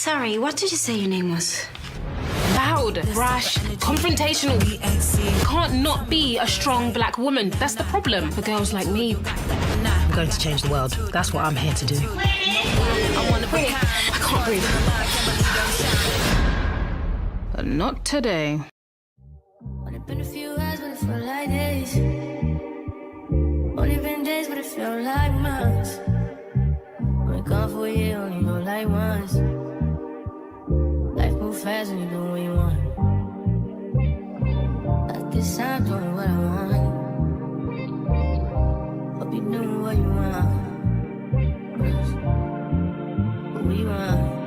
Sorry, what did you say your name was? Loud, brash, confrontational. Can't not be a strong black woman. That's the problem for girls like me. I'm going to change the world. That's what I'm here to do. I can't breathe. But not today. Only been a few hours, but it felt like days. Only been days, but it felt like months. Been gone for a year, only know like once. Life move fast when you do what you want. At this time, doing what I want. Hope you doing what you want. What you want.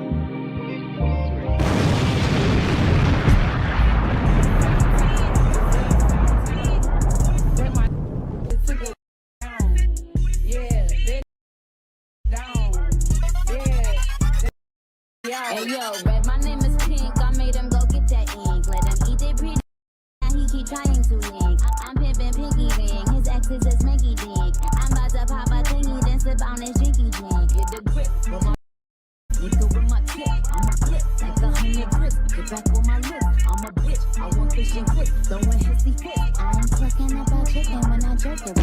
Hey yo, Red, my name is Pink. I made him go get that ink. Let him eat it pretty. And he keep trying to link. I'm pimping Pinky Ring. His ex is a sminky dink. I'm about to pop a thingy, then sip on this drinky drink. Get the grip with my nigga with my tip. I'm a flip like 100 grits. Get back on my lip. I'm a bitch. I want fish and grits. Throwing hissy fit. I'm talking about chicken when I jerk it.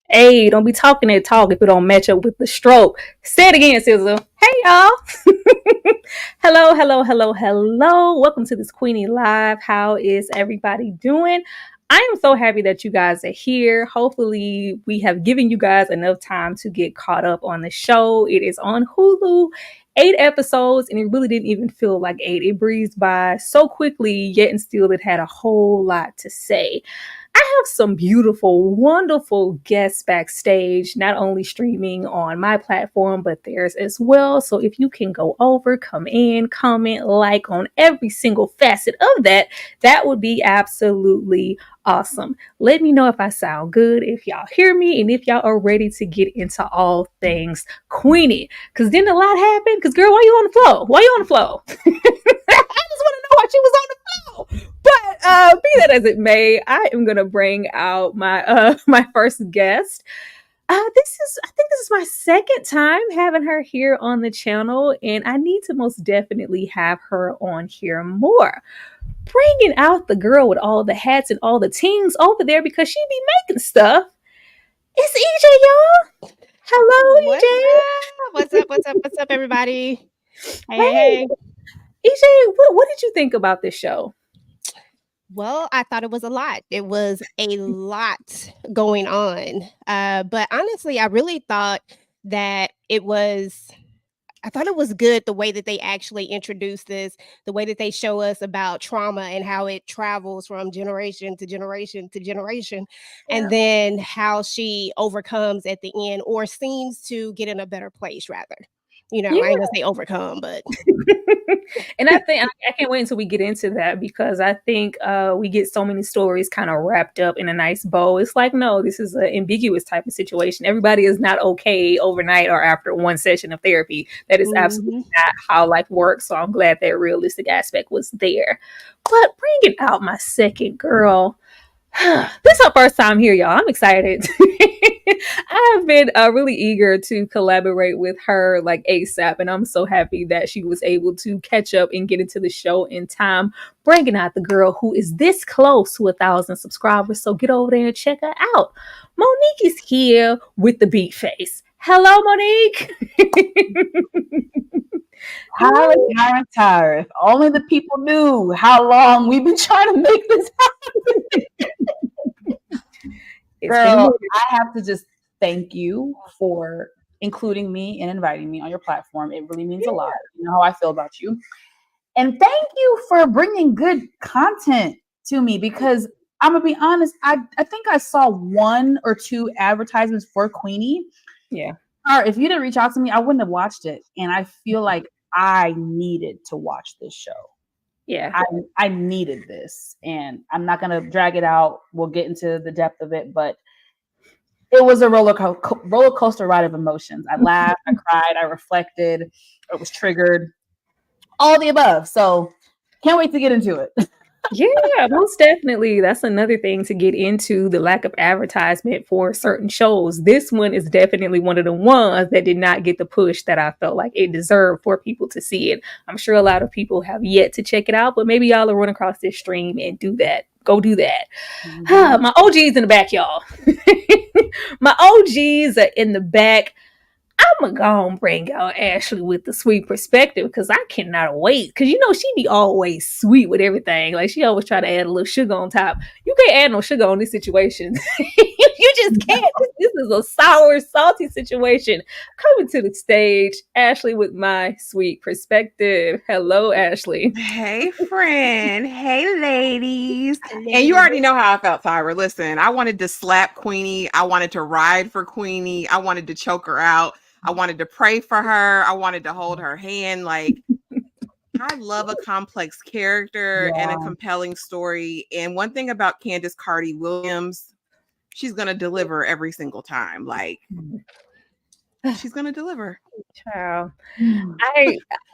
Hey, don't be talking that talk if it don't match up with the stroke. Say it again, Sizzle. Hey, y'all. Hello. Welcome to this Queenie Live. How is everybody doing? I am so happy that you guys are here. Hopefully, we have given you guys enough time to get caught up on the show. It is on Hulu. 8 episodes, and it really didn't even feel like 8. It breezed by so quickly, yet and still it had a whole lot to say. I have some beautiful, wonderful guests backstage, not only streaming on my platform, but theirs as well. So if you can go over, come in, comment, like on every single facet of that, that would be absolutely awesome. Let me know if I sound good, if y'all hear me, and if y'all are ready to get into all things Queenie. Because didn't a lot happen? Because girl, why you on the floor? Why you on the floor? I just want to know why she was on the floor. But be that as it may, I am gonna bring out my my first guest. I think this is my second time having her here on the channel, and I need to most definitely have her on here more. Bringing out the girl with all the hats and all the tings over there because she be making stuff. It's EJ, y'all. Hello, EJ. What's up, everybody? Hey. EJ, what did you think about this show? Well, I thought it was a lot. It was a lot going on. But honestly, I really thought that I thought it was good the way that they actually introduced this, the way that they show us about trauma and how it travels from generation to generation to generation, and then how she overcomes at the end, or seems to get in a better place, rather. I ain't gonna say overcome, but and I think I can't wait until we get into that, because I think we get so many stories kind of wrapped up in a nice bow. It's like, no, this is an ambiguous type of situation. Everybody is not okay overnight or after one session of therapy. That is absolutely not how life works. So I'm glad that realistic aspect was there. But bringing out my second girl. This is our first time here, y'all. I'm excited. I've been really eager to collaborate with her like ASAP, and I'm so happy that she was able to catch up and get into the show in time, bringing out the girl who is this close to 1,000 subscribers. So get over there and check her out. Monique is here with the beat face. Hello, Monique. Tara. If only the people knew how long we've been trying to make this happen. Girl, I have to just thank you for including me and inviting me on your platform. It really means a lot. You know how I feel about you. And thank you for bringing good content to me, because I'm going to be honest, I think I saw 1 or 2 advertisements for Queenie. Yeah. Or if you didn't reach out to me, I wouldn't have watched it. And I feel like I needed to watch this show. Yeah. I needed this. And I'm not going to drag it out. We'll get into the depth of it. But it was a roller coaster ride of emotions. I laughed, I cried, I reflected, I was triggered. All the above. So can't wait to get into it. Yeah, most definitely. That's another thing to get into, the lack of advertisement for certain shows. This one is definitely one of the ones that did not get the push that I felt like it deserved for people to see it. I'm sure a lot of people have yet to check it out, but maybe y'all will run across this stream and do that. Go do that. Mm-hmm. My OGs in the back, y'all. My OGs are in the back. I'm gonna bring out Ashley with the sweet perspective, because I cannot wait. Because you know she be always sweet with everything. Like she always try to add a little sugar on top. You can't add no sugar on this situation. You just can't. This is a sour, salty situation. Coming to the stage, Ashley with my sweet perspective. Hello, Ashley. Hey, friend. Hey, ladies. And you already know how I felt, Tyra. Listen, I wanted to slap Queenie. I wanted to ride for Queenie. I wanted to choke her out. I wanted to pray for her. I wanted to hold her hand. Like, I love a complex character and a compelling story. And one thing about Candace Carty Williams, she's going to deliver every single time. Like, she's going to deliver. Child.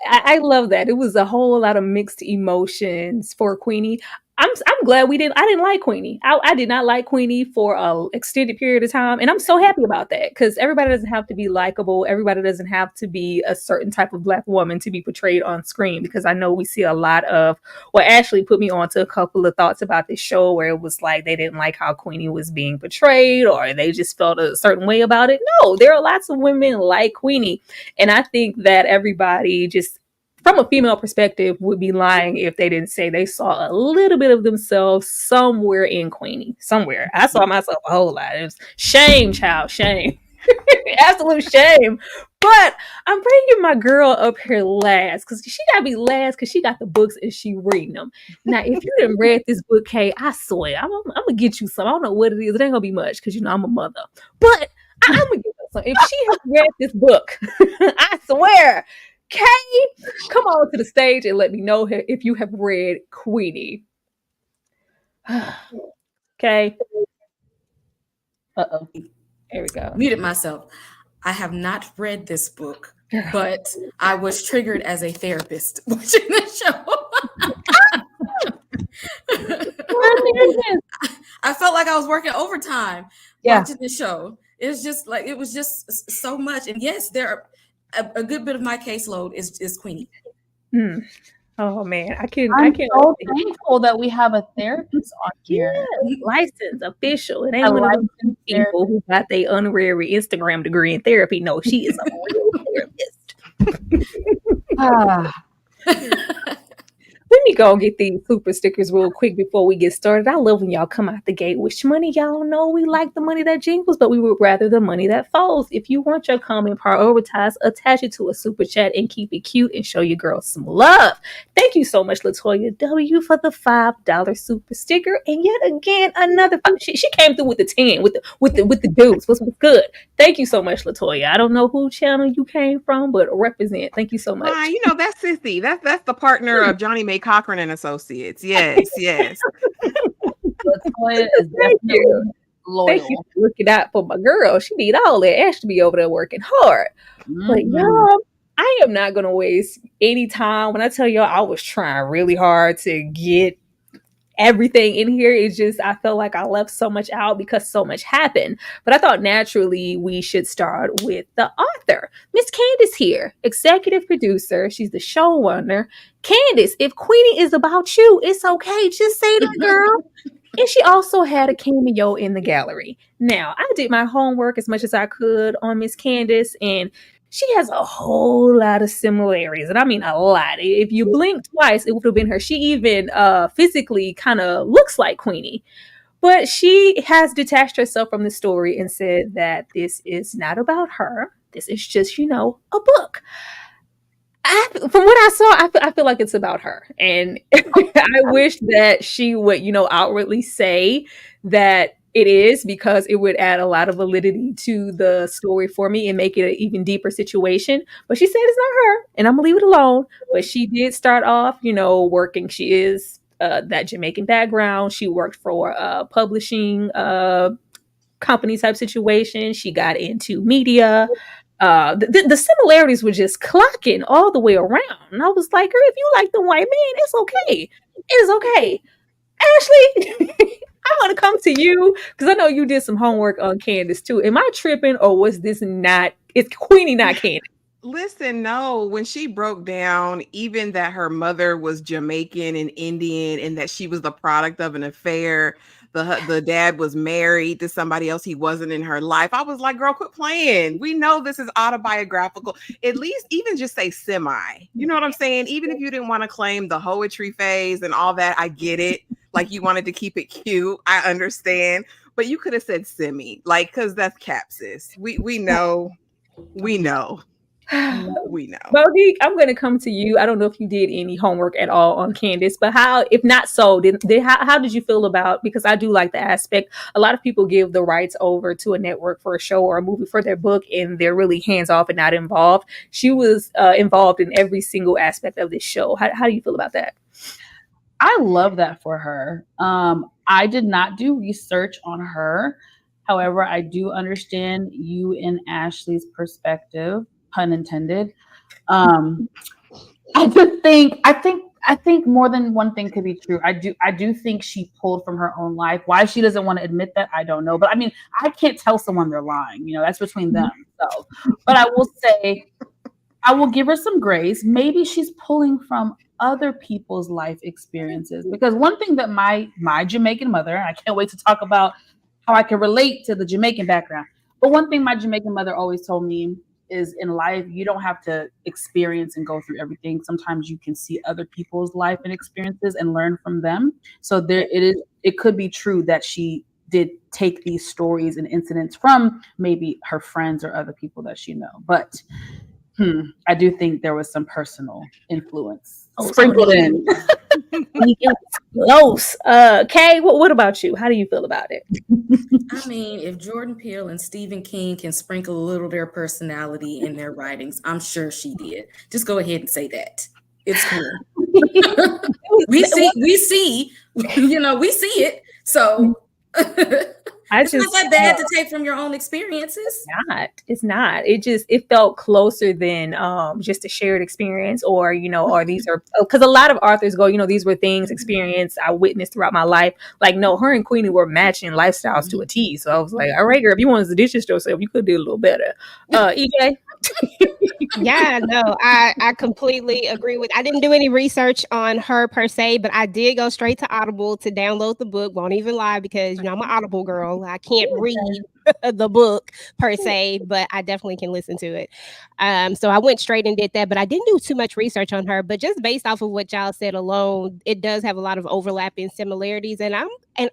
I love that. It was a whole lot of mixed emotions for Queenie. I'm glad I didn't like Queenie. I did not like Queenie for an extended period of time. And I'm so happy about that, because everybody doesn't have to be likable. Everybody doesn't have to be a certain type of Black woman to be portrayed on screen, because I know we see a lot of, well, Ashley put me on to a couple of thoughts about this show where it was like they didn't like how Queenie was being portrayed, or they just felt a certain way about it. No, there are lots of women like Queenie. And I think that everybody, just from a female perspective, would be lying if they didn't say they saw a little bit of themselves somewhere in Queenie. Somewhere. I saw myself a whole lot. It was shame, child, shame. Absolute shame. But I'm bringing my girl up here last, because she got to be last, because she got the books and she reading them. Now, if you didn't read this book, Kay, I swear, I'm going to get you some. I don't know what it is. It ain't going to be much, because, you know, I'm a mother. But I'm going to get you some. If she has read this book, I swear, Kay, come on to the stage and let me know if you have read Queenie. Okay. Uh-oh. There we go. Muted myself. I have not read this book, but I was triggered as a therapist watching the show. I felt like I was working overtime watching the show. It was just so much. And yes, there are a good bit of my caseload is Queenie. Oh man, I'm so thankful that we have a therapist on here. Yeah, licensed, official. It ain't one of those people who got their honorary Instagram degree in therapy. No, she is a real therapist. Let me go get these super stickers real quick before we get started. I love when y'all come out the gate with money. Y'all know we like the money that jingles, but we would rather the money that folds. If you want your comment prioritized, attach it to a super chat and keep it cute and show your girls some love. Thank you so much, Latoya W, for the $5 super sticker. And yet again, another she came through with the 10 with the dudes. What's good? Thank you so much, Latoya. I don't know who channel you came from, but represent. Thank you so much. You know, that's Sissy. That's the partner of Johnny May Cochran and Associates. Yes. Latoya is definitely loyal. Thank you for looking out for my girl. She need all that. Ashley be over there working hard. But y'all, I am not gonna waste any time. When I tell y'all I was trying really hard to get everything in here, it's just I felt like I left so much out because so much happened. But I thought naturally we should start with the author. Miss Candace here, executive producer. She's the showrunner. Candace, if Queenie is about you, it's okay. Just say that, girl. And she also had a cameo in the gallery. Now, I did my homework as much as I could on Miss Candace, and she has a whole lot of similarities, and I mean a lot. If you blink twice, it would have been her. She even physically kind of looks like Queenie, but she has detached herself from the story and said that this is not about her. This is just, a book. From what I saw, I feel like it's about her. And I wish that she would, outwardly say that it is, because it would add a lot of validity to the story for me and make it an even deeper situation. But she said it's not her, and I'm gonna leave it alone. But she did start off, working. She is that Jamaican background. She worked for a publishing company type situation. She got into media. The similarities were just clocking all the way around. And I was like, girl, if you like the white man, it's okay. It's okay. Ashley, I want to come to you because I know you did some homework on Candace too. Am I tripping, or was this not, it's Queenie, not Candace? Listen, no, when she broke down, even that her mother was Jamaican and Indian and that she was the product of an affair, the dad was married to somebody else, he wasn't in her life. I was like, girl, quit playing. We know this is autobiographical. At least even just say semi. You know what I'm saying? Even if you didn't want to claim the poetry phase and all that, I get it. Like you wanted to keep it cute. I understand. But you could have said semi, like, because that's capsis. We know. We know. We know. Monique, I'm going to come to you. I don't know if you did any homework at all on Candace, but how, if not so, how did you feel about, because I do like the aspect, a lot of people give the rights over to a network for a show or a movie for their book, and they're really hands off and not involved. She was involved in every single aspect of this show. How do you feel about that? I love that for her. I did not do research on her. However, I do understand you and Ashley's perspective, pun intended. I think more than one thing could be true. I do think she pulled from her own life. Why she doesn't want to admit that, I don't know. But I mean, I can't tell someone they're lying. That's between them. So, but I will say, I will give her some grace. Maybe she's pulling from other people's life experiences, because one thing that my Jamaican mother, I can't wait to talk about how I can relate to the Jamaican background. But one thing my Jamaican mother always told me is, in life, you don't have to experience and go through everything. Sometimes you can see other people's life and experiences and learn from them. So it could be true that she did take these stories and incidents from maybe her friends or other people that she know. But I do think there was some personal influence sprinkled in. Close. Kay, what about you? How do you feel about it? I mean, if Jordan Peele and Stephen King can sprinkle a little of their personality in their writings, I'm sure she did. Just go ahead and say that. It's cool. we see, we see it. So it's not that bad to take from your own experiences. It's not. It felt closer than just a shared experience, or or these are, because a lot of authors go, these were things, experience I witnessed throughout my life. Like, no, her and Queenie were matching lifestyles to a T. So I was like, all right, girl, if you wanted to distance yourself, you could do a little better. EJ. Yeah, no, I completely agree with. I didn't do any research on her per se, but I did go straight to Audible to download the book. Won't even lie, because I'm an Audible girl. I can't read the book per se, but I definitely can listen to it. So I went straight and did that, but I didn't do too much research on her. But just based off of what y'all said alone, it does have a lot of overlapping similarities, and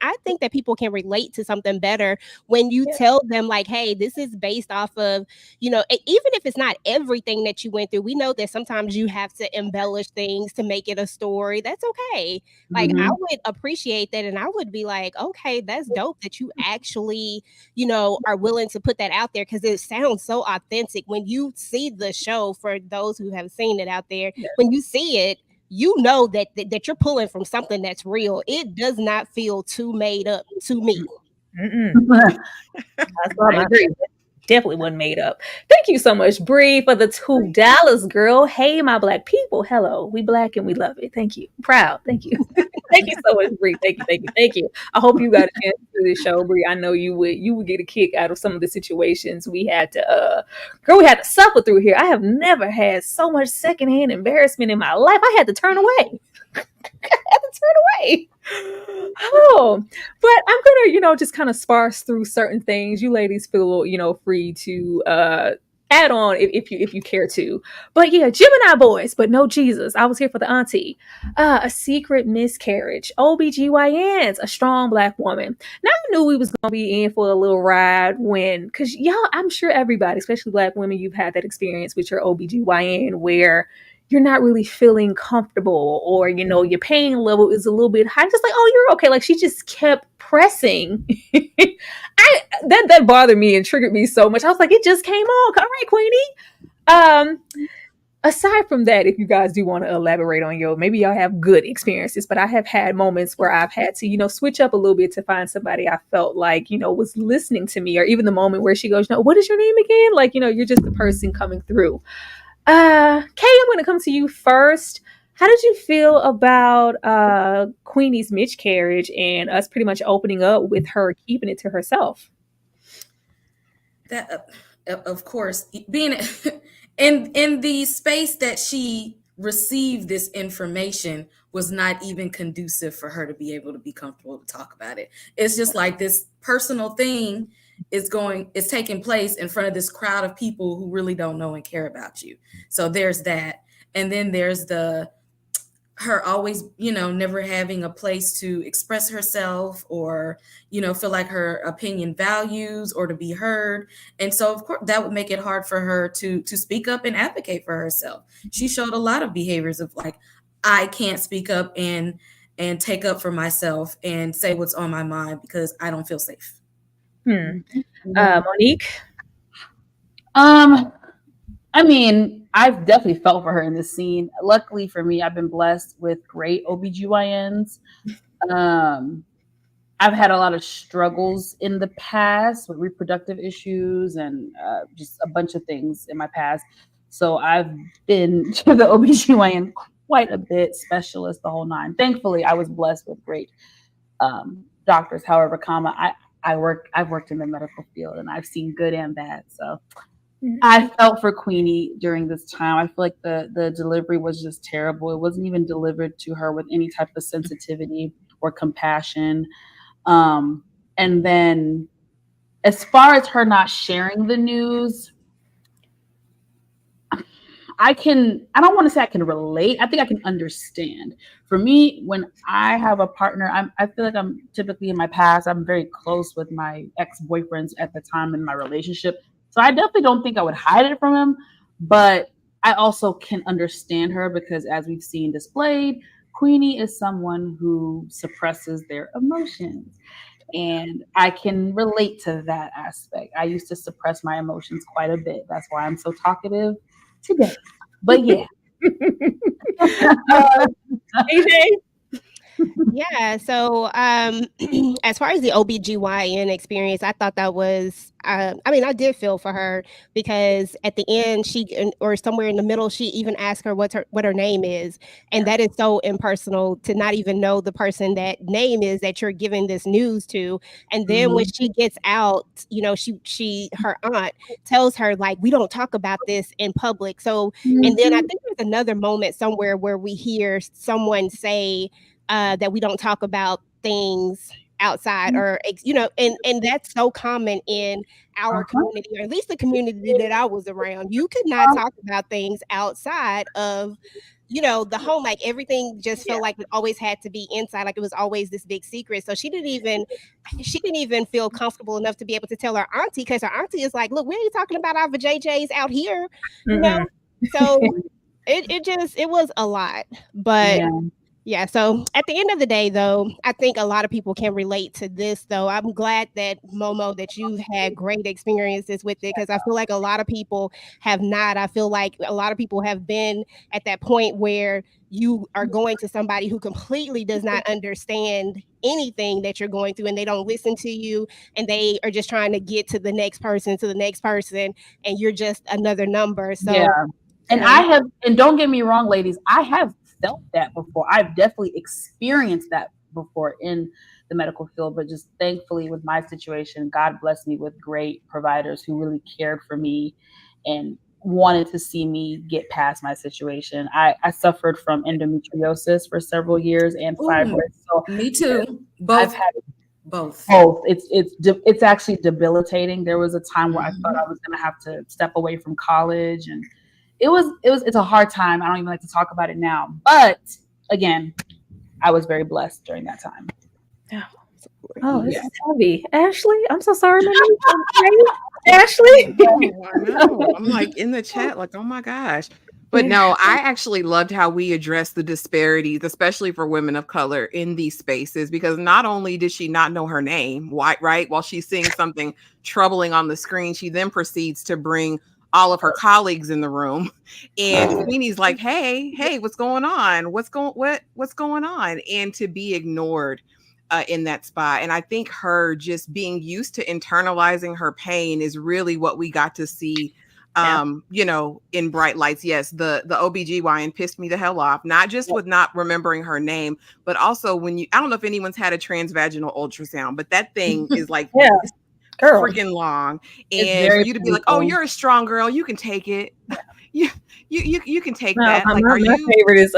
I think that people can relate to something better when you tell them, like, hey, this is based off of, even if it's not everything that you went through. We know that sometimes you have to embellish things to make it a story. That's okay. Like, I would appreciate that, and I would be like, okay, that's dope that you actually, are willing to put that out there, because it sounds so authentic when you see the show. For those who have seen it out there, when you see it, that you're pulling from something that's real. It does not feel too made up to me. That's what I agree. Definitely wasn't made up. Thank you so much, Bree, for the $2, girl. Hey, my black people. Hello. We black and we love it. Thank you. Proud. Thank you. Thank you so much, Bree. Thank you. I hope you got a chance to do this show, Bree. I know you would get a kick out of some of the situations we had to suffer through here. I have never had so much secondhand embarrassment in my life. I had to turn away. Oh, but I'm gonna, just kind of sparse through certain things. You ladies feel, free to add on if you care to. But yeah, Gemini boys, but no Jesus. I was here for the auntie. A secret miscarriage. OBGYNs, a strong Black woman. Now I knew we was gonna be in for a little ride when, cause y'all, I'm sure everybody, especially Black women, you've had that experience with your OBGYN where you're not really feeling comfortable, or your pain level is a little bit high. Just like, oh, you're okay. Like, she just kept pressing. That bothered me and triggered me so much. I was like, it just came on. All right, Queenie. Aside from that, if you guys do want to elaborate on maybe y'all have good experiences, but I have had moments where I've had to, switch up a little bit to find somebody I felt like, was listening to me, or even the moment where she goes, what is your name again? Like, you're just the person coming through. Kay, I'm going to come to you first. How did you feel about Queenie's miscarriage and us pretty much opening up with her keeping it to herself? That, of course, being in the space that she received this information was not even conducive for her to be able to be comfortable to talk about it. It's just like this personal thing is taking place in front of this crowd of people who really don't know and care about you. So there's that. And then there's her always, never having a place to express herself, or, feel like her opinion values or to be heard. And so, of course, that would make it hard for her to speak up and advocate for herself. She showed a lot of behaviors of like, I can't speak up and take up for myself and say what's on my mind because I don't feel safe. Monique? I mean, I've definitely felt for her in this scene. Luckily for me, I've been blessed with great OBGYNs. I've had a lot of struggles in the past with reproductive issues and just a bunch of things in my past. So I've been to the OBGYN quite a bit, specialist, the whole nine. Thankfully, I was blessed with great doctors. However, I've worked in the medical field and I've seen good and bad. So I felt for Queenie during this time. I feel like the delivery was just terrible. It wasn't even delivered to her with any type of sensitivity or compassion. And then as far as her not sharing the news, I don't want to say I can relate. I think I can understand. For me, when I have a partner, I feel like I'm typically in my past, I'm very close with my ex-boyfriends at the time in my relationship. So I definitely don't think I would hide it from him, but I also can understand her because as we've seen displayed, Queenie is someone who suppresses their emotions. And I can relate to that aspect. I used to suppress my emotions quite a bit. That's why I'm so talkative today. But yeah. AJ? Yeah, so as far as the OBGYN experience, I thought that was I did feel for her because at the end or somewhere in the middle she even asked her what her name is, and that is so impersonal to not even know the person that name is that you're giving this news to. And then when she gets out, her aunt tells her like, we don't talk about this in public. So and then I think there's another moment somewhere where we hear someone say that we don't talk about things outside or and that's so common in our community, or at least the community that I was around. You could not talk about things outside of the home. Like everything just felt like it always had to be inside, like it was always this big secret. So she didn't even feel comfortable enough to be able to tell her auntie, because her auntie is like, look, we ain't talking about our JJs out here, so it was a lot. But yeah, so at the end of the day, though, I think a lot of people can relate to this, though. I'm glad that, Momo, that you've had great experiences with it, because I feel like a lot of people have not. I feel like a lot of people have been at that point where you are going to somebody who completely does not understand anything that you're going through, and they don't listen to you, and they are just trying to get to the next person, and you're just another number. So yeah. And don't get me wrong, ladies, I have felt that before. I've definitely experienced that before in the medical field, but just thankfully with my situation, God blessed me with great providers who really cared for me and wanted to see me get past my situation. I suffered from endometriosis for several years and fibroids. So me too. Both. Both. It's actually debilitating. There was a time where I thought I was going to have to step away from college, and it's a hard time. I don't even like to talk about it now, but again, I was very blessed during that time. Oh, this is heavy. Ashley, I'm so sorry, Ashley. I know. I'm like in the chat, like, oh my gosh. But no, I actually loved how we addressed the disparities, especially for women of color in these spaces, because not only did she not know her name, right, while she's seeing something troubling on the screen, she then proceeds to bring all of her colleagues in the room. And Queenie's like, hey, what's going on? What's going on? And to be ignored in that spot. And I think her just being used to internalizing her pain is really what we got to see in bright lights. Yes, the OBGYN pissed me the hell off, not just with not remembering her name, but also when I don't know if anyone's had a transvaginal ultrasound, but that thing is like freaking long. And for you to be like, oh, you're a strong girl, you can take it. You can take that. Like, my favorite is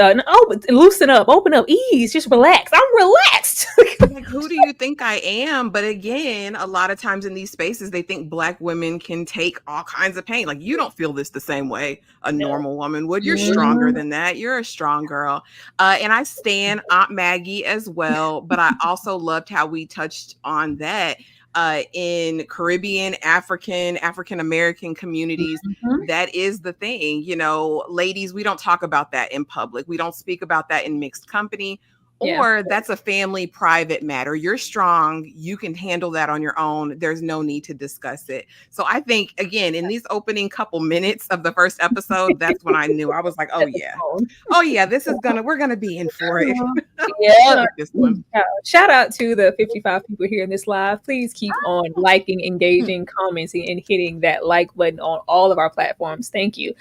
loosen up, open up, ease, just relax. I'm relaxed. Like, who do you think I am? But again, a lot of times in these spaces, they think Black women can take all kinds of pain. Like, you don't feel this the same way a normal woman would. You're stronger than that. You're a strong girl. And I stand Aunt Maggie as well. But I also loved how we touched on that. In Caribbean, African American communities, that is the thing. Ladies, we don't talk about that in public. We don't speak about that in mixed company, or that's a family private matter. You're strong. You can handle that on your own. There's no need to discuss it. So I think, again, in these opening couple minutes of the first episode, that's when I knew. I was like, oh yeah, we're gonna be in for it. This one. Shout out to the 55 people here in this live. Please keep on liking, engaging, commenting, and hitting that like button on all of our platforms. Thank you.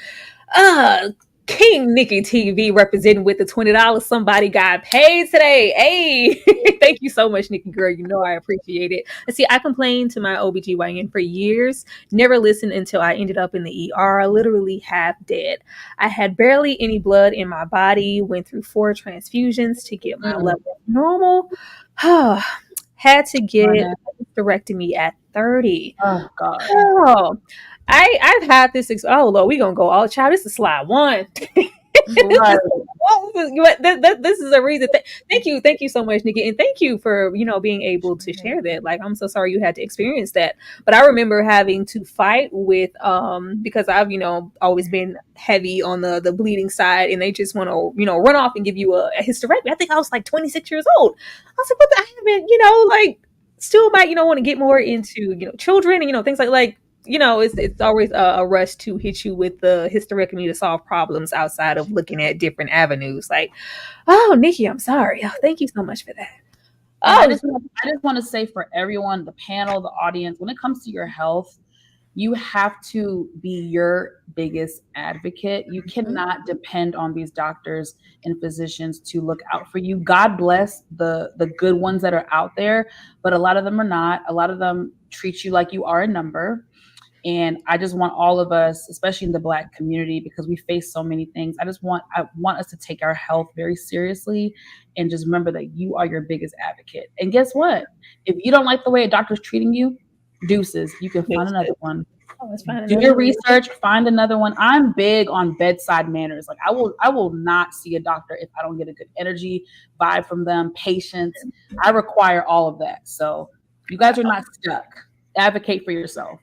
King Nikki TV representing with the $20. Somebody got paid today. Hey, thank you so much, Nikki girl. I appreciate it. See, I complained to my OBGYN for years, never listened until I ended up in the ER, literally half dead. I had barely any blood in my body, went through 4 transfusions to get my level normal. Had to get a hysterectomy at 30. Oh, God. Oh, I've had this. Oh, Lord, we're going to go all child. This is slide 1. Right. This is a reason. Thank you so much, Nikki, and thank you for being able to share that. Like, I'm so sorry you had to experience that, but I remember having to fight with because I've always been heavy on the bleeding side, and they just want to run off and give you a hysterectomy. I think I was like 26 years old. I was like, what? I haven't like still might want to get more into children and things like. It's always a rush to hit you with the hysterectomy to solve problems outside of looking at different avenues. Like, oh, Nikki, I'm sorry. Oh, thank you so much for that. I just want to say for everyone, the panel, the audience, when it comes to your health, you have to be your biggest advocate. You cannot depend on these doctors and physicians to look out for you. God bless the good ones that are out there, but a lot of them are not. A lot of them treat you like you are a number. And I just want all of us, especially in the Black community, because we face so many things. I want us to take our health very seriously and just remember that you are your biggest advocate. And guess what? If you don't like the way a doctor's treating you, deuces, you can find another one. Do your research, find another one. I'm big on bedside manners. Like I will not see a doctor if I don't get a good energy vibe from them, patience. I require all of that. So you guys are not stuck. Advocate for yourself.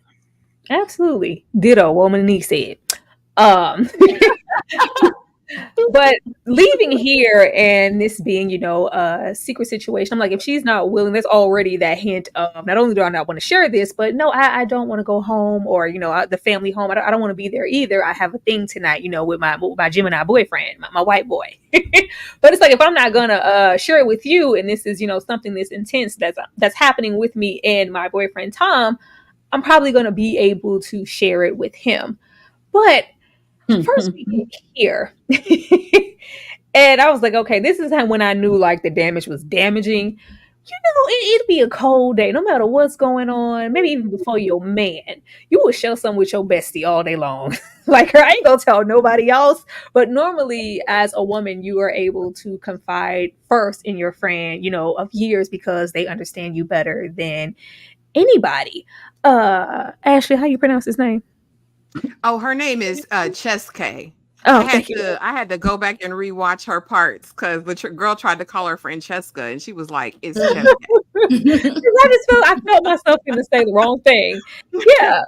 Absolutely. Ditto, what Monique said. But leaving here and this being, a secret situation, I'm like, if she's not willing, there's already that hint of not only do I not want to share this, but no, I don't want to go home or, the family home. I don't want to be there either. I have a thing tonight, with my Gemini boyfriend, my white boy. But it's like, if I'm not going to share it with you, and this is, something this intense that's happening with me and my boyfriend, Tom, I'm probably going to be able to share it with him. But first we get here. And I was like, okay, this is when I knew like the damage was damaging. it'd be a cold day, no matter what's going on. Maybe even before your man, you would share something with your bestie all day long. Like, I ain't gonna tell nobody else. But normally, as a woman, you are able to confide first in your friend, of years, because they understand you better than anybody. Ashley, how you pronounce his name? Oh, her name is Cheske. Oh, thank you. I had to go back and rewatch her parts because the girl tried to call her Francesca, and she was like, "It's Cheske." I felt myself going to say the wrong thing. Yeah.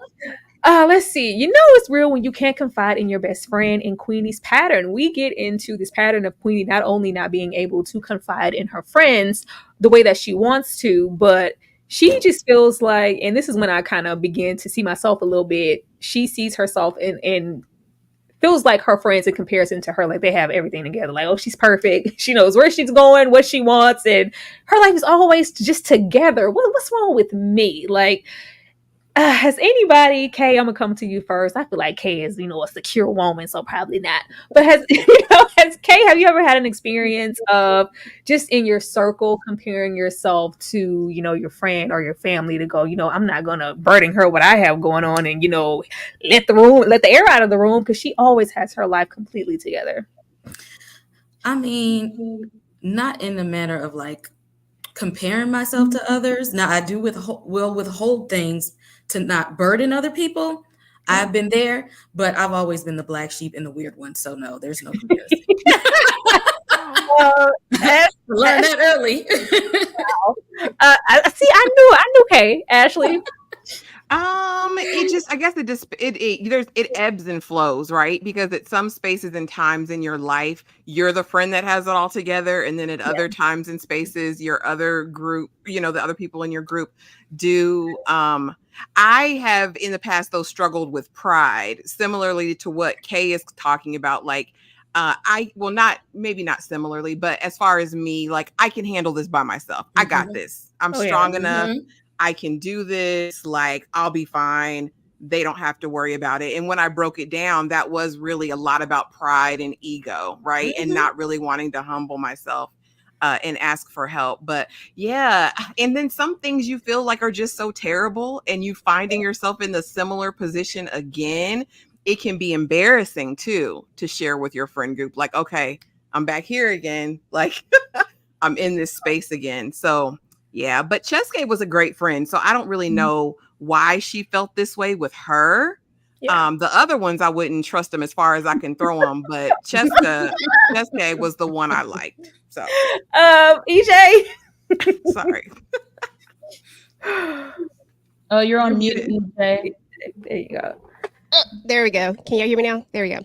Let's see. It's real when you can't confide in your best friend. In Queenie's pattern, we get into this pattern of Queenie not only not being able to confide in her friends the way that she wants to, but she just feels like, and this is when I kind of begin to see myself a little bit. She sees herself and feels like her friends in comparison to her, like they have everything together. Like, oh, she's perfect. She knows where she's going, what she wants, and her life is always just together. What's wrong with me? Like, has anybody, Kay, I'm gonna come to you first. I feel like Kay is, a secure woman, so probably not. But has Kay, have you ever had an experience of just in your circle comparing yourself to, your friend or your family to go, I'm not gonna burden her what I have going on and, let the air out of the room, because she always has her life completely together. I mean, not in the manner of like comparing myself to others. Now, I do withhold things to not burden other people. I've been there, but I've always been the black sheep and the weird one. So no, there's no comparison. Learn that early. I knew Kay. Ashley. I guess it ebbs and flows, right? Because at some spaces and times in your life, you're the friend that has it all together. And then at other times and spaces, your other group, the other people in your group do. I have in the past, though, struggled with pride, similarly to what Kay is talking about. Like, maybe not similarly, but as far as me, like, I can handle this by myself. I got this. I'm strong enough. I can do this. Like, I'll be fine. They don't have to worry about it. And when I broke it down, that was really a lot about pride and ego, right? And not really wanting to humble myself and ask for help. But yeah. And then some things you feel like are just so terrible, and you finding yourself in the similar position again, it can be embarrassing too, to share with your friend group. Like, okay, I'm back here again. Like, I'm in this space again. So yeah, but Cheske was a great friend. So I don't really know why she felt this way with her. Yeah. The other ones, I wouldn't trust them as far as I can throw them. But Cheske was the one I liked. So, EJ. Sorry. Oh, you're on mute, EJ. There you go. There we go. Can you hear me now? There we go.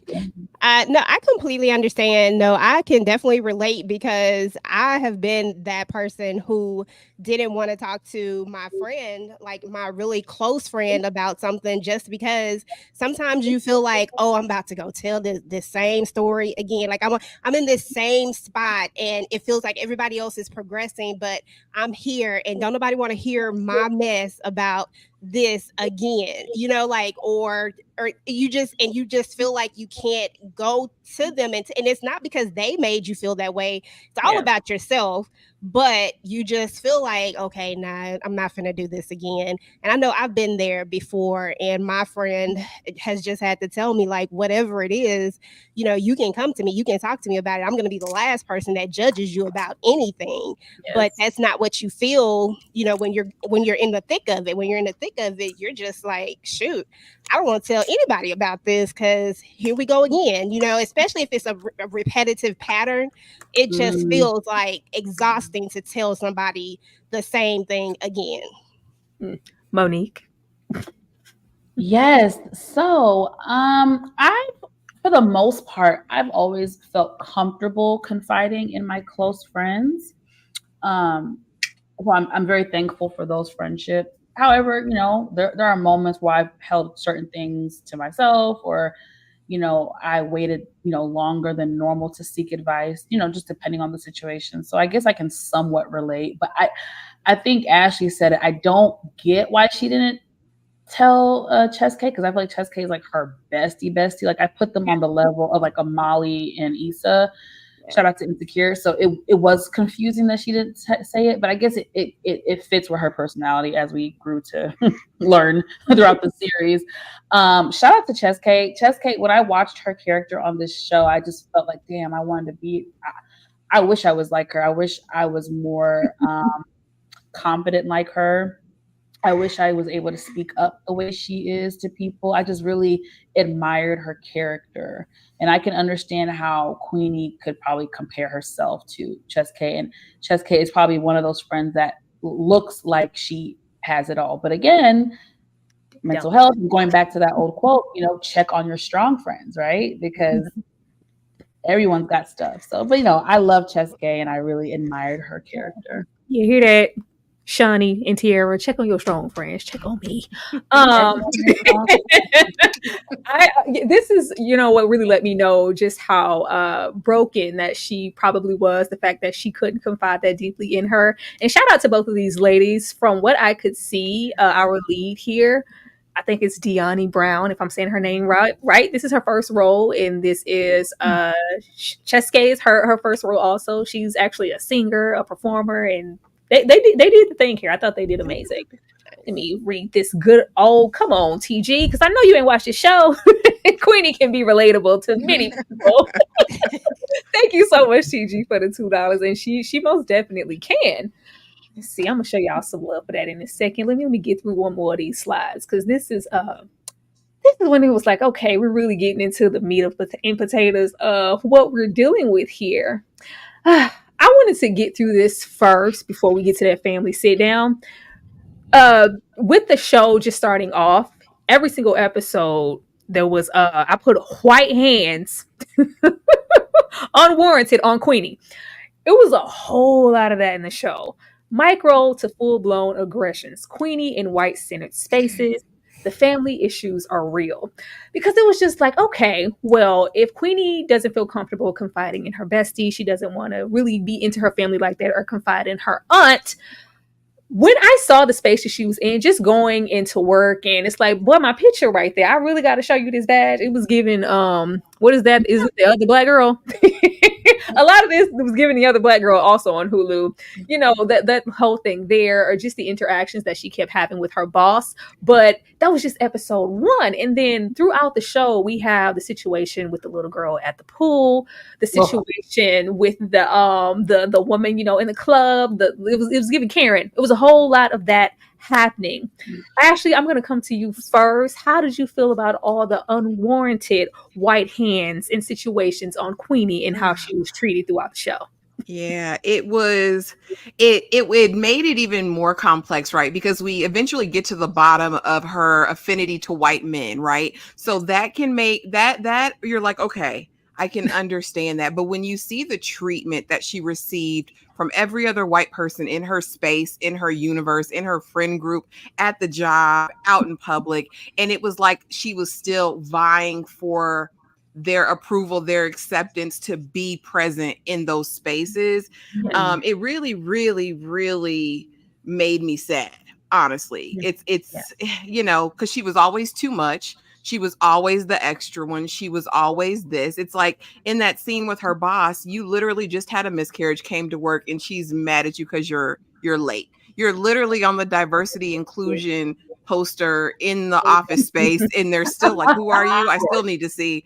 No, I completely understand. No, I can definitely relate, because I have been that person who didn't want to talk to my friend, like my really close friend, about something, just because sometimes you feel like, oh, I'm about to go tell this same story again. Like I'm in this same spot, and it feels like everybody else is progressing, but I'm here, and don't nobody want to hear my mess about this again, like, or you just feel like you can't go to them, and it's not because they made you feel that way. It's all about yourself, but you just feel like, okay, nah, I'm not gonna do this again. And I know I've been there before, and my friend has just had to tell me, like, whatever it is, you can come to me, you can talk to me about it. I'm gonna be the last person that judges you about anything. But that's not what you feel, when you're in the thick of it. When you're in the thick of it, you're just like, shoot, I don't want to tell anybody about this, because here we go again, especially if it's a repetitive pattern. It just feels like exhausting to tell somebody the same thing again. Monique. Yes. So, for the most part, I've always felt comfortable confiding in my close friends. Well, I'm very thankful for those friendships. However, there are moments where I've held certain things to myself, or, I waited, longer than normal to seek advice, just depending on the situation. So I guess I can somewhat relate, but I think Ashley said it. I don't get why she didn't tell Cheske, because I feel like Cheske is like her bestie. Like, I put them on the level of like a Molly and Issa. Shout out to Insecure. So it was confusing that she didn't say it, but I guess it fits with her personality as we grew to learn throughout the series. Shout out to Chess Kate. Chess Kate, when I watched her character on this show, I just felt like, damn, I wanted to be. I wish I was like her. I wish I was more confident like her. I wish I was able to speak up the way she is to people. I just really admired her character. And I can understand how Queenie could probably compare herself to Chess K. And Chess K is probably one of those friends that looks like she has it all. But again, mental health, going back to that old quote, check on your strong friends, right? Because everyone's got stuff. So, but I love Chess K and I really admired her character. You hear that? Shawnee and Tiara, check on your strong friends. Check on me. This is, what really let me know just how broken that she probably was. The fact that she couldn't confide that deeply in her. And shout out to both of these ladies. From what I could see, our lead here, I think it's Deani Brown, if I'm saying her name right. This is her first role, and this is Cheske is her first role. Also, she's actually a singer, a performer, and they did the thing here. I thought they did amazing. Let me read this good. Oh, come on, TG, because I know you ain't watched the show. Queenie can be relatable to many people. Thank you so much, TG, for the $2, and she most definitely can. Let's see. I'm gonna show y'all some love for that in a second. Let me get through one more of these slides because this is when it was like, okay, we're really getting into the meat of and potatoes of what we're dealing with here. I wanted to get through this first before we get to that family sit down. With the show just starting off, every single episode there was I put white hands unwarranted on Queenie. It was a whole lot of that in the show. Micro to full-blown aggressions. Queenie in white-centered spaces. The family issues are real. Because it was just like, okay, well, if Queenie doesn't feel comfortable confiding in her bestie, she doesn't want to really be into her family like that or confide in her aunt. When I saw the space that she was in, just going into work, and it's like, boy, my picture right there. I really got to show you this badge. It was given, what is that? Is it the other black girl? A lot of this was given the other black girl also on Hulu. That whole thing there, or just the interactions that she kept having with her boss. But that was just episode 1. And then throughout the show, we have the situation with the little girl at the pool, the situation with the woman, in the club. It was giving Karen. It was a whole lot of that happening. Ashley, I'm going to come to you first. How did you feel about all the unwarranted white hands in situations on Queenie and how she was treated throughout the show? Yeah, it made it even more complex, right? Because we eventually get to the bottom of her affinity to white men, right? So that can make that you're like, okay, I can understand that. But when you see the treatment that she received from every other white person in her space, in her universe, in her friend group, at the job, out in public, and it was like she was still vying for their approval, their acceptance to be present in those spaces. It really, really, really made me sad. Honestly, it's because she was always too much. She was always the extra one. She was always this. It's like in that scene with her boss, you literally just had a miscarriage, came to work, and she's mad at you because you're late. You're literally on the diversity inclusion poster in the office space, and they're still like, who are you? I still need to see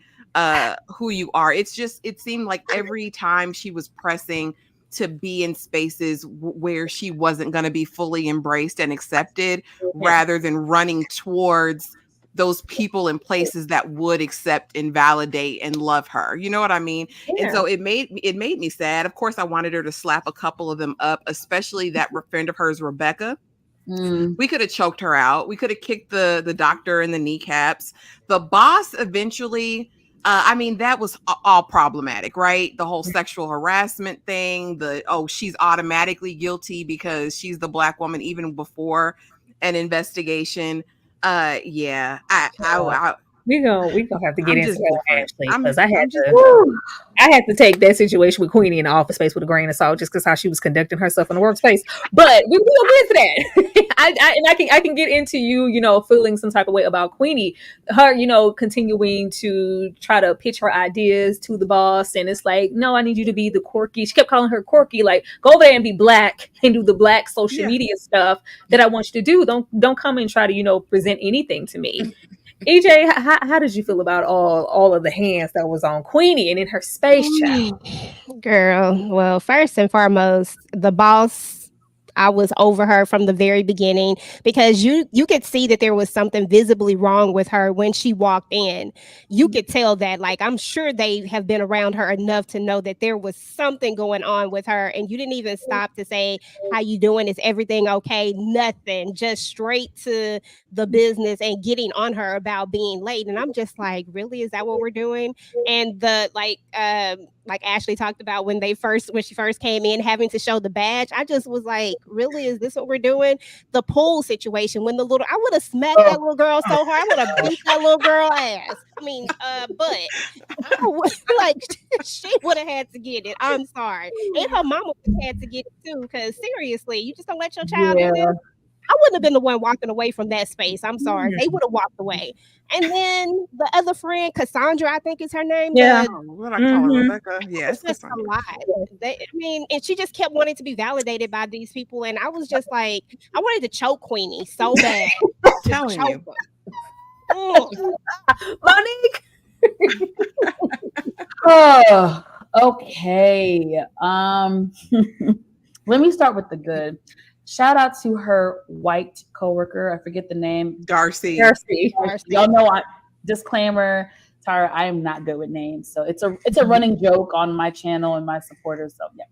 who you are. It seemed like every time she was pressing to be in spaces where she wasn't going to be fully embraced and accepted, rather than running towards those people and places that would accept and validate and love her. You know what I mean? Yeah. And so it made me sad. Of course, I wanted her to slap a couple of them up, especially that friend of hers, Rebecca. We could have choked her out. We could have kicked the doctor in the kneecaps. The boss eventually, that was all problematic, right? The whole sexual harassment thing, she's automatically guilty because she's the black woman even before an investigation. I we gonna have to get I'm into just that different. Ashley, I'm because I had just to take that situation with Queenie in the office space with a grain of salt, just because how she was conducting herself in the workspace. But we will get into that. I can get into you feeling some type of way about Queenie, her continuing to try to pitch her ideas to the boss, and it's like, no, I need you to be the quirky. She kept calling her quirky, like, go over there and be black and do the black social media stuff that I want you to do. Don't come and try to present anything to me. EJ, how did you feel about all of the hands that was on Queenie and in her space chat? Girl, well, first and foremost, the boss, I was over her from the very beginning because you could see that there was something visibly wrong with her when she walked in. You could tell that, like, I'm sure they have been around her enough to know that there was something going on with her, and you didn't even stop to say, how you doing? Is everything okay? Nothing. Just straight to the business and getting on her about being late. And I'm just like, really? Is that what we're doing? And the like Ashley talked about when she first came in, having to show the badge. I just was like, really, is this what we're doing? The pool situation, when I would have smacked that little girl so hard, I would have beat that little girl ass. I mean, but I would, like, she would have had to get it. I'm sorry, and her mama would have had to get it too. Because seriously, you just don't let your child do this. I wouldn't have been the one walking away from that space. I'm sorry. They would have walked away. And then the other friend, Cassandra, I think is her name. Yeah. What I call her, Rebecca. Yeah, it's just a lot. And she just kept wanting to be validated by these people. And I was just like, I wanted to choke Queenie so bad. Telling you. Monique. Oh, okay. Let me start with the good. Shout out to her white coworker. I forget the name. Darcy. Y'all know disclaimer, Tara, I am not good with names. So it's a running joke on my channel and my supporters. So yeah.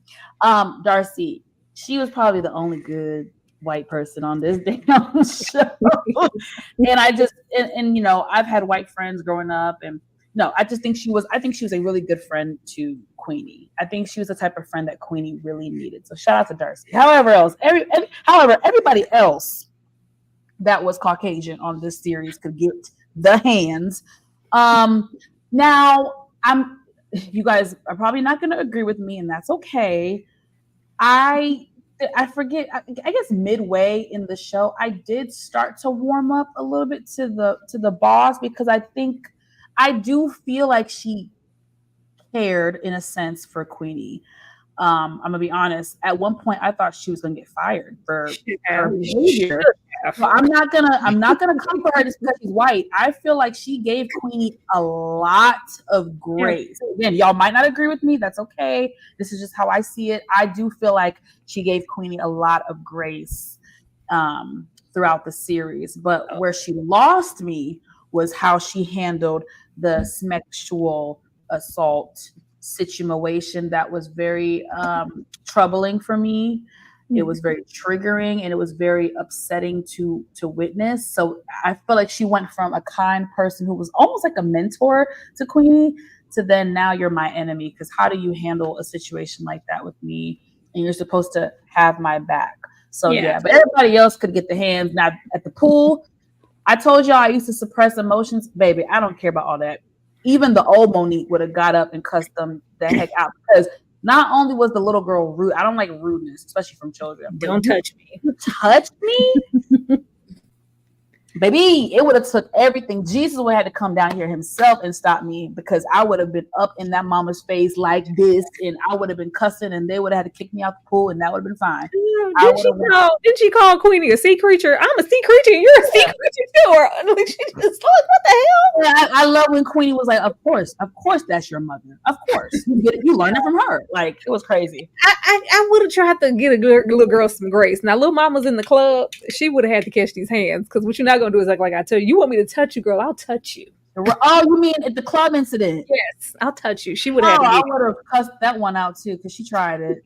Darcy, she was probably the only good white person on this damn show. And I've had white friends growing up, and no, I think she was a really good friend to Queenie. I think she was the type of friend that Queenie really needed. So shout out to Darcy. However, everybody else that was Caucasian on this series could get the hands. Now you guys are probably not going to agree with me, and that's okay. I forget. I guess midway in the show, I did start to warm up a little bit to the boss, because I do feel like she cared in a sense for Queenie. I'm gonna be honest. At one point, I thought she was gonna get fired for her behavior. So I'm not gonna come for her just because she's white. I feel like she gave Queenie a lot of grace. Again, y'all might not agree with me. That's okay. This is just how I see it. I do feel like she gave Queenie a lot of grace throughout the series. But where she lost me was how she handled the sexual assault situation. That was very troubling for me. It was very triggering, and it was very upsetting to witness. So I feel like she went from a kind person who was almost like a mentor to Queenie to then, now you're my enemy, because how do you handle a situation like that with me, and you're supposed to have my back? So yeah, but everybody else could get the hands. Now at the pool, I told y'all I used to suppress emotions. Baby, I don't care about all that. Even the old Monique would have got up and cussed them the heck out, because not only was the little girl rude, I don't like rudeness, especially from children. Don't touch me. You touched me? Baby, it would have took everything. Jesus would have had to come down here himself and stop me, because I would have been up in that mama's face like this, and I would have been cussing, and they would have had to kick me out the pool, and that would have been fine. Didn't she call Queenie a sea creature? I'm a sea creature, and you're a sea creature too. Or she just like, what the hell? Yeah, I love when Queenie was like, of course that's your mother. Of course. You learned it from her. Like, it was crazy. I would have tried to get a little girl some grace. Now, little mama's in the club. She would have had to catch these hands, because what you're not going to do is like I tell you, you want me to touch you, girl, I'll touch you. Oh, you mean at the club incident? Yes, I'll touch you. She would have. I would have cussed that one out too, because she tried it.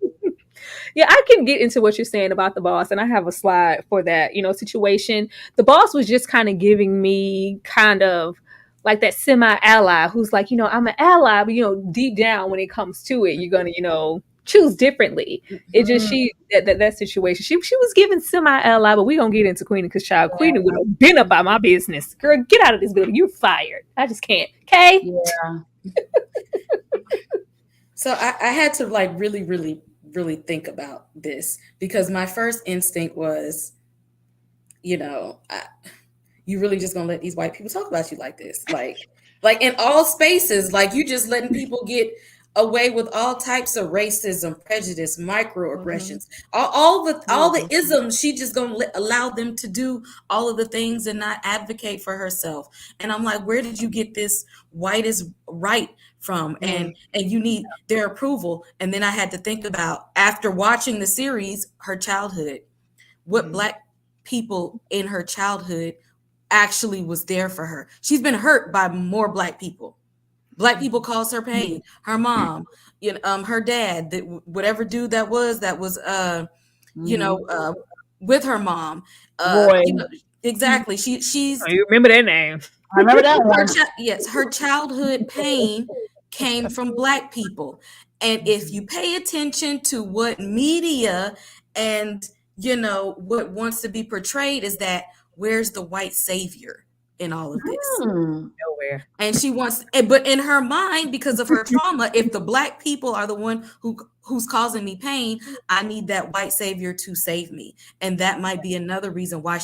Yeah, I can get into what you're saying about the boss, and I have a slide for that, situation. The boss was just kind of giving me kind of like that semi-ally who's like, I'm an ally, but deep down when it comes to it, you're gonna, choose differently. It just that situation. She was given semi ally, but we gonna get into Queenie because child Queenie would have been about my business. Girl, get out of this building. You're fired. I just can't. Okay. Yeah. So I had to like really, really, really think about this because my first instinct was, you really just gonna let these white people talk about you like this, like in all spaces, like you just letting people get away with all types of racism, prejudice, microaggressions, all the isms. She just gonna allow them to do all of the things and not advocate for herself. And I'm like, where did you get this white is right from? And you need their approval. And then I had to think about, after watching the series, her childhood, what Black people in her childhood actually was there for her. She's been hurt by more Black people. Black people caused her pain. Her mom, her dad, whatever dude that was, with her mom. Exactly. She's. Oh, you remember that name? I remember that one. Yes, her childhood pain came from Black people, and if you pay attention to what media and what wants to be portrayed, is that where's the white savior in all of this? Nowhere. And she wants, but in her mind, because of her trauma, if the Black people are the one who's causing me pain, I need that white savior to save me. And that might be another reason why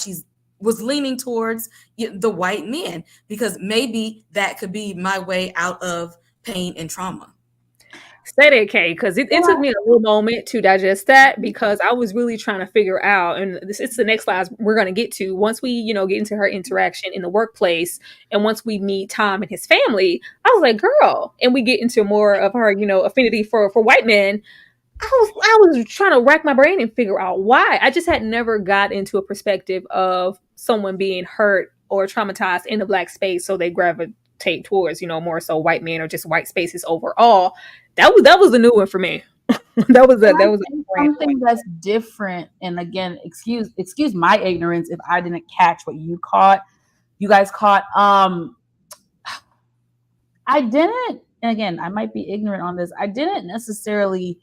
was leaning towards the white men, because maybe that could be my way out of pain and trauma. Say that, Kay, because it took me a little moment to digest that, because I was really trying to figure out, and it's the next slide we're going to get to, once we, get into her interaction in the workplace, and once we meet Tom and his family, I was like, girl, and we get into more of her, affinity for white men. I was trying to rack my brain and figure out why. I just had never got into a perspective of someone being hurt or traumatized in the Black space, so they gravitate towards, more so white men or just white spaces overall. That was a new one for me. that was something that's different. And again, excuse my ignorance if I didn't catch what you guys caught. I didn't, and again, I might be ignorant on this. I didn't necessarily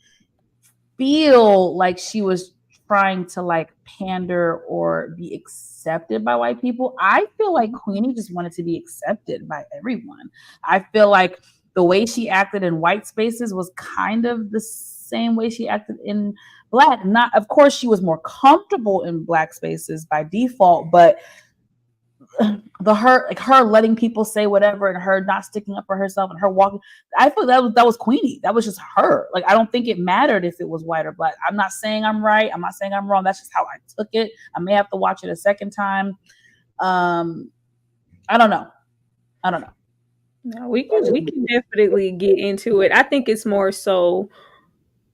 feel like she was trying to like pander or be accepted by white people. I feel like Queenie just wanted to be accepted by everyone. I feel like the way she acted in white spaces was kind of the same way she acted in Black. Of course, she was more comfortable in Black spaces by default, but her letting people say whatever and her not sticking up for herself and her walking, I feel that was Queenie. That was just her. Like, I don't think it mattered if it was white or Black. I'm not saying I'm right. I'm not saying I'm wrong. That's just how I took it. I may have to watch it a second time. I don't know. No, we can definitely get into it. I think it's more so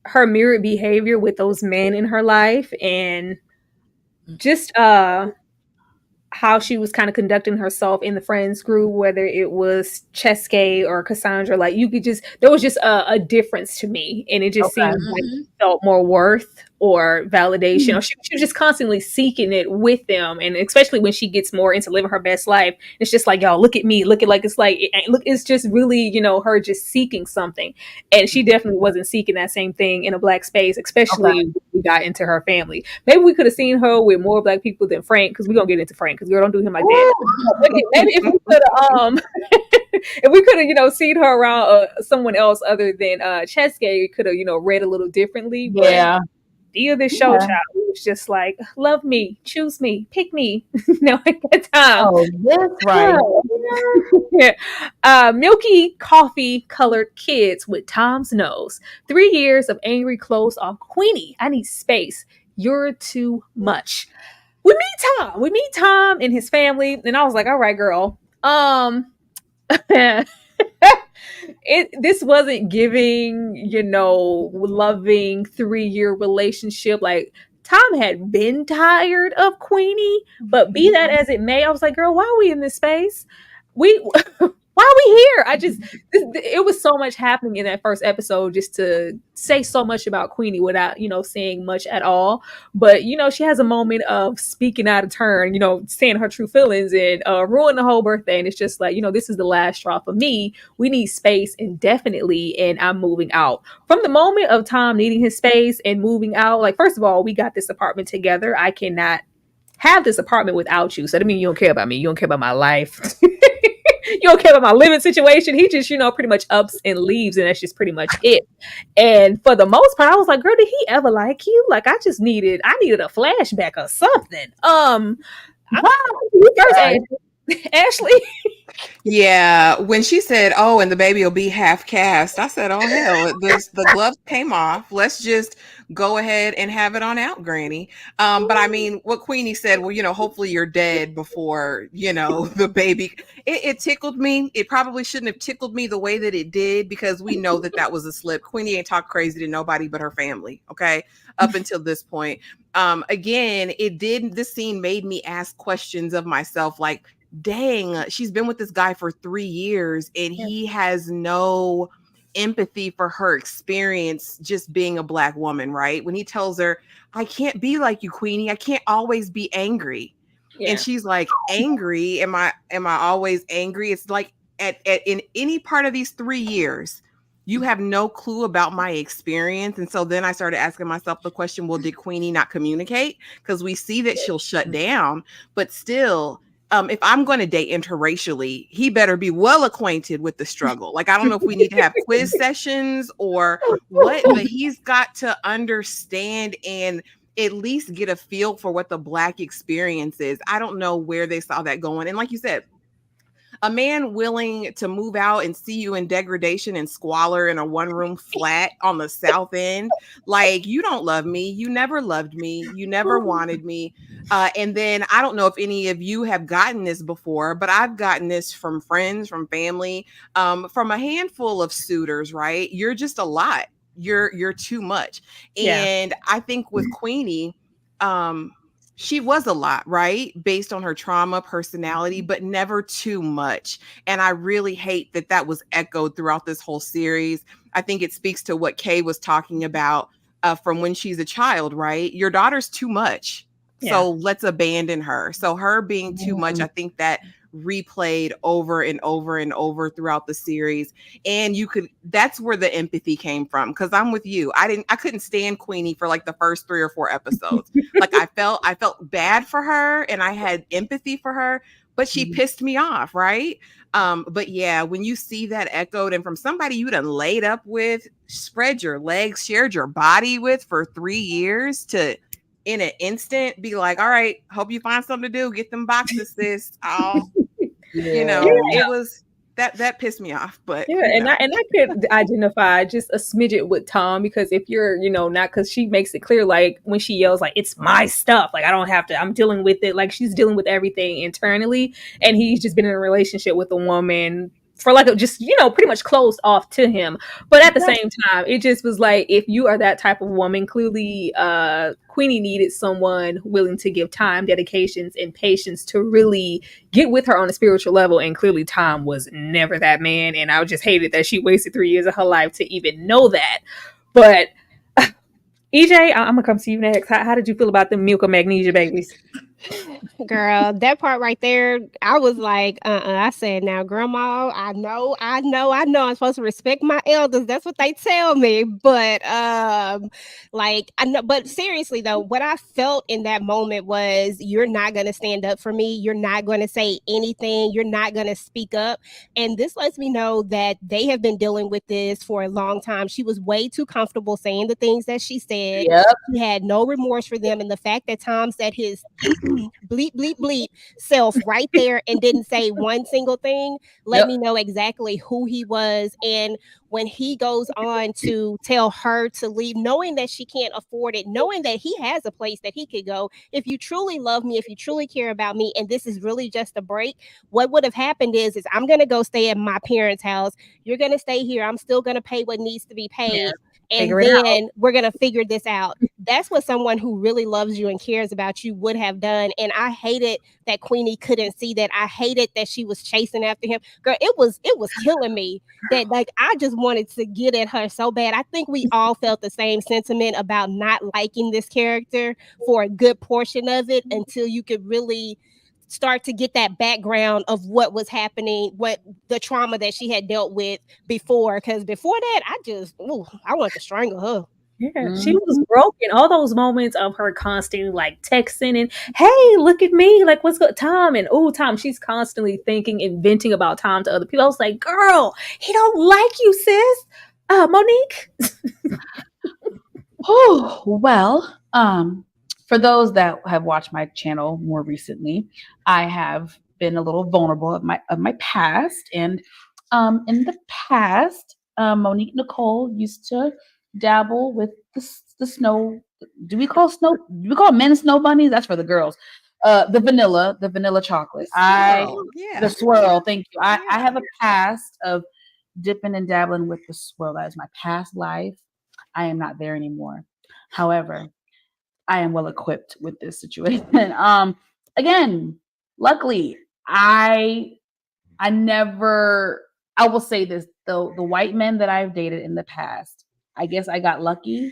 her mirrored behavior with those men in her life, and just how she was kind of conducting herself in the friends group, whether it was Cheske or Cassandra. Like, there was just a difference to me, and it just seemed like she felt more worth or validation, or she was just constantly seeking it with them. And especially when she gets more into living her best life, it's just like, y'all, look at me, it's just really, her just seeking something. And she definitely wasn't seeking that same thing in a Black space, especially when we got into her family. Maybe we could have seen her with more Black people than Frank, because we're gonna get into Frank, because girl, don't do him like that. Maybe if we could have if we could have, seen her around someone else other than Cheske, we could have, read a little differently. But the other show child was just like, love me, choose me, pick me. At that time. Oh, that's right. Milky coffee colored kids with Tom's nose. 3 years of angry clothes off Queenie. I need space. You're too much. We meet Tom and his family, and I was like, all right, girl. This wasn't giving, loving 3-year relationship. Like, Tom had been tired of Queenie, but be that as it may, I was like, girl, why are we in this space? why are we here? It was so much happening in that first episode just to say so much about Queenie without, saying much at all. But, she has a moment of speaking out of turn, saying her true feelings and ruin the whole birthday. And it's just like, this is the last straw for me. We need space indefinitely, and I'm moving out. From the moment of Tom needing his space and moving out, like, first of all, we got this apartment together. I cannot have this apartment without you. So that means you don't care about me. You don't care about my life. You don't care about my living situation. He just, pretty much ups and leaves, and that's just pretty much it. And for the most part, I was like, girl, did he ever like you? Like, I needed a flashback or something. You first, Ashley. Yeah, when she said, "Oh, and the baby will be half cast," I said, "Oh hell, the gloves came off. Let's just go ahead and have it on out, Granny." But I mean, what Queenie said, well, hopefully you're dead before the baby. It tickled me. It probably shouldn't have tickled me the way that it did, because we know that was a slip. Queenie ain't talk crazy to nobody but her family. Okay, up until this point. Again, this scene made me ask questions of myself, like, dang, she's been with this guy for 3 years and he has no empathy for her experience just being a Black woman, right? When he tells her, I can't be like you, Queenie. I can't always be angry. Yeah. And she's like, angry? Am I always angry? It's like in any part of these 3 years, you have no clue about my experience. And so then I started asking myself the question, well, did Queenie not communicate? Because we see that she'll shut down, but still, if I'm going to date interracially, he better be well acquainted with the struggle. Like, I don't know if we need to have quiz sessions or what, but he's got to understand and at least get a feel for what the Black experience is. I don't know where they saw that going. And like you said, a man willing to move out and see you in degradation and squalor in a one-room flat on the South End, like, you don't love me. You never loved me. You never wanted me. And then I don't know if any of you have gotten this before, but I've gotten this from friends, from family, from a handful of suitors, right? You're just a lot. You're too much. And I think with Queenie, she was a lot, right? Based on her trauma, personality, but never too much. And I really hate that was echoed throughout this whole series. I think it speaks to what Kay was talking about from when she's a child, right? Your daughter's too much. Yeah. So let's abandon her. So her being too much, I think that replayed over and over and over throughout the series. And that's where the empathy came from. Cause I'm with you. I couldn't stand Queenie for like the first 3 or 4 episodes. Like I felt bad for her and I had empathy for her, but she pissed me off. Right. But yeah, when you see that echoed and from somebody you done laid up with, spread your legs, shared your body with for 3 years to, in an instant, be like, all right, hope you find something to do. Get them boxes, sis. It was that pissed me off. But and I could identify just a smidget with Tom, because if you're, not, because she makes it clear, like when she yells, like, it's my stuff, like I don't have to, I'm dealing with it, like she's dealing with everything internally, and he's just been in a relationship with a woman for like just pretty much closed off to him. But at the same time, it just was like, if you are that type of woman, clearly Queenie needed someone willing to give time, dedications, and patience to really get with her on a spiritual level. And clearly Tom was never that man. And I just hated that she wasted 3 years of her life to even know that. But EJ, I'm gonna come to you next. How did you feel about the milk and magnesia babies? Girl, that part right there, I was like, I said, now, Grandma, I know I'm supposed to respect my elders. That's what they tell me. But like, I know, but seriously though, what I felt in that moment was, you're not gonna stand up for me, you're not gonna say anything, you're not gonna speak up. And this lets me know that they have been dealing with this for a long time. She was way too comfortable saying the things that she said. She had no remorse for them. And the fact that Tom said his bleep bleep bleep self right there and didn't say one single thing let me know exactly who he was. And when he goes on to tell her to leave, knowing that she can't afford it, knowing that he has a place that he could go, if you truly love me, if you truly care about me, and this is really just a break, what would have happened is I'm going to go stay at my parents' house, you're going to stay here, I'm still going to pay what needs to be paid, and then we're going to figure this out. that's what someone who really loves you and cares about you would have done. And I hated that Queenie couldn't see that. I hated that she was chasing after him. Girl, it was killing me that like I just wanted to get at her so bad. I think we all felt the same sentiment about not liking this character for a good portion of it until you could really start to get that background of what was happening, what the trauma that she had dealt with before. Because before that, I wanted to strangle her. Yeah, she was broken. All those moments of her constantly like texting and, hey, look at me, like what's good, Tom, and oh, Tom. She's constantly thinking and venting about Tom to other people. I was like, girl, he don't like you, sis. Monique. Oh well. For those that have watched my channel more recently, I have been a little vulnerable of my past, and in the past, Monique Nicole used to dabble with the snow. Do we call men snow bunnies? That's for the girls. The vanilla chocolate. The swirl. Thank you. I have a past of dipping and dabbling with the swirl. That is my past life. I am not there anymore. However, I am well equipped with this situation. Again, luckily, I will say this, though, the white men that I've dated in the past, I guess I got lucky.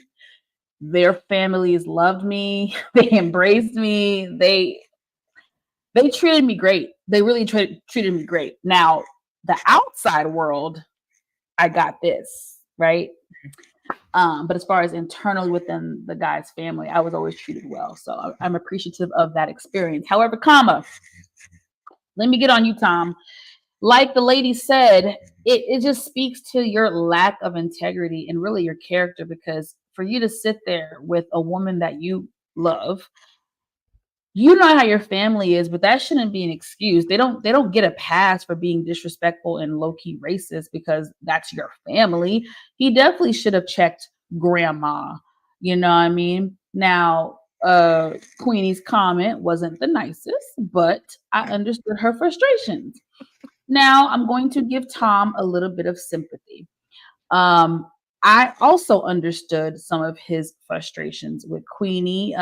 Their families loved me. They embraced me. They treated me great. They really treated me great. Now, the outside world, I got this, right? But as far as internally within the guy's family, I was always treated well. So I'm appreciative of that experience. However, let me get on you, Tom. Like the lady said, it just speaks to your lack of integrity and really your character, because for you to sit there with a woman that you love, you know how your family is, but that shouldn't be an excuse. They don't get a pass for being disrespectful and low-key racist because that's your family. He definitely should have checked grandma. You know what I mean? Now, Queenie's comment wasn't the nicest, but I understood her frustrations. Now, I'm going to give Tom a little bit of sympathy. I also understood some of his frustrations with Queenie.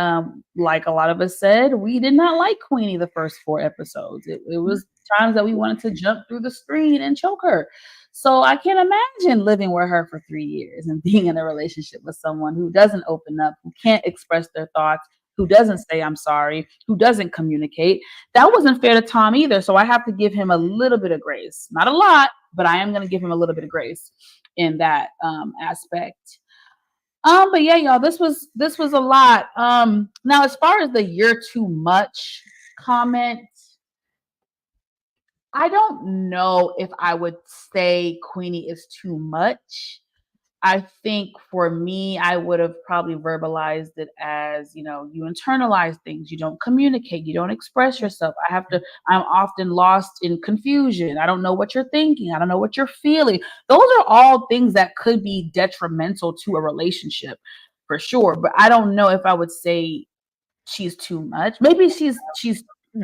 Like a lot of us said, we did not like Queenie the first 4 episodes. It was times that we wanted to jump through the screen and choke her. So I can't imagine living with her for 3 years and being in a relationship with someone who doesn't open up, who can't express their thoughts, who doesn't say I'm sorry, who doesn't communicate. That wasn't fair to Tom either. So I have to give him a little bit of grace. Not a lot, but I am going to give him a little bit of grace in that aspect. But yeah, y'all, this was a lot. Now, as far as the "you're too much" comment, I don't know if I would say Queenie is too much. I think for me, I would have probably verbalized it as, you internalize things, you don't communicate, you don't express yourself. I'm often lost in confusion. I don't know what you're thinking. I don't know what you're feeling. Those are all things that could be detrimental to a relationship for sure. But I don't know if I would say she's too much. Maybe she's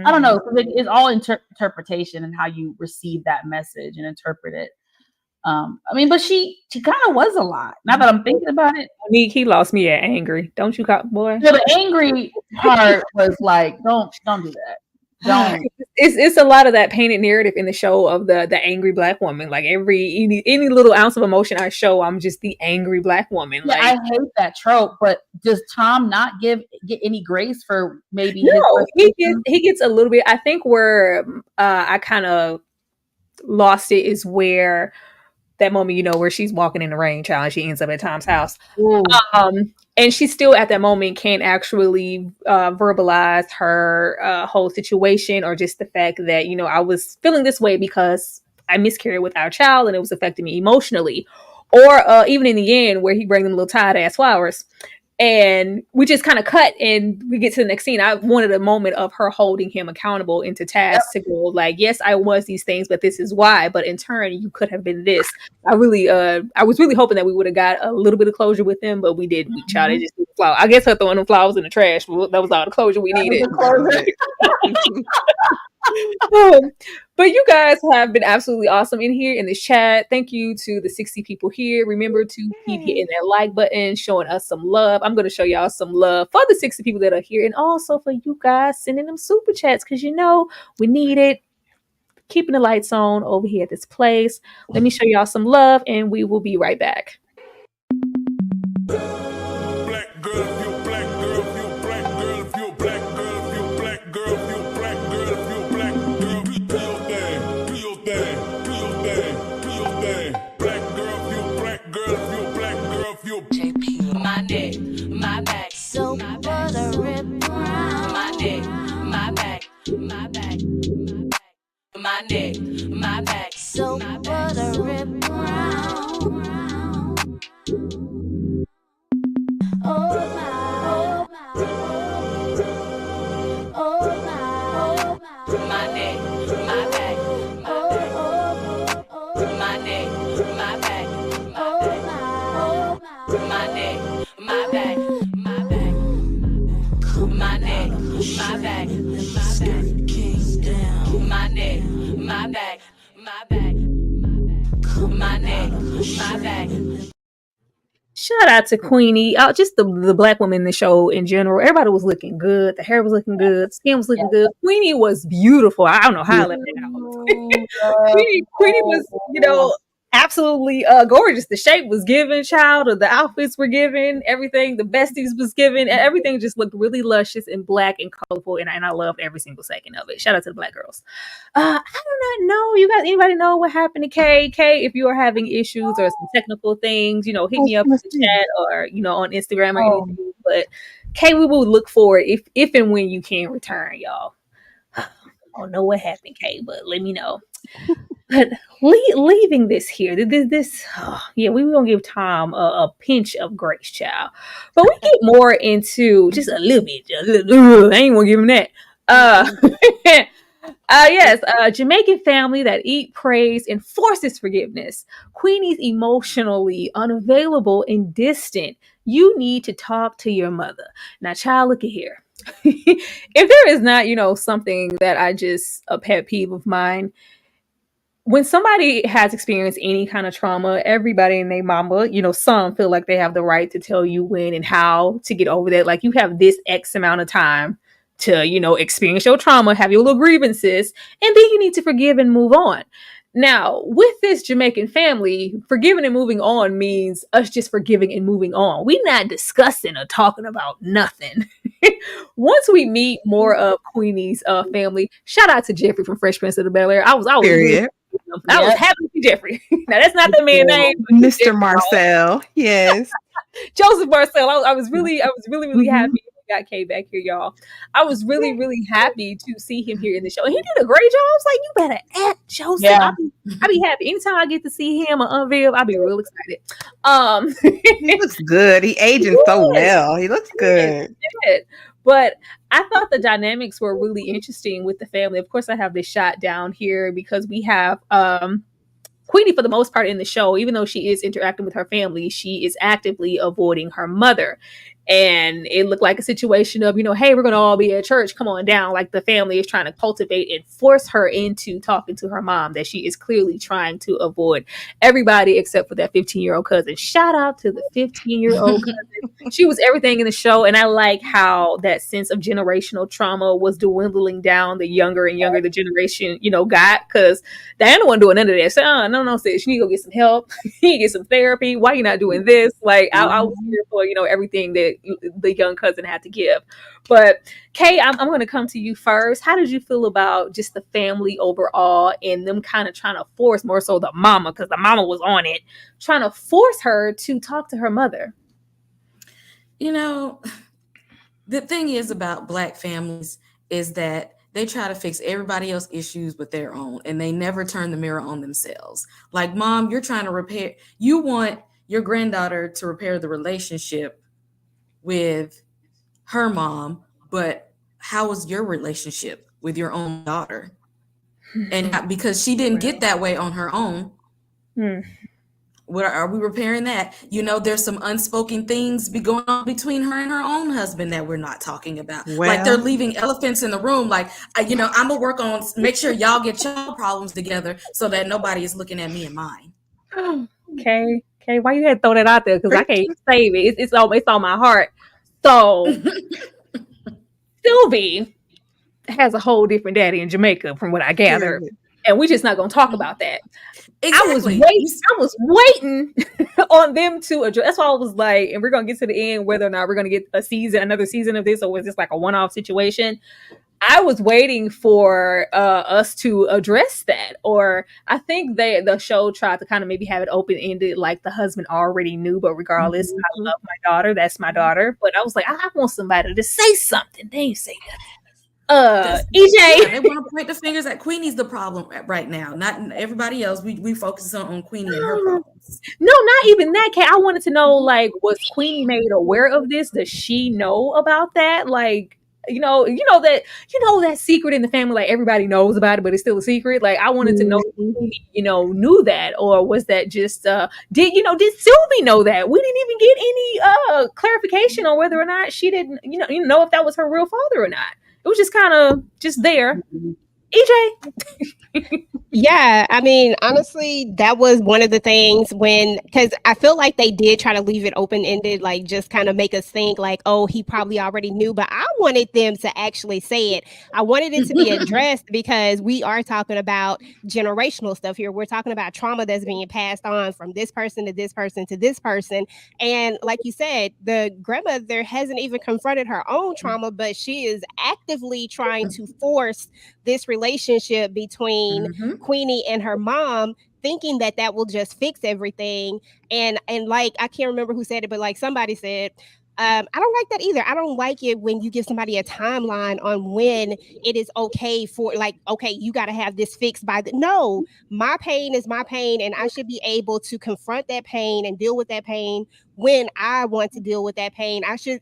I don't know. It's all interpretation and how you receive that message and interpret it. But she kind of was a lot. Now that I'm thinking about it, He lost me at angry. Don't you got boy? Yeah, the angry part was like, don't do that. Don't. It's a lot of that painted narrative in the show of the angry Black woman. Like any little ounce of emotion I show, I'm just the angry Black woman. Yeah, like, I hate that trope. But does Tom not get any grace for maybe? No, he gets a little bit. I think where I kind of lost it is where that moment, where she's walking in the rain, child, and she ends up at Tom's house. And she still at that moment can't actually verbalize her whole situation, or just the fact that, I was feeling this way because I miscarried with our child and it was affecting me emotionally. Or even in the end where he brings them little tired ass flowers. And we just kind of cut and we get to the next scene. I wanted a moment of her holding him accountable into task to go like, yes, I was these things, but this is why. But in turn, you could have been this. I was really hoping that we would have got a little bit of closure with him, but we didn't. We tried to just do the flower. I guess her throwing them flowers in the trash, that was all the closure we needed. But you guys have been absolutely awesome in here in this chat. Thank you to the 60 people here. Remember to keep hitting that like button, showing us some love. I'm going to show y'all some love for the 60 people that are here, and also for you guys sending them super chats, because we need it. Keeping the lights on over here at this place. Let me show y'all some love, and we will be right back. Black girl, if you black girl, if you black girl, if you black girl, if you black girl, if you black girl, if you black girl, do your thing, do your thing, do your thing, do your thing. Black girl, if you black girl, if you black girl, if you JP, my neck, my back, So butter rip brown. my neck, my back, my back, my neck, my back, So butter rip brown. Oh my, oh my, my neck, my back, my neck, my back, my neck, my back, my back, my neck, my back, my back, kings down, my neck, my back, my back, my neck, my back. Shout out to Queenie. Just the black woman in the show in general. Everybody was looking good. The hair was looking good. Skin was looking good. Queenie was beautiful. I don't know how I left it out. Queenie was, absolutely gorgeous. The shape was given, child. Or the outfits were given. Everything, the besties was given. And everything just looked really luscious and black and colorful. And I loved every single second of it. Shout out to the black girls. I do not know. You guys, anybody know what happened to Kay? Kay, if you are having issues or some technical things, hit me up in the chat or, on Instagram or anything. But Kay, we will look forward if and when you can return, y'all. I don't know what happened, Kay, but let me know. But leaving this here, we gonna give Tom a pinch of grace, child. But we get more into just a little bit. I ain't gonna give him that. Yes, Jamaican family that eat, prays, and forces forgiveness. Queenie's emotionally unavailable and distant. You need to talk to your mother. Now, child, look at here. If there is not, something that a pet peeve of mine, when somebody has experienced any kind of trauma, everybody and their mama, some feel like they have the right to tell you when and how to get over that. Like, you have this X amount of time to, experience your trauma, have your little grievances, and then you need to forgive and move on. Now, with this Jamaican family, forgiving and moving on means us just forgiving and moving on. We're not discussing or talking about nothing. Once we meet more of Queenie's family, shout out to Jeffrey from Fresh Prince of the Bel-Air. I was happy to see Jeffrey. Now, that's not the man's name. Mr. Marcel. Yes. Joseph Marcel. I was really happy we got Kay back here, y'all. I was really, really happy to see him here in the show. And he did a great job. I was like, you better act, Joseph. Yeah. I'll be happy. Anytime I get to see him or unveil, I'll be real excited. He looks good. He aging so well. He looks good. But I thought the dynamics were really interesting with the family. Of course, I have this shot down here because we have Queenie, for the most part in the show, even though she is interacting with her family, she is actively avoiding her mother. And it looked like a situation of, hey, we're going to all be at church. Come on down. Like, the family is trying to cultivate and force her into talking to her mom that she is clearly trying to avoid everybody except for that 15-year-old cousin. Shout out to the 15-year-old cousin. She was everything in the show. And I like how that sense of generational trauma was dwindling down the younger and younger the generation, got. Because Diana wasn't doing none of that. So, no, sis, you need to go get some help. You need to get some therapy. Why you not doing this? Like, I was here for, everything that the young cousin had to give. But Kay, I'm going to come to you first. How did you feel about just the family overall and them kind of trying to force, more so the mama, because the mama was on it, trying to force her to talk to her mother? The thing is about Black families is that they try to fix everybody else's issues with their own, and they never turn the mirror on themselves. Like, mom, you're trying to you want your granddaughter to repair the relationship with her mom, but how was your relationship with your own daughter? And because she didn't get that way on her own, What are we repairing that? You know, there's some unspoken things be going on between her and her own husband that we're not talking about. Like they're Well, leaving elephants in the room. Like, I'm gonna work on make sure y'all get your problems together so that nobody is looking at me and mine. Okay, why you had to throw that out there? Because I can't save it. It's on my heart. So Sylvie has a whole different daddy in Jamaica, from what I gather, period. and we're just not going to talk about that. Exactly. I was waiting on them to address. That's why I was like, and we're gonna get to the end whether or not we're gonna get another season of this, or was this like a one-off situation. I was waiting for us to address that, or I think the show tried to kind of maybe have it open ended, like the husband already knew. But regardless, I love my daughter. That's my daughter. But I was like, I want somebody to say something. They ain't say nothing. EJ, they want to point the fingers at Queenie's the problem right now, not everybody else. We focus on Queenie and her problems. No, not even that. I wanted to know, like, was Queenie made aware of this? Does she know about that? Like, that secret in the family, like everybody knows about it, but it's still a secret. Like, I wanted to know if Queenie, knew that, or was that just did Sylvie know that? We didn't even get any clarification on whether or not she didn't, know if that was her real father or not. It was just kind of just there. EJ. Yeah, I mean, honestly, that was one of the things because I feel like they did try to leave it open ended, like just kind of make us think like, oh, he probably already knew. But I wanted them to actually say it. I wanted it to be addressed because we are talking about generational stuff here. We're talking about trauma that's being passed on from this person to this person to this person. And like you said, the grandmother hasn't even confronted her own trauma, but she is actively trying to force this relationship between Queenie and her mom, thinking that will just fix everything. And like, I can't remember who said it, but like somebody said, I don't like that either. I don't like it when you give somebody a timeline on when it is okay for, like, okay, you got to have this fixed by no, my pain is my pain, and I should be able to confront that pain and deal with that pain when I want to deal with that pain. I should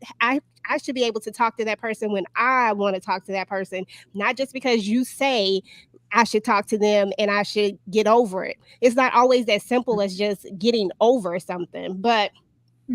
be able to talk to that person when I want to talk to that person, not just because you say I should talk to them and I should get over it. It's not always that simple as just getting over something. But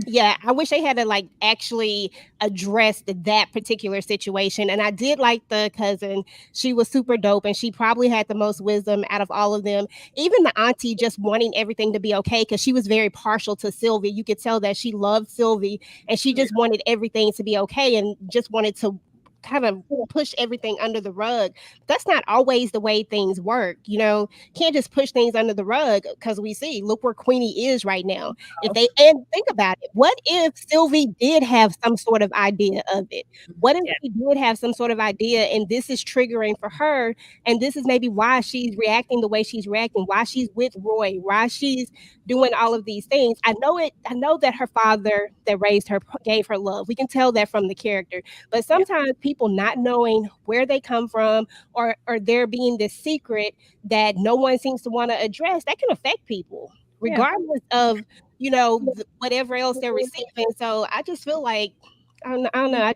yeah, I wish they had to like actually address that particular situation. And I did like the cousin. She was super dope, and she probably had the most wisdom out of all of them. Even the auntie just wanting everything to be okay, because she was very partial to Sylvie. You could tell that she loved Sylvie, and she just wanted everything to be okay and just wanted to kind of push everything under the rug. That's not always the way things work. Can't just push things under the rug, because look where Queenie is right now. And think about it. What if Sylvie did have some sort of idea of it? What if she did have some sort of idea and this is triggering for her? And this is maybe why she's reacting the way she's reacting, why she's with Roy, why she's doing all of these things. I know that her father that raised her gave her love. We can tell that from the character. But sometimes people not knowing where they come from, or there being this secret that no one seems to want to address, that can affect people regardless of whatever else they're receiving. So I just feel like I don't know.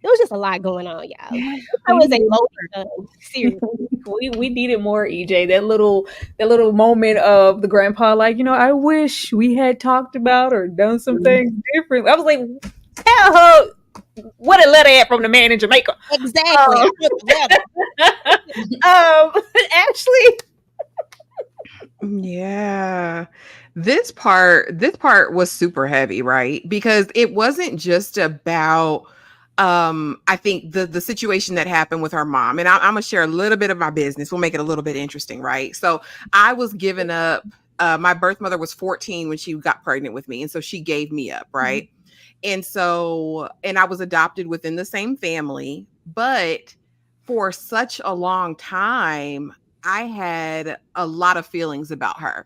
It was just a lot going on, y'all. It was a loaded series. We needed more, EJ. That little moment of the grandpa, like, I wish we had talked about or done some things different. I was like, tell her what a letter at from the man in Jamaica. Exactly. Ashley. Yeah. This part was super heavy, right? Because it wasn't just about I think the situation that happened with her mom. And I'm gonna share a little bit of my business. We'll make it a little bit interesting, right? So I was given up. My birth mother was 14 when she got pregnant with me, and so she gave me up, right? And I was adopted within the same family, but for such a long time, I had a lot of feelings about her.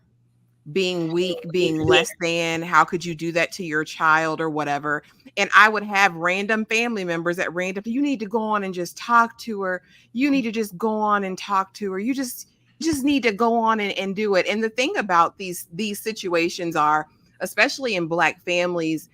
Being weak, being less than, how could you do that to your child or whatever? And I would have random family members you need to go on and just talk to her. You need to just go on and talk to her. You just need to go on and do it. And the thing about these situations are, especially in Black families,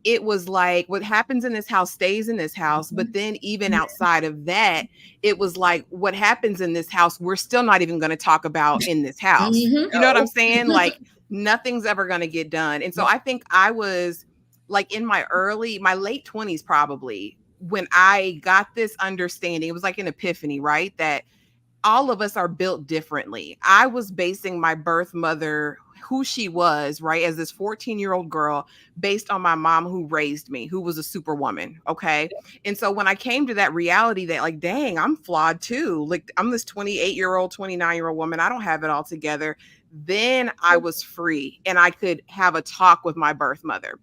it was like what happens in this house stays in this house. But then even outside of that, it was like what happens in this house, we're still not even going to talk about in this house. You know what I'm saying? Like nothing's ever going to get done. And so I think I was like in my late 20s, probably, when I got this understanding. It was like an epiphany, right? That all of us are built differently. I was basing my birth mother, who she was, right, as this 14-year-old girl, based on my mom who raised me, who was a superwoman. Okay. And so when I came to that reality that, like, dang, I'm flawed too. Like, I'm this 28-year-old, 29-year-old woman. I don't have it all together. Then I was free and I could have a talk with my birth mother.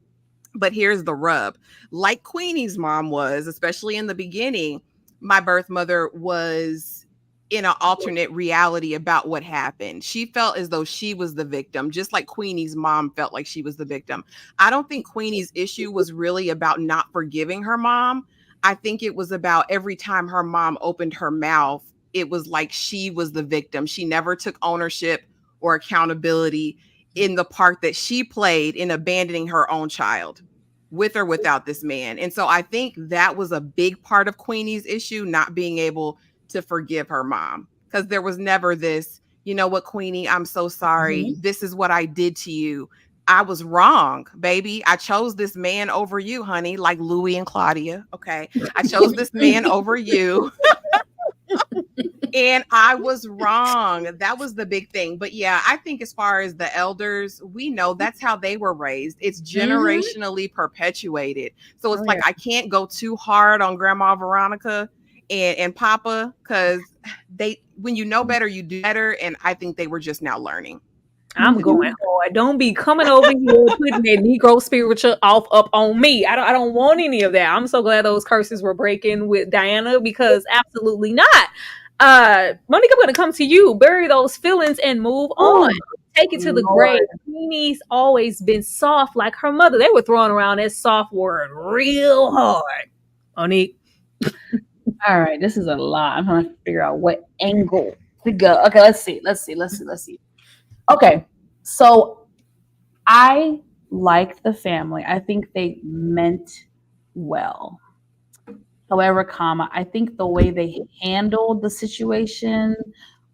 But here's the rub. Like Queenie's mom was, especially in the beginning, my birth mother was in an alternate reality about what happened. She felt as though she was the victim, just like Queenie's mom felt like she was the victim. I don't think Queenie's issue was really about not forgiving her mom. I think it was about every time her mom opened her mouth, it was like she was the victim. She never took ownership or accountability in the part that she played in abandoning her own child, with or without this man. And so I think that was a big part of Queenie's issue, not being able to forgive her mom, because there was never this, you know what, Queenie, I'm so sorry. Mhm. This is what I did to you. I was wrong, baby. I chose this man over you, honey, like Louis and Claudia. Okay. I chose this man over you. And I was wrong. That was the big thing. But yeah, I think as far as the elders, we know that's how they were raised. It's generationally perpetuated. So it's like, I can't go too hard on Grandma Veronica and Papa, because when you know better, you do better. And I think they were just now learning. I'm going hard. Don't be coming over here putting that Negro spiritual off up on me. I don't want any of that. I'm so glad those curses were breaking with Diana, because absolutely not. Monique, I'm going to come to you. Bury those feelings and move on. Take it to the grave. Queenie's always been soft like her mother. They were throwing around that soft word real hard. Monique. All right, this is a lot. I'm trying to figure out what angle to go. Okay, let's see. Okay, so I like the family. I think they meant well. However, I think the way they handled the situation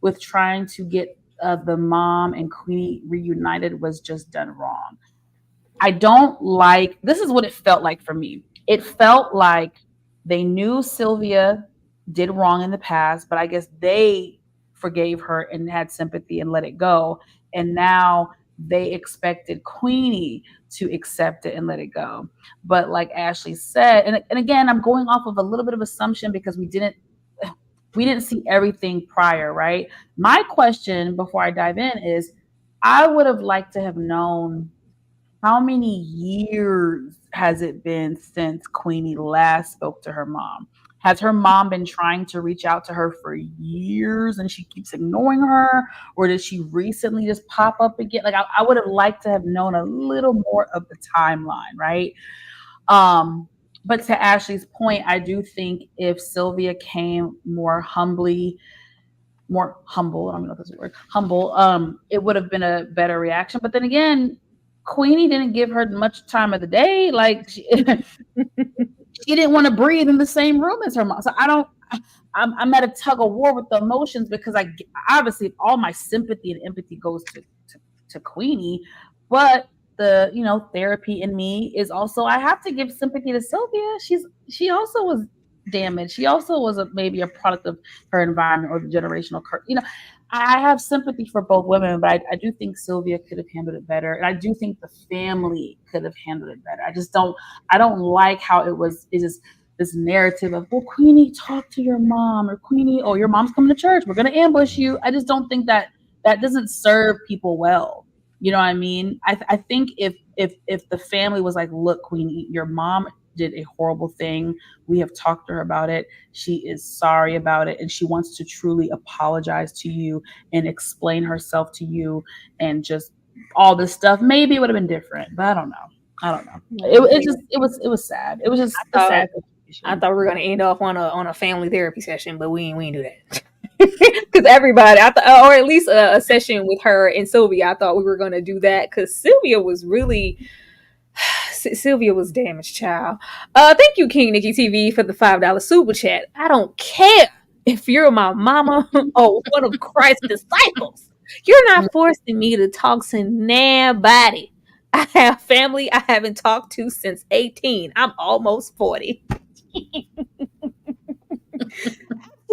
with trying to get the mom and Queenie reunited was just done wrong. I don't like, this is what it felt like for me. It felt like they knew Sylvia did wrong in the past, but I guess they forgave her and had sympathy and let it go. And now they expected Queenie to accept it and let it go. But like Ashley said, and again, I'm going off of a little bit of assumption because we didn't see everything prior, right? My question before I dive in is, I would have liked to have known how many years has it been since Queenie last spoke to her mom? Has her mom been trying to reach out to her for years and she keeps ignoring her? Or did she recently just pop up again? Like, I would have liked to have known a little more of the timeline, right? But to Ashley's point, I do think if Sylvia came more humble, I don't know if that's a word, humble, it would have been a better reaction. But then again, Queenie didn't give her much time of the day. Like, she didn't want to breathe in the same room as her mom. So I'm at a tug of war with the emotions, because obviously all my sympathy and empathy goes to Queenie, but the therapy in me is also, I have to give sympathy to Sylvia. She also was damaged. She also was maybe a product of her environment or the generational curse. I have sympathy for both women, but I do think Sylvia could have handled it better. And I do think the family could have handled it better. I don't like how it's just this narrative of, well, Queenie, talk to your mom, or Queenie, oh, your mom's coming to church, we're going to ambush you. I just don't think that doesn't serve people well. You know what I mean? I think if the family was like, look, Queenie, your mom did a horrible thing. We have talked to her about it. She is sorry about it. And she wants to truly apologize to you and explain herself to you and just all this stuff. Maybe it would have been different, but I don't know. It was sad. It was just a sad situation. I thought we were going to end off on a family therapy session, but we ain't do that. Because everybody, I thought, or at least a session with her and Sylvia, I thought we were going to do that, because Sylvia was damaged, child. Thank you, King Nikki TV, for the $5 super chat. I don't care if you're my mama or one of Christ's disciples. You're not forcing me to talk to nobody. I have family I haven't talked to since 18. I'm almost 40.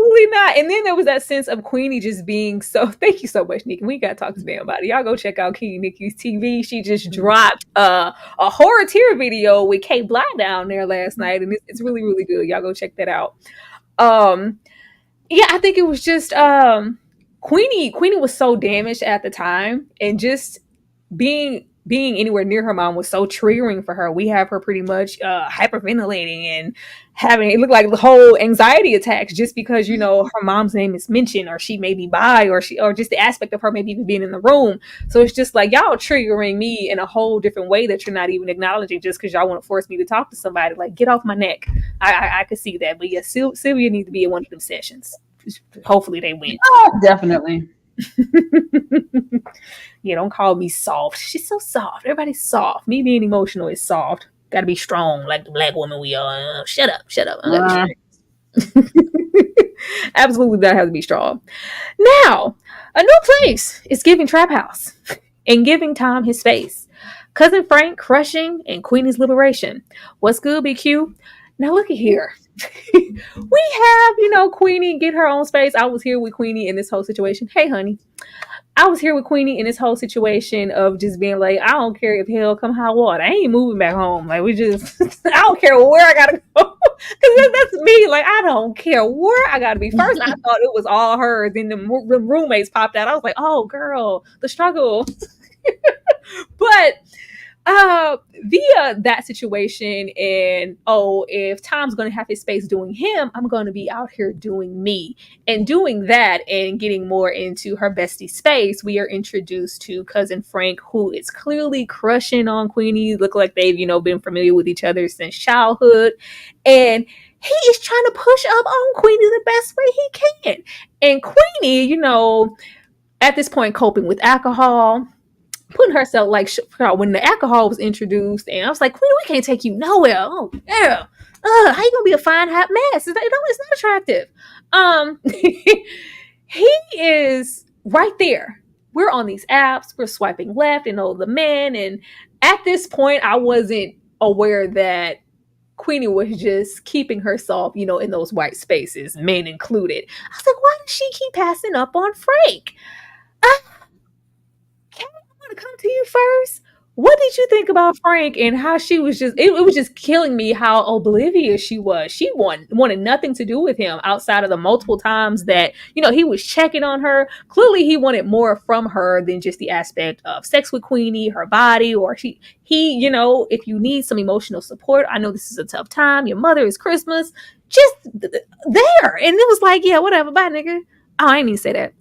Absolutely not. And then there was that sense of Queenie just being so. Thank you so much, Nikki. We got to talk to damn about it. Y'all go check out Nikki's TV. She just dropped a horror tear video with Kate Black down there last night, and it's really really good. Y'all go check that out. Yeah, I think it was just Queenie. Queenie was so damaged at the time, and just being anywhere near her mom was so triggering for her. We have her pretty much hyperventilating and having it look like the whole anxiety attacks just because her mom's name is mentioned, or she may be by, or just the aspect of her maybe even being in the room. So it's just like y'all triggering me in a whole different way that you're not even acknowledging just because y'all want to force me to talk to somebody. Like, get off my neck. I could see that, but yeah, Sylvia needs to be in one of them sessions. Hopefully they win. Oh, definitely. Yeah, don't call me soft. She's so soft. Everybody's soft. Me being emotional is soft. Got to be strong like the black woman we are. Shut up. Absolutely, that has to be strong. Now, a new place is giving Trap House and giving Tom his space. Cousin Frank crushing and Queenie's liberation. What's good, BQ? Now look at here. We have, Queenie get her own space. I was here with Queenie in this whole situation. Hey, honey. I was here with Queenie in this whole situation of just being like, I don't care if hell come high water. I ain't moving back home. Like, we just, I don't care where I gotta go. Because that's me. Like, I don't care where I gotta be. First, I thought it was all hers. Then the roommates popped out. I was like, oh, girl, the struggle. But via that situation, and if Tom's going to have his space doing him, I'm going to be out here doing me. And doing that and getting more into her bestie space, we are introduced to Cousin Frank, who is clearly crushing on Queenie. Look like they've been familiar with each other since childhood, and he is trying to push up on Queenie the best way he can. And Queenie, at this point, coping with alcohol, putting herself like when the alcohol was introduced, and I was like, Queen, we can't take you nowhere. Oh yeah, how you gonna be a fine hot mess? It's not attractive. He is right there. We're on these apps. We're swiping left and the men. And at this point, I wasn't aware that Queenie was just keeping herself, in those white spaces, men included. I was like, why does she keep passing up on Frank? To come to you first. What did you think about Frank and how she was just, it was just killing me how oblivious she was. She wanted nothing to do with him outside of the multiple times that, he was checking on her. Clearly he wanted more from her than just the aspect of sex with Queenie, her body, or he, if you need some emotional support, I know this is a tough time. Your mother is Christmas, just there. And it was like, yeah, whatever. Bye, nigga. Oh, I didn't even say that.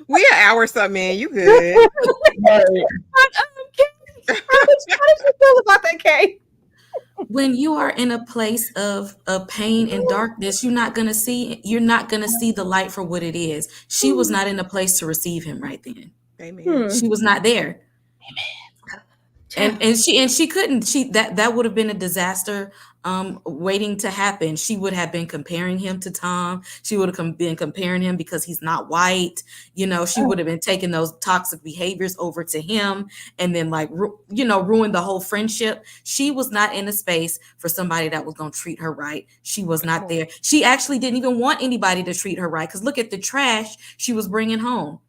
We an hour something in. You good? How did you feel about that, Kay? When you are in a place of pain and darkness, you're not gonna see the light for what it is. She was not in a place to receive him right then. Amen. She was not there. Amen. And she couldn't. That would have been a disaster waiting to happen. She would have been comparing him to Tom. She would have been comparing him because he's not white. She would have been taking those toxic behaviors over to him, and then ruin the whole friendship. She was not in a space for somebody that was going to treat her right. She was not there. She actually didn't even want anybody to treat her right, because look at the trash she was bringing home.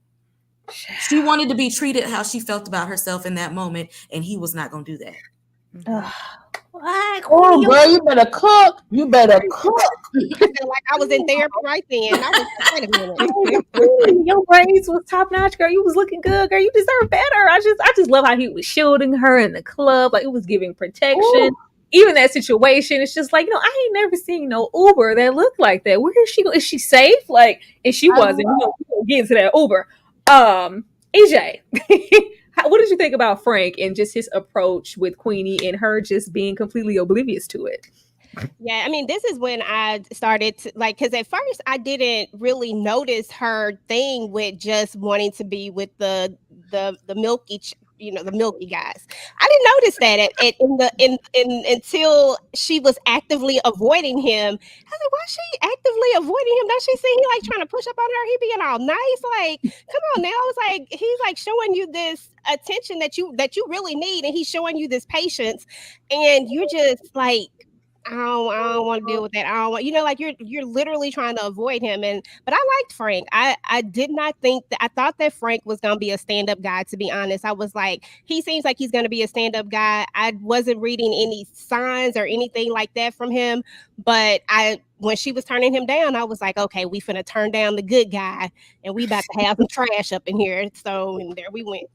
She wanted to be treated how she felt about herself in that moment, and he was not going to do that. Oh, girl, you better cook. You better cook. I feel like I was in therapy right then. I was wait a minute. Your braids was top notch, girl. You was looking good, girl. You deserve better. I just love how he was shielding her in the club. Like, it was giving protection. Ooh. Even that situation, it's just like, I ain't never seen no Uber that looked like that. Where is she? Is she safe? Like, and she wasn't. We'll get into that Uber. EJ, what did you think about Frank and just his approach with Queenie and her just being completely oblivious to it? Yeah, I mean, this is when I started to because at first I didn't really notice her thing with just wanting to be with the milky the milky guys. I didn't notice that until she was actively avoiding him. I was like, why is she actively avoiding him? Don't she see he like trying to push up on her? He being all nice, like, come on now. It's like he's like showing you this attention that you really need, and he's showing you this patience, and you're just like, I don't want to deal with that. I don't want, like you're literally trying to avoid him. But I liked Frank. I did not think that, I thought that Frank was gonna be a stand-up guy, to be honest. I was like, he seems like he's gonna be a stand-up guy. I wasn't reading any signs or anything like that from him. But when she was turning him down, I was like, okay, we finna turn down the good guy and we about to have some trash up in here. So and there we went.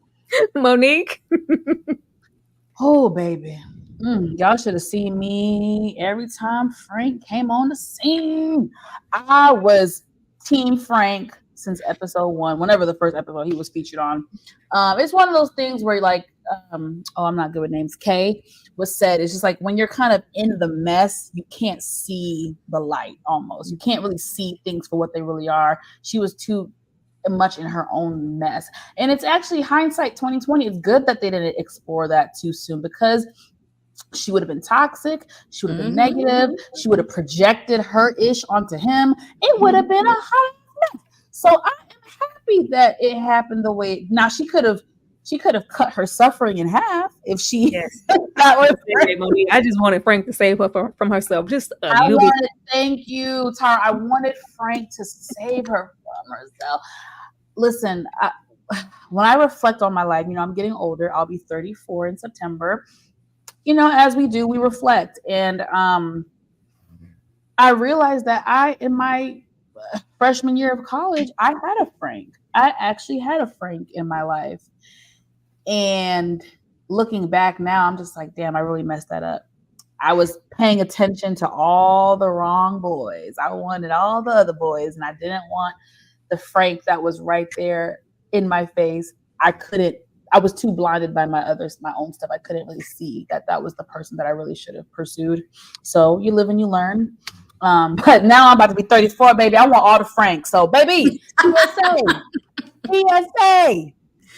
Monique. Oh, baby. Y'all should have seen me every time Frank came on the scene. I was Team Frank since episode 1, whenever the first episode he was featured on. It's one of those things where like, I'm not good with names. Kay was said, it's just like when you're kind of in the mess, you can't see the light almost. You can't really see things for what they really are. She was too much in her own mess. And it's actually hindsight 2020. It's good that they didn't explore that too soon, because she would have been toxic. She would have been negative. She would have projected her ish onto him. It would have been a hot mess. So I am happy that it happened the way. Now she could have cut her suffering in half if she. Yes. That was I just wanted Frank to save her from herself. Just thank you, Tara. I wanted Frank to save her from herself. Listen, when I reflect on my life, I'm getting older. I'll be 34 in September. As we do, we reflect. And I realized that in my freshman year of college, I had a Frank. I actually had a Frank in my life. And looking back now, I'm just like, damn, I really messed that up. I was paying attention to all the wrong boys. I wanted all the other boys, and I didn't want the Frank that was right there in my face. I was too blinded by my own stuff. I couldn't really see that was the person that I really should have pursued. So you live and you learn. But now I'm about to be 34, baby. I want all the Franks. So baby, PSA.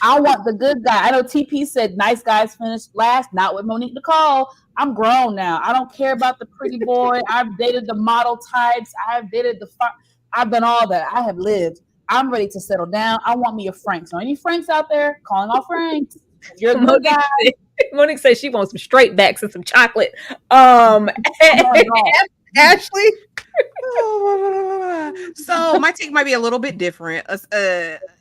I want the good guy. I know TP said nice guys finish last, not with Monique Nicole. I'm grown now. I don't care about the pretty boy. I've dated the model types. I've dated I've done all that. I have lived. I'm ready to settle down. I want me a Frank. So any Franks out there, calling all Franks. If you're a good guy. Monique says she wants some straight backs and some chocolate. Ashley. So my take might be a little bit different.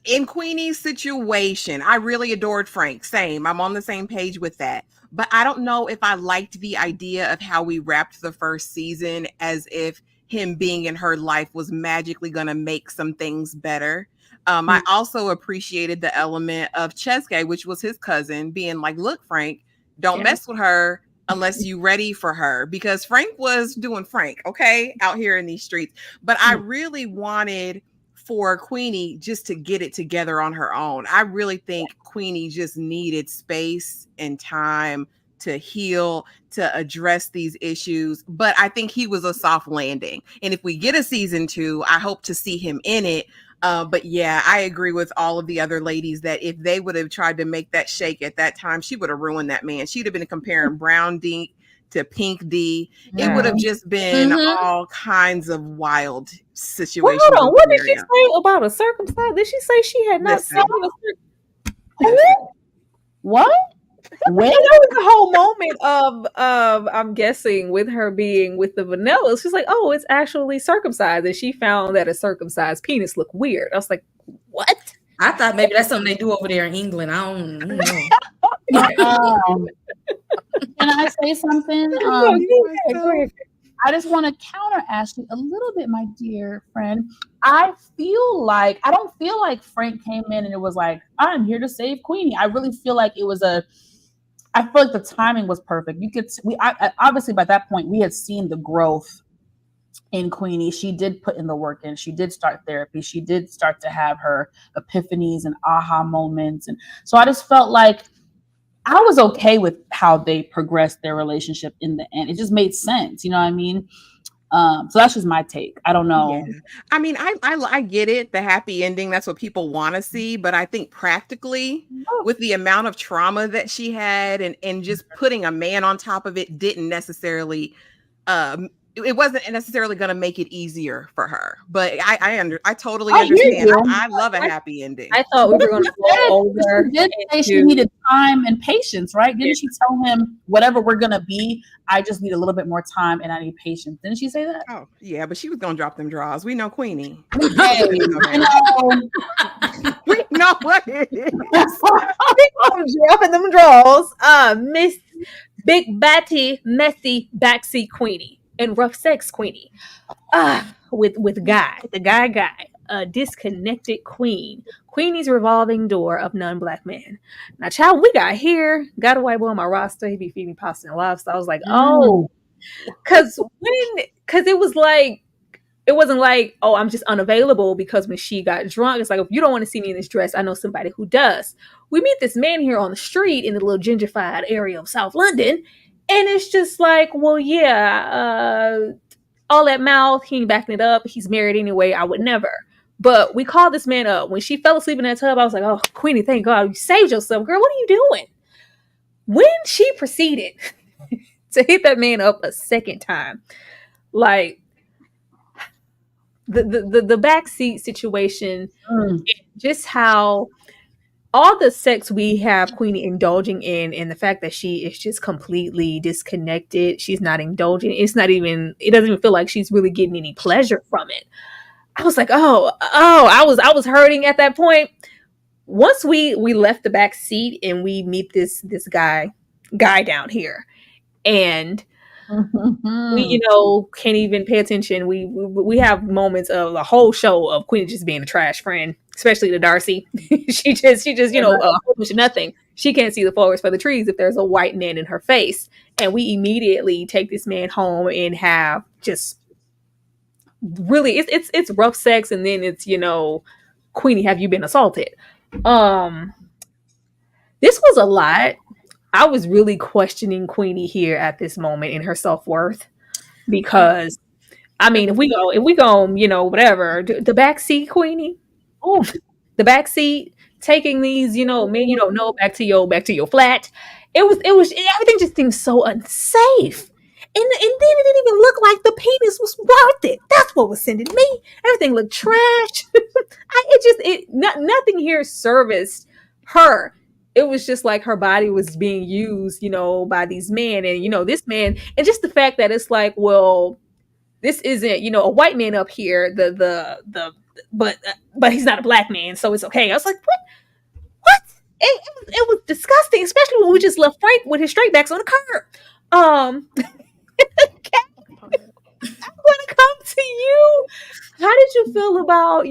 In Queenie's situation, I really adored Frank. Same. I'm on the same page with that. But I don't know if I liked the idea of how we wrapped the first season, as if him being in her life was magically going to make some things better. I also appreciated the element of Cheske, which was his cousin, being like, look, Frank, don't mess with her unless you ready for her, because Frank was doing Frank, okay, out here in these streets. But I really wanted for Queenie just to get it together on her own. I really think Queenie just needed space and time to heal, to address these issues. But I think he was a soft landing. And if we get a season 2, I hope to see him in it. But yeah, I agree with all of the other ladies that if they would have tried to make that shake at that time, she would have ruined that man. She'd have been comparing Brown D to Pink D. It would have just been all kinds of wild situations. Well, hold on. What did she say about a circumcised? Did she say she had not seen a What? When? That was the whole moment of I'm guessing with her being with the vanilla. She's like, oh, it's actually circumcised, and she found that a circumcised penis looked weird. I was like, what? I thought maybe that's something they do over there in England. I don't know. Can I say something? I just want to counter Ashley a little bit, my dear friend. I don't feel like Frank came in and it was like, I'm here to save Queenie. I really feel like it was I feel like the timing was perfect. Obviously by that point we had seen the growth in Queenie. She did put in the work in. She did start therapy. She did start to have her epiphanies and aha moments. And so I just felt like I was okay with how they progressed their relationship in the end. It just made sense. You know what I mean? So that's just my take. I don't know. Yeah. I mean, I get it, the happy ending. That's what people want to see. But I think practically, with the amount of trauma that she had, and just putting a man on top of it didn't necessarily, it wasn't necessarily going to make it easier for her. But I totally I hear understand. you. I love a happy ending. I thought we were going to go over. She did say she needed time and patience, right? Didn't she tell him, whatever we're going to be, I just need a little bit more time and I need patience? Didn't she say that? Oh, yeah, but she was going to drop them draws. We know Queenie. Hey, you know. We know what it is. Dropping them draws. Miss Big Batty Messy Backseat Queenie and Rough Sex Queenie. With Guy, the guy, a disconnected queen. Queenie's revolving door of non-black men. Now, child, we got a white boy on my roster. He be feeding pasta and lobster. I was like, oh, because it was like, it wasn't like, oh, I'm just unavailable because when she got drunk, it's like, if you don't want to see me in this dress, I know somebody who does. We meet this man here on the street in the little gentrified area of South London. And it's just like, well, yeah, all that mouth, he ain't backing it up. He's married anyway. I would never. But we called this man up. When she fell asleep in that tub, I was like, oh, Queenie, thank God you saved yourself. Girl, what are you doing? When she proceeded to hit that man up a second time, like, the backseat situation, just how all the sex we have Queenie indulging in, and the fact that she is just completely disconnected. She's not indulging. It doesn't even feel like she's really getting any pleasure from it. I was like, I was hurting at that point. Once we left the back seat and we meet this guy down here, and we, can't even pay attention. We have moments of the whole show of Queenie just being a trash friend, especially to Darcy. she just a whole bunch of nothing. She can't see the forest for the trees if there's a white man in her face. And we immediately take this man home and have just really, it's rough sex, and then it's, Queenie, have you been assaulted? This was a lot. I was really questioning Queenie here at this moment in her self-worth, because I mean, if we go, whatever, the backseat Queenie, the backseat, taking these, men you don't know back to your flat. It was everything just seemed so unsafe. And then it didn't even look like the penis was worth it. That's what was sending me. Everything looked trash. Nothing here serviced her. It was just like her body was being used, by these men. And, this man, and just the fact that it's like, well, this isn't, a white man up here, but he's not a black man, so it's okay. I was like, what? It was disgusting, especially when we just left Frank with his straightbacks on the curb. I'm gonna come to you. How did you feel about,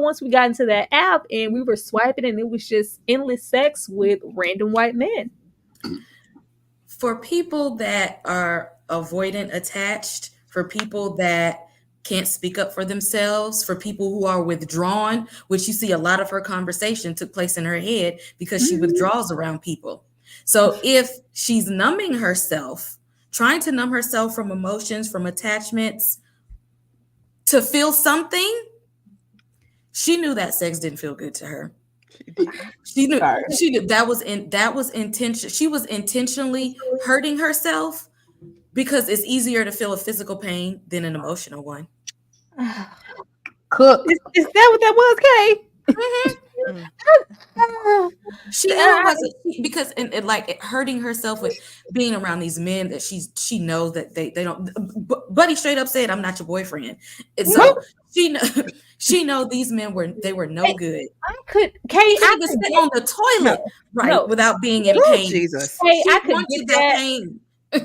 once we got into that app and we were swiping and it was just endless sex with random white men? For people that are avoidant attached, for people that can't speak up for themselves, for people who are withdrawn, which you see a lot of her conversation took place in her head because she withdraws around people. So if she's numbing herself, trying to numb herself from emotions, from attachments, to feel something, she knew that sex didn't feel good to her. She knew that was intention. She was intentionally hurting herself because it's easier to feel a physical pain than an emotional one. Cook. Is that what that was, Kay? She wasn't, because like hurting herself with being around these men that she knows that they don't. Buddy straight up said, "I'm not your boyfriend." And so she know these men were no good. I could sit on the toilet without being in pain. Jesus, I could get that pain.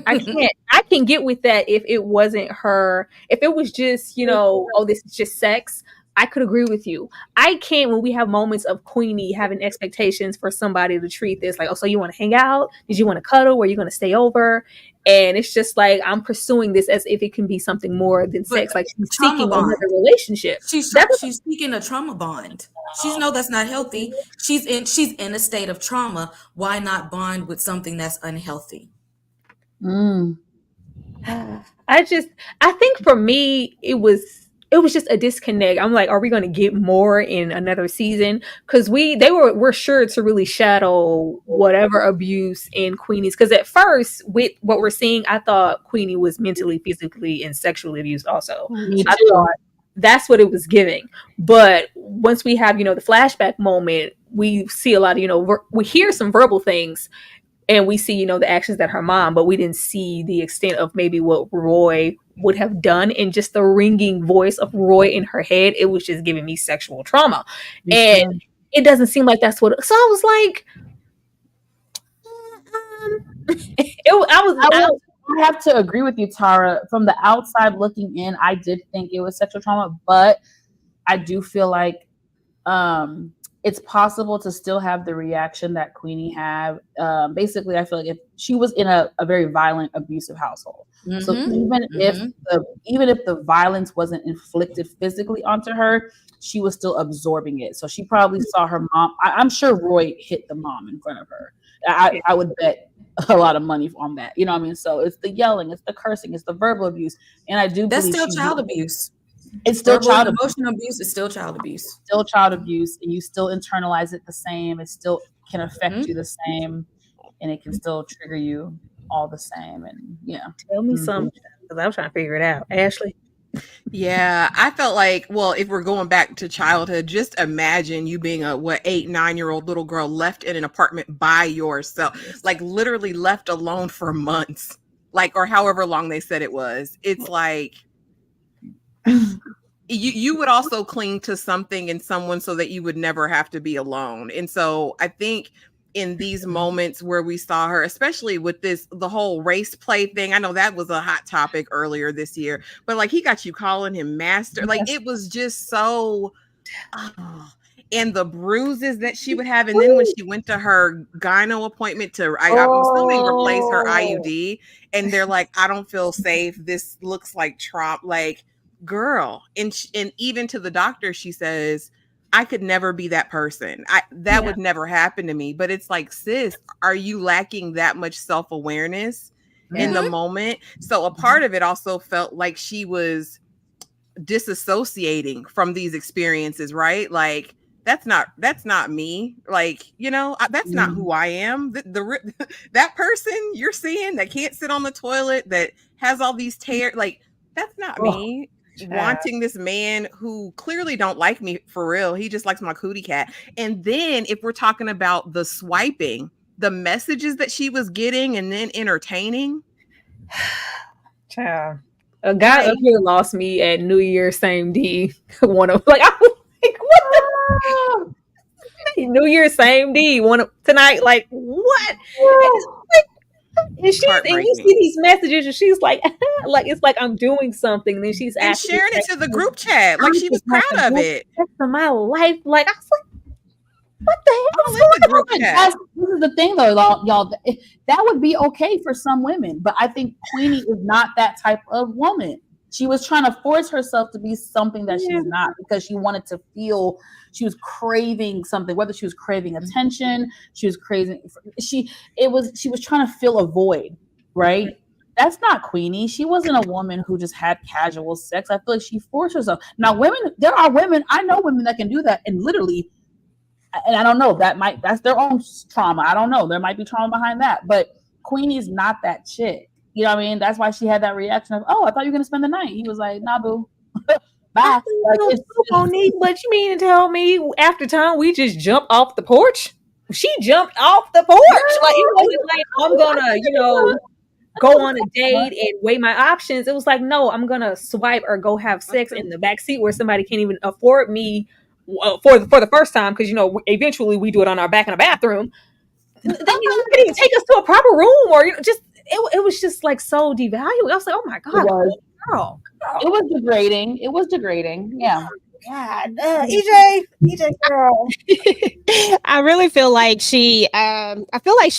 I can get with that if it wasn't her. If it was just, this is just sex, I could agree with you. I can't when we have moments of Queenie having expectations for somebody to treat this like, oh, so you want to hang out? Did you want to cuddle? Or are you going to stay over? And it's just like, I'm pursuing this as if it can be something more than sex. Like she's seeking another relationship. She's seeking a trauma bond. She's that's not healthy. She's in a state of trauma. Why not bond with something that's unhealthy? I think for me, it was just a disconnect. I'm like, are we going to get more in another season? Because we're sure to really shadow whatever abuse in Queenie's. Because at first, with what we're seeing, I thought Queenie was mentally, physically, and sexually abused. Also, Me I too. thought that's what it was giving. But once we have, the flashback moment, we see a lot of, we hear some verbal things, and we see, the actions that her mom, but we didn't see the extent of maybe what Roy would have done. And just the ringing voice of Roy in her head, it was just giving me sexual trauma. And it doesn't seem like that's what. So I was like, I have to agree with you, Tara. From the outside looking in, I did think it was sexual trauma, but I do feel like it's possible to still have the reaction that Queenie had. Basically, I feel like if she was in a very violent, abusive household, so even if the violence wasn't inflicted physically onto her, she was still absorbing it. So she probably saw her mom. I'm sure Roy hit the mom in front of her. I would bet a lot of money on that. You know what I mean? So it's the yelling, it's the cursing, it's the verbal abuse, and I do That's believe still child abuse. It's still child abuse. Emotional abuse is still child abuse. Still child abuse, and you still internalize it the same. It still can affect you the same, and it can still trigger you all the same. And tell me something, because I'm trying to figure it out. Ashley. Yeah, I felt like, well, if we're going back to childhood, just imagine you being a 8, 9-year-old little girl left in an apartment by yourself, like literally left alone for months, like, or however long they said it was. It's like you would also cling to something and someone so that you would never have to be alone. And so I think in these moments where we saw her, especially with the whole race play thing, I know that was a hot topic earlier this year, but like he got you calling him master. Like it was just so, and the bruises that she would have. And then when she went to her gyno appointment I'm assuming replace her IUD, and they're like, I don't feel safe. This looks like trauma. Like, girl. And even to the doctor, she says, I could never be that person. That would never happen to me. But it's like, sis, are you lacking that much self-awareness in the moment? So a part of it also felt like she was disassociating from these experiences, right? Like, that's not me. Like, that's not who I am. That person you're seeing that can't sit on the toilet, that has all these tears, like, that's not me. Wanting this man who clearly don't like me for real. He just likes my cootie cat. And then if we're talking about the swiping, the messages that she was getting and then entertaining. Child. A guy up here lost me at New Year's same D. I was like, what the New Year's same D. Tonight, like, what? And you see these messages, and she's like, like it's like I'm doing something. And then she's sharing it to the group chat, like she was proud of it. That's my life. Like I was like, what the hell? This is the thing, though, y'all. That would be okay for some women, but I think Queenie is not that type of woman. She was trying to force herself to be something that she's not, because she wanted to feel. She was craving something, whether she was craving attention, she was craving. She was trying to fill a void, right? That's not Queenie. She wasn't a woman who just had casual sex. I feel like she forced herself. Now, there are women. I know women that can do that, and literally. And I don't know, that's their own trauma. I don't know. There might be trauma behind that. But Queenie's not that chick. You know what I mean? That's why she had that reaction of, oh, I thought you were going to spend the night. He was like, nah, boo. Bye. Like, but you mean to tell me after time we just jumped off the porch? She jumped off the porch. Like, it wasn't like, I'm going to, go on a date and weigh my options. It was like, no, I'm going to swipe or go have sex in the back seat where somebody can't even afford me for the first time, because eventually we do it on our back in a bathroom. Then you couldn't even take us to a proper room, or just it was just like so devaluing. I was like, oh my god, girl. It was degrading. Yeah. God, EJ girl. I really feel like she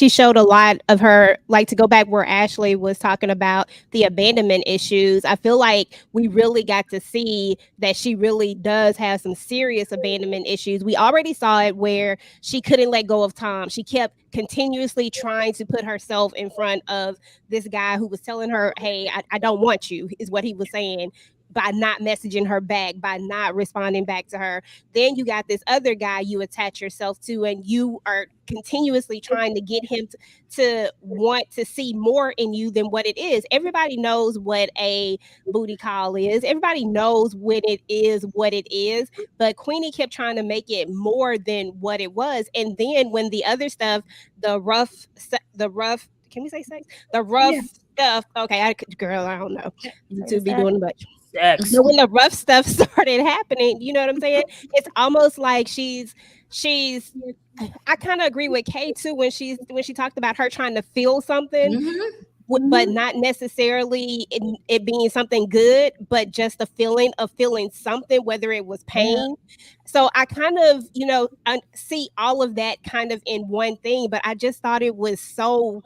showed a lot of her, like, to go back where Ashley was talking about the abandonment issues. I feel like we really got to see that she really does have some serious abandonment issues. We already saw it where she couldn't let go of Tom. She kept continuously trying to put herself in front of this guy who was telling her, hey, I don't want you, is what he was saying, by not messaging her back, by not responding back to her. Then you got this other guy you attach yourself to, and you are continuously trying to get him to want to see more in you than what it is. Everybody knows what a booty call is. Everybody knows when it is what it is. But Queenie kept trying to make it more than what it was. And then when the other stuff, the rough, can we say sex? The rough stuff. Okay, girl, I don't know. To be doing much. Sex. But when the rough stuff started happening, you know what I'm saying? It's almost like she's I kind of agree with Kay too when she talked about her trying to feel something, but not necessarily it being something good, but just the feeling of feeling something, whether it was pain. So I kind of, see all of that kind of in one thing, but I just thought it was so,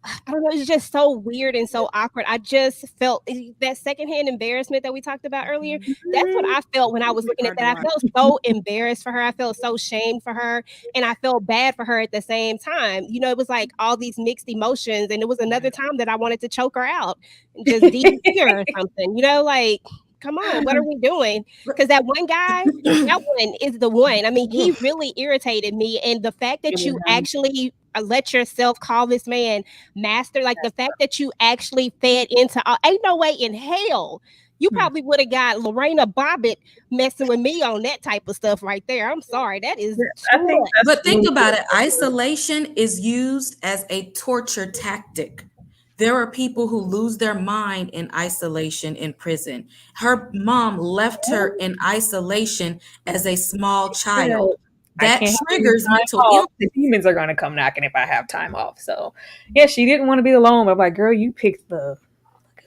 I don't know, it's just so weird and so awkward. I just felt that secondhand embarrassment that we talked about earlier. That's what I felt when I was looking at that. I felt so embarrassed for her. I felt so shamed for her. And I felt bad for her at the same time. It was like all these mixed emotions. And it was another time that I wanted to choke her out and just DP her or something, like, come on, what are we doing? Because that one guy, that one is the one. I mean, he really irritated me. And the fact that you actually let yourself call this man master, like the fact that you actually fed into, ain't no way in hell you probably would have got Lorena Bobbitt messing with me on that type of stuff right there. I'm sorry, that is but think about it. Isolation is used as a torture tactic. There are people who lose their mind in isolation in prison. Her mom left her in isolation as a small child. That triggers mental illness. The demons are going to come knocking if I have time off. So, yeah, she didn't want to be alone. I'm like, girl, you picked the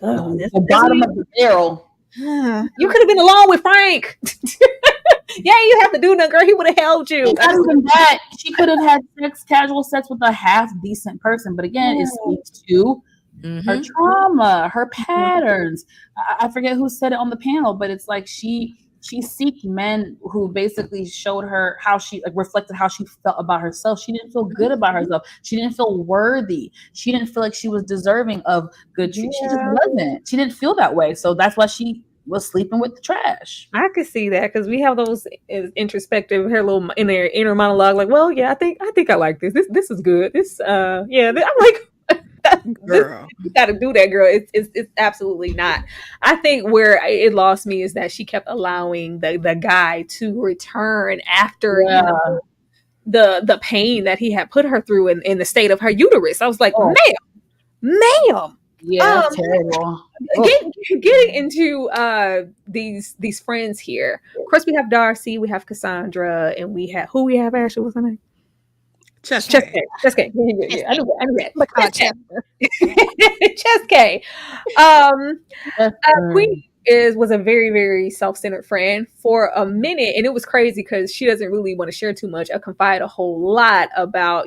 bottom of the barrel. You could have been alone with Frank. Yeah, you have to do nothing, girl. He would have held you. Not even that. She could have had casual sex with a half decent person. But again, it speaks to her trauma, her patterns. I forget who said it on the panel, but it's like she seeked men who basically showed her how she reflected how she felt about herself. She didn't feel good about herself. She didn't feel worthy. She didn't feel like she was deserving of good treatment. She just wasn't. She didn't feel that way. So that's why she was sleeping with the trash. I could see that because we have those introspective, her little in their inner monologue, like, well, yeah, I think I like this. This is good. This, I'm like, girl, you got to do that, girl. It's absolutely not. I think where it lost me is that she kept allowing the guy to return after the pain that he had put her through in the state of her uterus. I was like, ma'am. Yeah, terrible. Getting into these friends here. Of course, we have Darcy, we have Cassandra, and we have Ashley. What's her name? Chess K. Yeah, I knew that. Chess K. Queenie was a very, very self-centered friend for a minute, and it was crazy because she doesn't really want to share too much or confide a whole lot about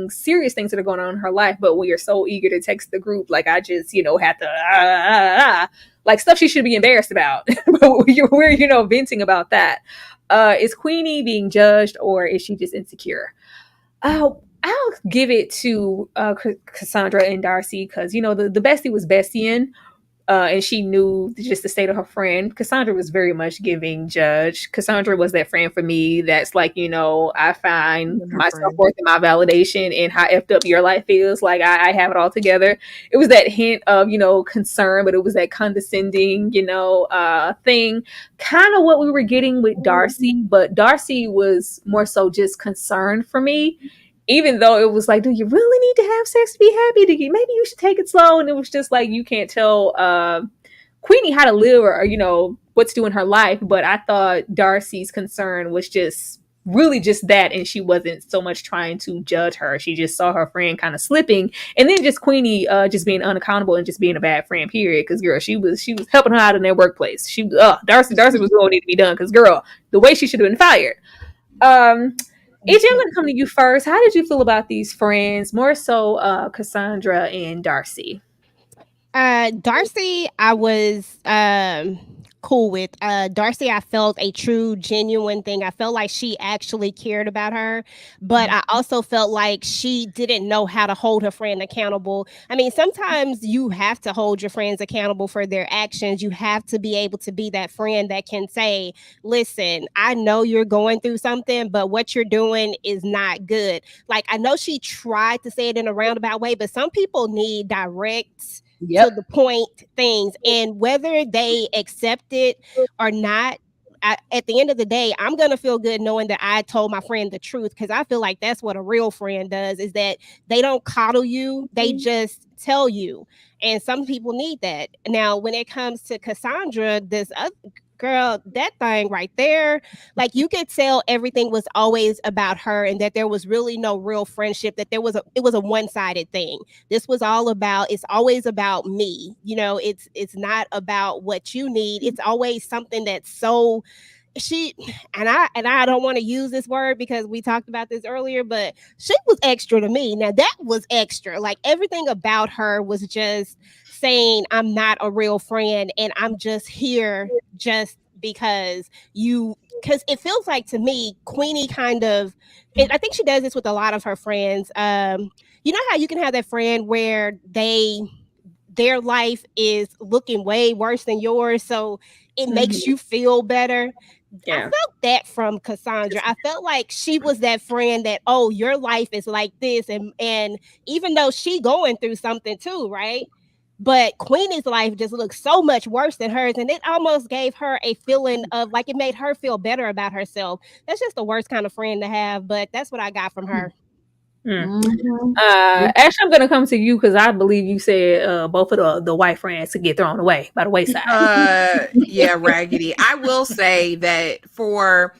serious things that are going on in her life. But we are so eager to text the group, like I just had to like stuff she should be embarrassed about. But we're venting about that. Is Queenie being judged, or is she just insecure? I'll give it to Cassandra and Darcy because the bestie was bestieing, and she knew just the state of her friend. Cassandra was very much giving judge. Cassandra was that friend for me that's like, I find my self-worth and my validation in how effed up your life is. Like I have it all together. It was that hint of, concern, but it was that condescending, thing. Kind of what we were getting with Darcy, but Darcy was more so just concerned for me. Even though it was like, do you really need to have sex to be happy? Maybe you should take it slow. And it was just like, you can't tell Queenie how to live or what to do in her life. But I thought Darcy's concern was just really just that, and she wasn't so much trying to judge her. She just saw her friend kind of slipping, and then just Queenie just being unaccountable and just being a bad friend, period. Because girl, she was helping her out in their workplace. Darcy was going to need to be done, because girl, the way she should have been fired. AJ, I'm going to come to you first. How did you feel about these friends, more so Cassandra and Darcy? Darcy, I was cool with. Darcy, I felt a true, genuine thing. I felt like she actually cared about her, but I also felt like she didn't know how to hold her friend accountable. I mean, sometimes you have to hold your friends accountable for their actions. You have to be able to be that friend that can say, listen, I know you're going through something, but what you're doing is not good. Like, I know she tried to say it in a roundabout way, but some people need direct, to the point things, and whether they accept it or not, at the end of the day, I'm gonna feel good knowing that I told my friend the truth, because I feel like that's what a real friend does, is that they don't coddle you, they just tell you. And some people need that. Now when it comes to Cassandra, this other girl, that thing right there, like, you could tell everything was always about her, and that there was really no real friendship, that it was a one-sided thing. This was all about, it's always about me, it's not about what you need. It's always something that's so, she, and I don't want to use this word because we talked about this earlier, but she was extra to me. Now that was extra. Like, everything about her was just saying, I'm not a real friend, and I'm just here just because it feels like, to me, Queenie kind of, and I think she does this with a lot of her friends. You know how you can have that friend where their life is looking way worse than yours, so it makes you feel better. I felt that from Cassandra. I felt like she was that friend that, oh, your life is like this, and even though she going through something too, right? But Queenie's life just looks so much worse than hers, and it almost gave her a feeling of, like, it made her feel better about herself. That's just the worst kind of friend to have, but that's what I got from her. Ash, I'm gonna come to you because I believe you said both of the white friends to get thrown away by the wayside. Yeah, Raggedy. I will say that for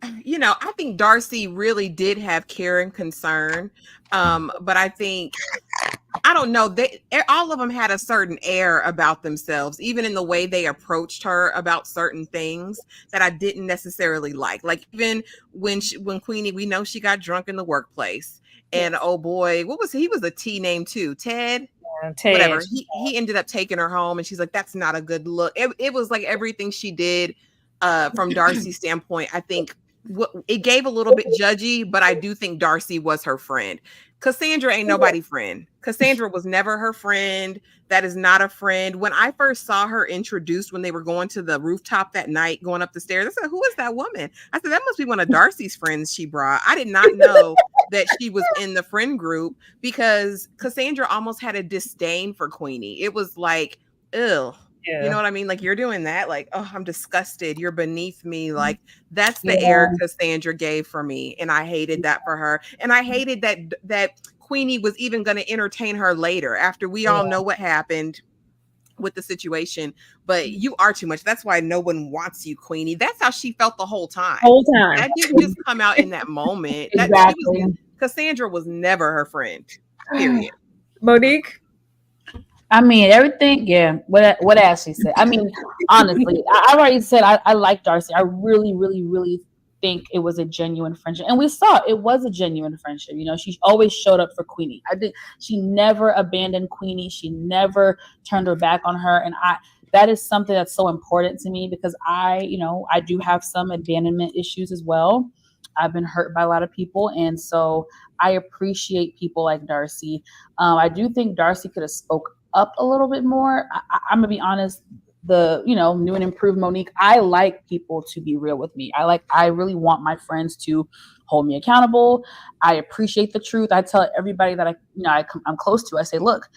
I think Darcy really did have care and concern. But I think, I don't know, all of them had a certain air about themselves, even in the way they approached her about certain things that I didn't necessarily like. Like, even when Queenie, we know she got drunk in the workplace, and oh boy, what was he was a T name too, Ted. Ted. Whatever. He ended up taking her home, and she's like, that's not a good look. It was like everything she did from Darcy's standpoint, I think it gave a little bit judgy, but I do think Darcy was her friend. Cassandra ain't nobody friend. Cassandra was never her friend. That is not a friend. When I first saw her introduced, when they were going to the rooftop that night, going up the stairs, I said, who is that woman? I said, that must be one of Darcy's friends she brought. I did not know that she was in the friend group, because Cassandra almost had a disdain for Queenie. It was like, ew. Yeah. You know what I mean? Like, you're doing that. Like, oh, I'm disgusted. You're beneath me. Like, that's the air Cassandra gave for me. And I hated that for her. And I hated that Queenie was even going to entertain her later, after we all know what happened with the situation. But you are too much. That's why no one wants you, Queenie. That's how she felt the whole time. That didn't just come out in that moment. Cassandra was never her friend. Period. Monique? I mean, everything, what Ashley said. I mean, honestly, I already said I like Darcy. I really, really, really think it was a genuine friendship. And we saw it was a genuine friendship. She always showed up for Queenie. I think she never abandoned Queenie. She never turned her back on her. And that is something that's so important to me, because I do have some abandonment issues as well. I've been hurt by a lot of people. And so I appreciate people like Darcy. I do think Darcy could have spoke up a little bit more. I'm gonna be honest, the new and improved Monique, I like people to be real with me. I really want my friends to hold me accountable. I appreciate the truth. I tell everybody that I'm close to, I say, look,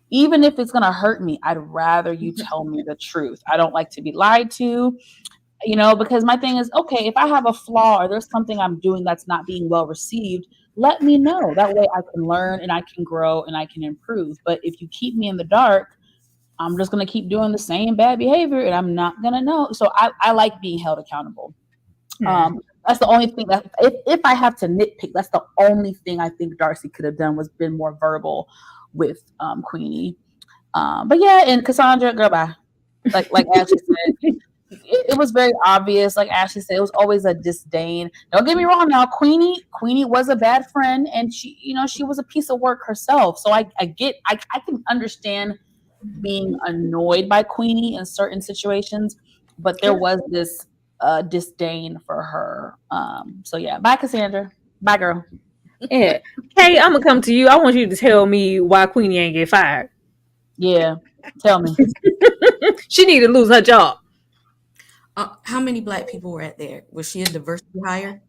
even if it's gonna hurt me, I'd rather you tell me the truth. I don't like to be lied to, because my thing is, okay, if I have a flaw or there's something I'm doing that's not being well received, let me know. That way I can learn and I can grow and I can improve. But if you keep me in the dark, I'm just going to keep doing the same bad behavior and I'm not going to know. So I like being held accountable. That's the only thing that if I have to nitpick, that's the only thing I think Darcy could have done was been more verbal with Queenie. But yeah, and Cassandra, girl, bye. Like Ashley said, it was very obvious. Like Ashley said, it was always a disdain. Don't get me wrong. Now, Queenie was a bad friend, and she was a piece of work herself. So I can understand being annoyed by Queenie in certain situations, but there was this disdain for her. So yeah, bye Cassandra, bye girl. Yeah. Hey, I'm gonna come to you. I want you to tell me why Queenie ain't get fired. Yeah, tell me. She need to lose her job. How many black people were at there? Was she a diversity hire?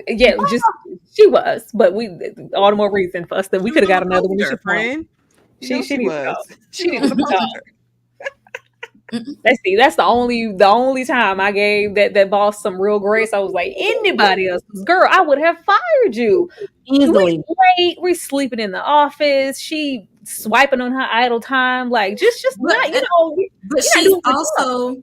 Yeah, just she was, but we all the more reason for us that we could have got another one. Friend. She needs to go. She needs to go. That's the only time I gave that boss some real grace. I was like, anybody else, girl, I would have fired you easily. We're sleeping in the office. She swiping on her idle time, like just not, But she's also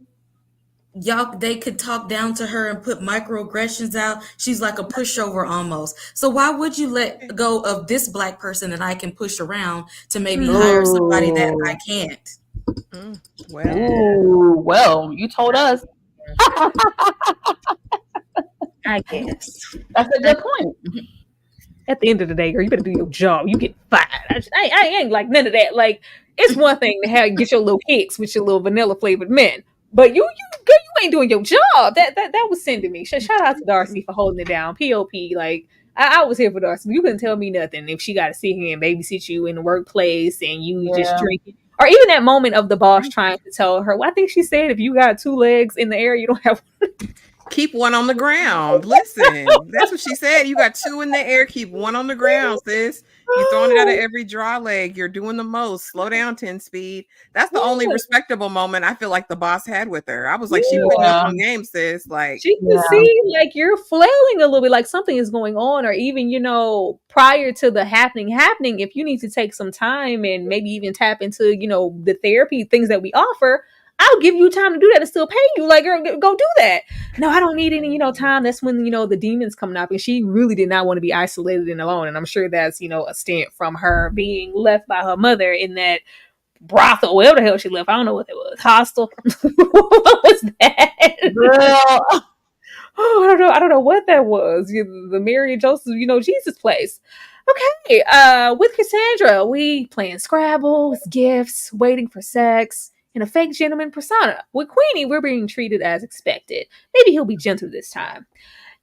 they could talk down to her and put microaggressions out. She's like a pushover almost. So why would you let go of this black person that I can push around to maybe hire somebody that I can't? Well, you told us. I guess that's a good point. At the end of the day, girl, you better do your job. You get fired. I ain't like none of that. Like, it's one thing to get your little kicks with your little vanilla flavored men, but you ain't doing your job. That was sending me. Shout out to Darcy for holding it down. POP, like I was here for Darcy. You couldn't tell me nothing if she got to sit here and babysit you in the workplace and you just drinking. Or even that moment of the boss trying to tell her, well, I think she said if you got two legs in the air, you don't have keep one on the ground. Listen, that's what she said. You got two in the air, keep one on the ground, sis. You're throwing it out of every draw leg. You're doing the most. Slow down, 10 speed. That's the only respectable moment I feel like the boss had with her. I was like, she put up on game, sis. Like she can see like you're flailing a little bit, like something is going on, or even, prior to the happening, if you need to take some time and maybe even tap into, the therapy things that we offer, I'll give you time to do that and still pay you. Like, girl, go do that. No, I don't need any, time. That's when, the demons coming up. And she really did not want to be isolated and alone. And I'm sure that's, a stint from her being left by her mother in that brothel, wherever the hell she left. I don't know what it was. Hostel. What was that? Girl. Oh, I don't know what that was. The Mary and Joseph, Jesus place. Okay. With Cassandra, we playing Scrabble, gifts, waiting for sex, in a fake gentleman persona. With Queenie, we're being treated as expected. Maybe he'll be gentle this time.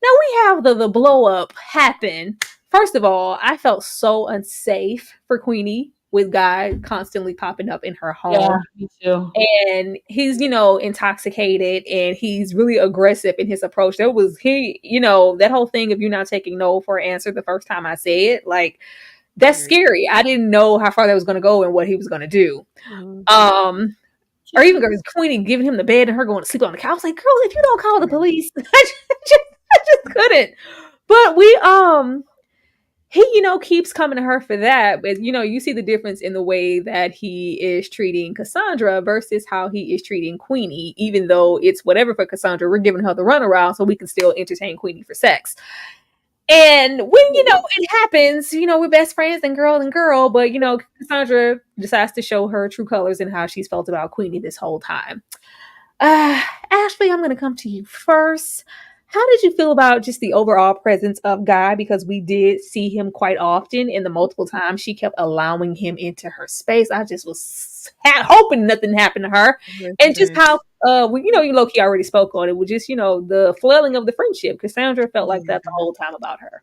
Now we have the blow up happen. First of all, I felt so unsafe for Queenie with Guy constantly popping up in her home. Yeah, me too. And he's, intoxicated and he's really aggressive in his approach. That whole thing of you not taking no for an answer the first time I say it, like, that's scary. I didn't know how far that was going to go and what he was going to do. Or even Queenie giving him the bed and her going to sleep on the couch. I was like, girl, if you don't call the police, I just couldn't. But he, keeps coming to her for that. But, you see the difference in the way that he is treating Cassandra versus how he is treating Queenie, even though it's whatever for Cassandra, we're giving her the runaround so we can still entertain Queenie for sex. And when, it happens, we're best friends and girl, but, Cassandra decides to show her true colors and how she's felt about Queenie this whole time. Ashley, I'm going to come to you first. How did you feel about just the overall presence of Guy? Because we did see him quite often, and the multiple times she kept allowing him into her space. I just was hoping nothing happened to her. Mm-hmm. And just how, you low-key already spoke on it, with just, the flailing of the friendship. Cassandra felt like that the whole time about her.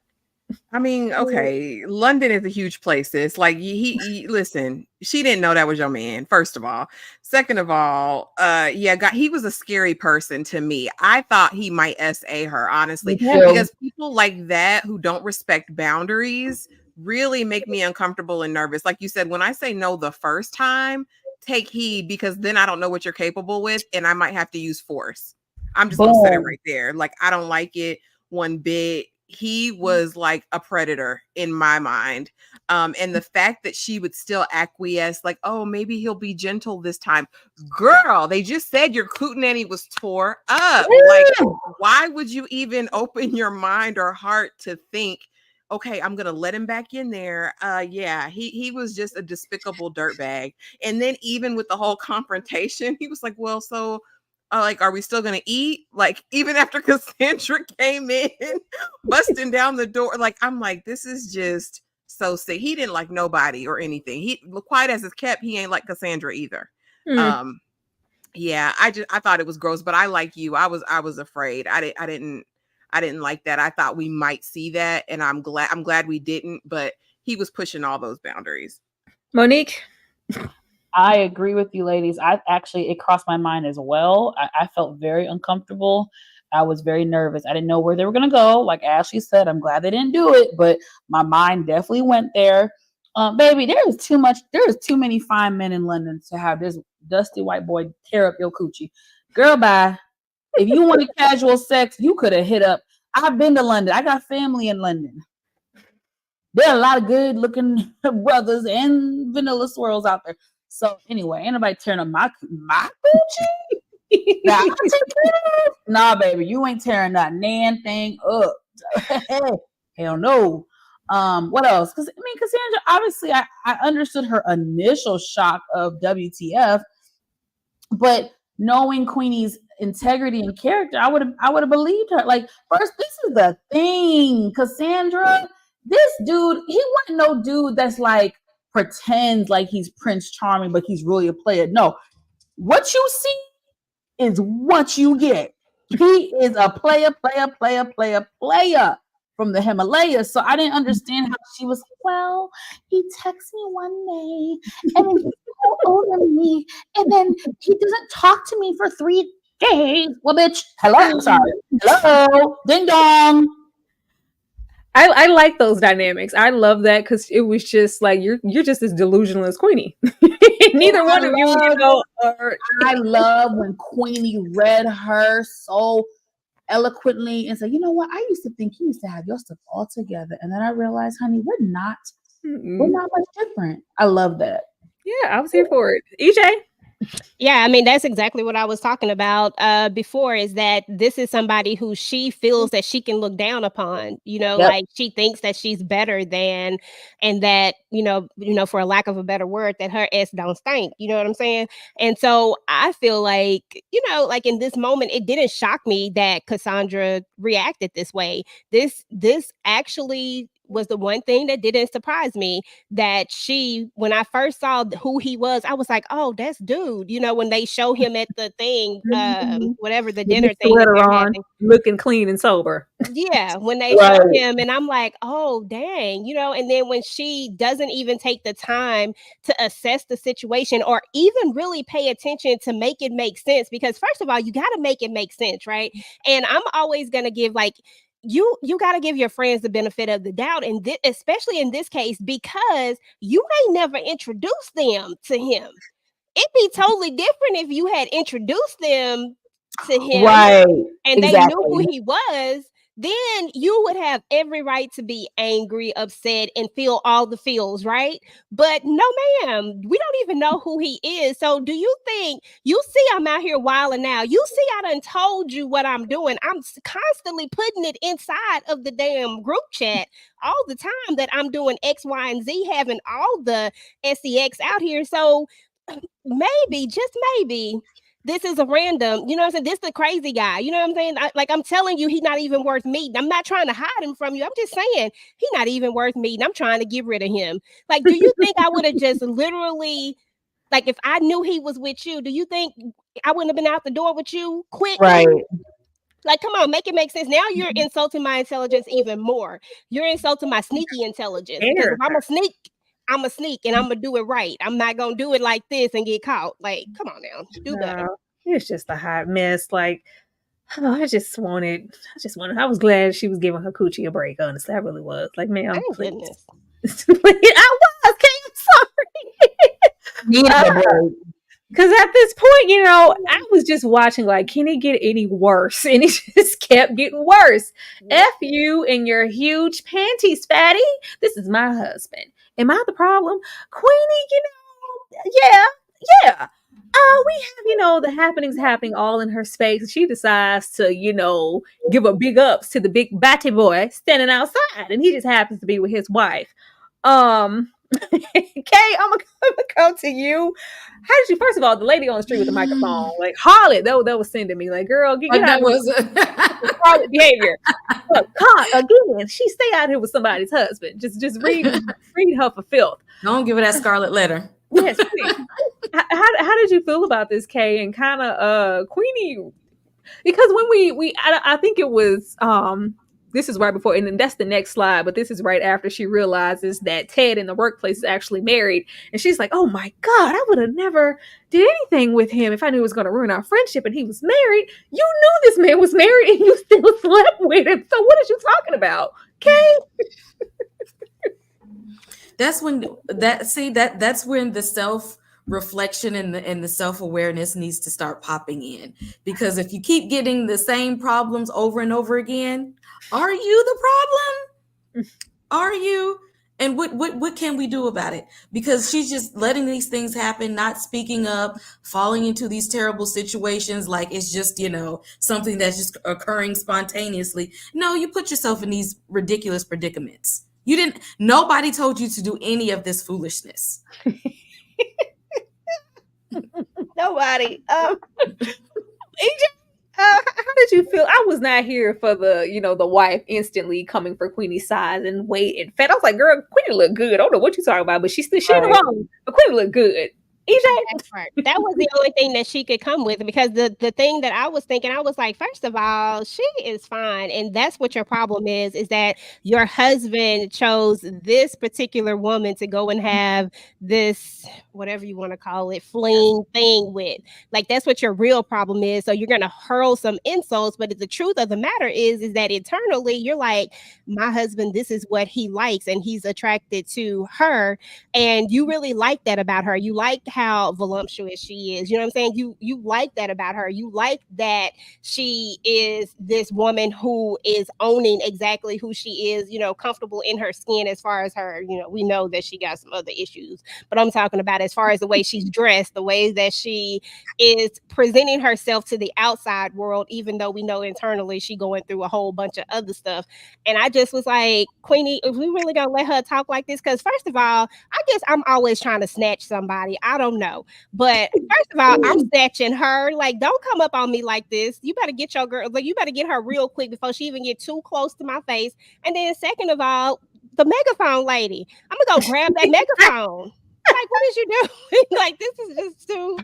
I mean, okay, London is a huge place. It's like he listen, she didn't know that was your man, first of all. Second of all, he was a scary person to me. I thought he might SA her, honestly, because people like that who don't respect boundaries really make me uncomfortable and nervous. Like you said, when I say no the first time, take heed, because then I don't know what you're capable with and I might have to use force. I'm just gonna set it right there. Like, I don't like it one bit. he was like a predator in my mind. And the fact that she would still acquiesce, like, oh, maybe he'll be gentle this time. Girl, they just said your cootenanny was tore up. Like, why would you even open your mind or heart to think, okay, I'm gonna let him back in there? Yeah, he was just a despicable dirtbag. And then even with the whole confrontation, he was like, well, so like, are we still gonna eat? Like, even after Cassandra came in, busting down the door, like, I'm like, this is just so sick. He didn't like nobody or anything. He, quiet as it's kept, he ain't like Cassandra either. Yeah, I thought it was gross, but I like you. I was afraid. I didn't like that. I thought we might see that, and I'm glad we didn't. But he was pushing all those boundaries. Monique. I agree with you, ladies. It crossed my mind as well. I felt very uncomfortable. I was very nervous. I didn't know where they were going to go. Like Ashley said, I'm glad they didn't do it, but my mind definitely went there. Baby, there's too many fine men in London to have this dusty white boy tear up your coochie. Girl, bye. If you wanted casual sex, you could have hit up. I've been to London. I got family in London. There are a lot of good looking brothers and vanilla swirls out there. So anyway, ain't nobody tearing up my coochie. Nah, baby, you ain't tearing that nan thing up. Hell no. What else? Because I mean, Cassandra, obviously, I understood her initial shock of WTF, but knowing Queenie's integrity and character, I would have believed her. Like, first, this is the thing, Cassandra. This dude, he wasn't no dude that's like pretends like he's Prince Charming, but he's really a player. No, what you see is what you get. He is a player from the Himalayas. So I didn't understand how she was, well, he texts me one day and then he's all over me and then he doesn't talk to me for 3 days. Well, bitch, hello, sorry. Hello, ding dong. I like those dynamics. I love that because it was just like you're just as delusional as Queenie. Neither one of you, I love when Queenie read her so eloquently and said, you know what? I used to think you used to have your stuff all together, and then I realized, honey, we're not much different. I love that. Yeah, I was here for it. EJ. Yeah, I mean, that's exactly what I was talking about before, is that this is somebody who she feels that she can look down upon, like she thinks that she's better than, and that, for a lack of a better word, that her ass don't stink. You know what I'm saying? And so I feel like, like in this moment, it didn't shock me that Cassandra reacted this way. This actually was the one thing that didn't surprise me, that when I first saw who he was, I was like, oh, that's dude. When they show him at the thing, whatever the dinner thing that they're having, looking clean and sober. Yeah, when they show him, and I'm like, oh, dang, and then when she doesn't even take the time to assess the situation or even really pay attention to make it make sense, because first of all, you got to make it make sense, right? And I'm always going to give you got to give your friends the benefit of the doubt, and especially in this case, because you ain't never introduced them to him. It'd be totally different if you had introduced them to him, right? And they knew who he was. Then you would have every right to be angry, upset, and feel all the feels, right? But no, ma'am, we don't even know who he is. So do you think, you see I'm out here wilding now? You see I done told you what I'm doing. I'm constantly putting it inside of the damn group chat all the time that I'm doing X, Y, and Z, having all the sex out here. So maybe, just maybe, this is a random, you know what I'm saying? This is the crazy guy, you know what I'm saying? I'm telling you, he's not even worth meeting. I'm not trying to hide him from you. I'm just saying, he's not even worth meeting. I'm trying to get rid of him. Like, do you think I would have just literally, like, if I knew he was with you, do you think I wouldn't have been out the door with you quickly? Right. Like, come on, make it make sense. Now you're insulting my intelligence even more. You're insulting my sneaky intelligence. Because if I'm a sneak, and I'm going to do it right. I'm not going to do it like this and get caught. Like, come on now, do better. It's just a hot mess. Like, I was glad she was giving her coochie a break, honestly. I really was. Like, man, please. I was, Kay, I'm sorry. Need a break. Because at this point, I was just watching like, can it get any worse? And it just kept getting worse. F you and your huge panties, fatty. This is my husband. Am I the problem? Queenie, yeah. We have, the happenings happening all in her space. She decides to, give a big ups to the big batty boy standing outside. And he just happens to be with his wife. Kay, I'm gonna come to you. How did you? First of all, the lady on the street with the microphone, like Harlot, that was sending me like, girl, get out of Harlot behavior. Look, again, she stay out here with somebody's husband. Just read her for filth. Don't give her that scarlet letter. Yes, please. How did you feel about this, Kay, and kind of Queenie? Because when I think it was this is right before, and then that's the next slide, but this is right after she realizes that Ted in the workplace is actually married. And she's like, oh my God, I would have never did anything with him if I knew it was going to ruin our friendship and he was married. You knew this man was married and you still slept with him. So what are you talking about, Kay? That's when that's when the self-reflection and the self-awareness needs to start popping in. Because if you keep getting the same problems over and over again, are you the problem? Are you? And what can we do about it? Because she's just letting these things happen, not speaking up, falling into these terrible situations like it's just, something that's just occurring spontaneously. No, you put yourself in these ridiculous predicaments. Nobody told you to do any of this foolishness. Nobody. EJ, how did you feel? I was not here for the wife instantly coming for Queenie's side and wait and fed. I was like, girl, Queenie look good. I don't know what you're talking about, but she wrong. But Queenie look good. EJ, that was the only thing that she could come with, because the thing that I was thinking, I was like, first of all, she is fine, and that's what your problem is that your husband chose this particular woman to go and have this, whatever you want to call it, fling thing with. Like, that's what your real problem is. So you're gonna hurl some insults, but the truth of the matter is that internally you're like, my husband, this is what he likes, and he's attracted to her, and you really like that about her. You like how voluptuous she is. You know what I'm saying? You like that about her. You like that she is this woman who is owning exactly who she is, comfortable in her skin. As far as her, we know that she got some other issues, but I'm talking about as far as the way she's dressed, the way that she is presenting herself to the outside world, even though we know internally she going through a whole bunch of other stuff. And I just was like, Queenie, if we really gonna let her talk like this, because first of all, I guess I'm always trying to snatch somebody. I don't know. But first of all, I'm snatching her. Like, don't come up on me like this. You better get your girl, you better get her real quick before she even get too close to my face. And then second of all, the megaphone lady, I'm gonna go grab that megaphone. Like, what is you doing? Like, this is too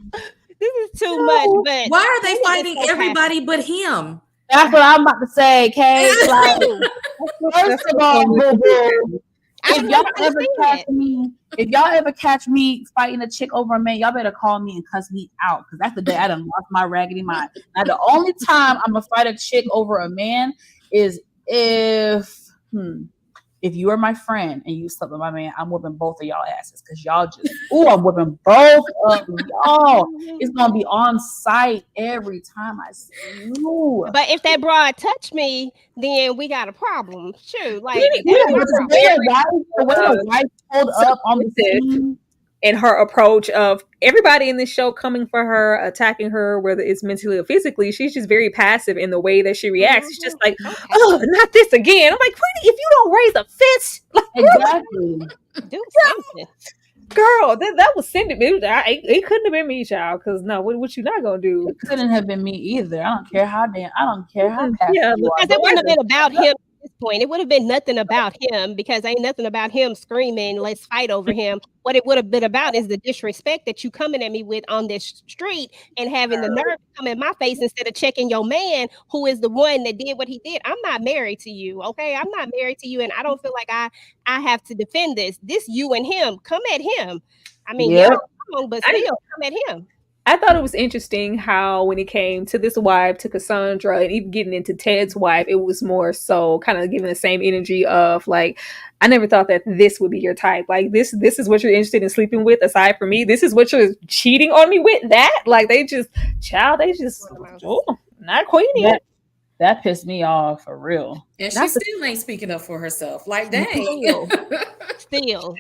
much. But why are they fighting everybody but him? That's what I'm about to say, Kay. Like, first of all, boo-boo, if y'all ever catch me fighting a chick over a man, y'all better call me and cuss me out, because that's the day I done lost my raggedy mind. Now, the only time I'm gonna fight a chick over a man is if you are my friend and you slept with my man, I'm whooping both of y'all asses, because y'all just, I'm whooping both of y'all. It's gonna be on site every time I see you. But if that broad touch me, then we got a problem. Shoot, like, the way the wife pulled up on the scene and her approach of everybody in this show coming for her, attacking her, whether it's mentally or physically, she's just very passive in the way that she reacts. It's just like, oh, not this again. I'm like, Queenie, if you don't raise a fist, like, exactly, do something. Girl, that was sending me. It couldn't have been me, child. Because no, what you not gonna do? It couldn't have been me either. I don't care how passionate because it wouldn't have been about him. This point, it would have been nothing about him, because ain't nothing about him screaming, let's fight over him. What it would have been about is the disrespect that you coming at me with on this street and having the nerve to come in my face instead of checking your man, who is the one that did what he did. I'm not married to you, okay? I'm not married to you, and I don't feel like I have to defend this. This you and him. Come at him. I mean, yeah, but still come at him. I thought it was interesting how when it came to this wife, to Cassandra, and even getting into Ted's wife, it was more so kind of giving the same energy of like, I never thought that this would be your type. Like this is what you're interested in sleeping with. Aside from me, this is what you're cheating on me with. That like they just, oh, not Queenie. That pissed me off for real. And she still ain't speaking up for herself. Like, dang. Still.